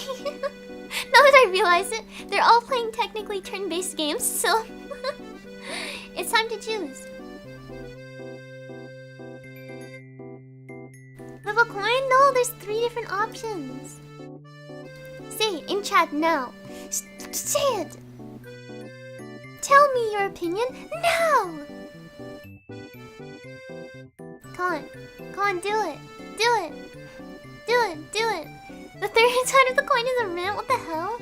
Now that I realize it, they're all playing technically turn-based games, so it's time to choose. Flip a coin? No, there's 3 different options. Say it in chat now. Say it. Tell me your opinion now. Come on. Come on, do it. Do it. Do it. Do it. The third side of the coin is a mint? What the hell?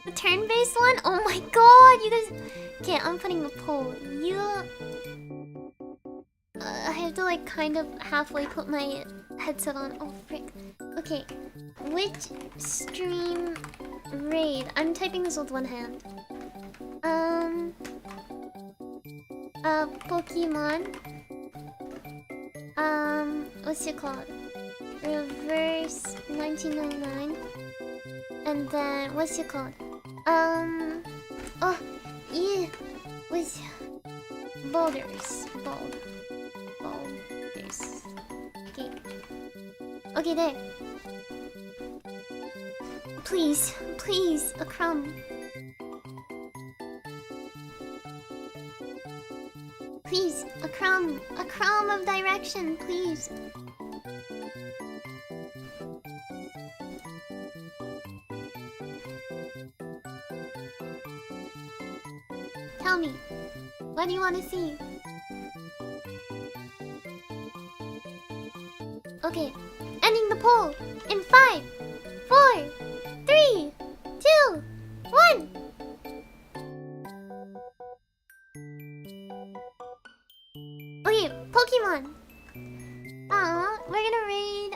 The turn-based one? Oh my god, you guys... Okay, I'm putting a poll. I have to like kind of halfway put my headset on. Oh frick. Okay. Which stream raid? I'm typing this with one hand. Pokemon. What's it called? Reverse 1999. And then what's it called? Oh yeah. What's Boulders. Boulders. Okay. Okay, there. Please, please, a crumb. Please, a crumb of direction, please. Tell me, what do you want to see? Okay, ending the poll in 5, 4, 3, 2, 1. Okay, Pokemon. We're gonna raid.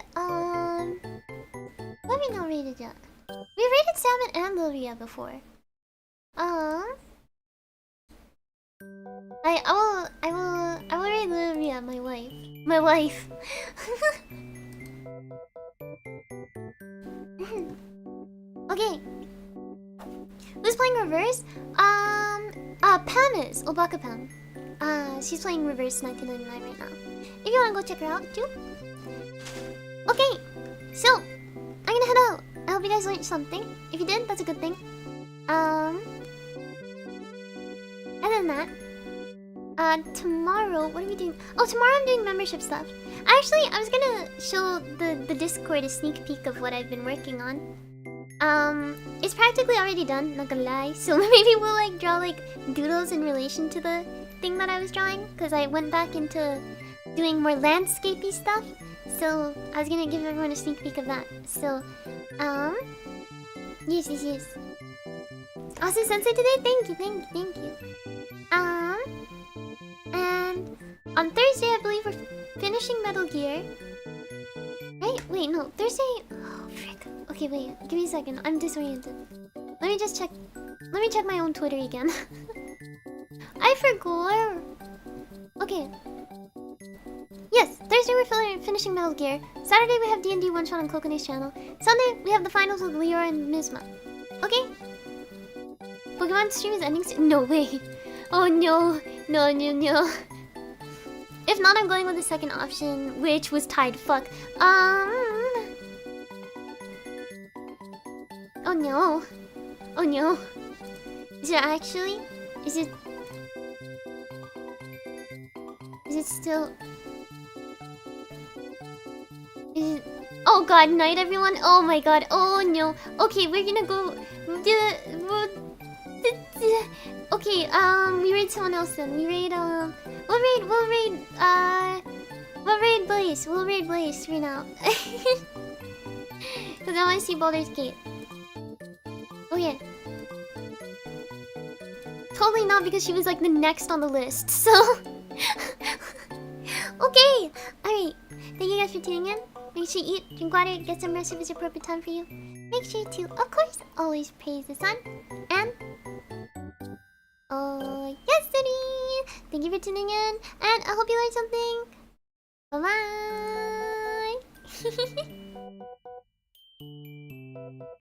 What have we not raided yet? We raided Salmon and Lilia before. I will raid Lilia, my wife. My wife. Okay. Who's playing reverse? Pam is Obaka Pam. She's playing reverse 1999 right now. If you wanna go check her out too. Okay, so I'm gonna head out. I hope you guys learned something. If you did, that's a good thing. Other than that, tomorrow, what are we doing? Oh, tomorrow I'm doing membership stuff. Actually, I was gonna show the Discord a sneak peek of what I've been working on. It's practically already done, not gonna lie. So maybe we'll like draw like doodles in relation to the thing that I was drawing, because I went back into doing more landscapey stuff. So I was gonna give everyone a sneak peek of that. So, yes. Awesome sensei today, thank you. And on Thursday, I believe we're finishing Metal Gear. Right? Wait, no, Thursday. Oh frick. Okay, wait. Give me a second. I'm disoriented. Let me just check. Let me check my own Twitter again. I forgot. Okay. Yes, Thursday we're finishing Metal Gear. Saturday we have D&D one shot on Kokone's channel. Sunday we have the finals with Leora and Mizma. Okay. Pokemon stream is ending soon. No way. Oh no. No, no, no. If not, I'm going with the second option, which was tied. Fuck. Oh no. Oh no. Is it actually? Is it still? Is it... Oh god, night everyone. Oh my god. Oh no. Okay, we're gonna go. Okay, we raid someone else then. We raid we'll raid Blaze. We'll raid Blaze right now. Cause I wanna see Baldur's Gate. Oh yeah. Totally not, because she was like the next on the list, so okay. Alright. Thank you guys for tuning in. Make sure you eat, drink water, get some rest if it's appropriate time for you. Make sure to, of course, always praise the sun. And oh yes, Suri! Thank you for tuning in, and I hope you learned something. Bye bye.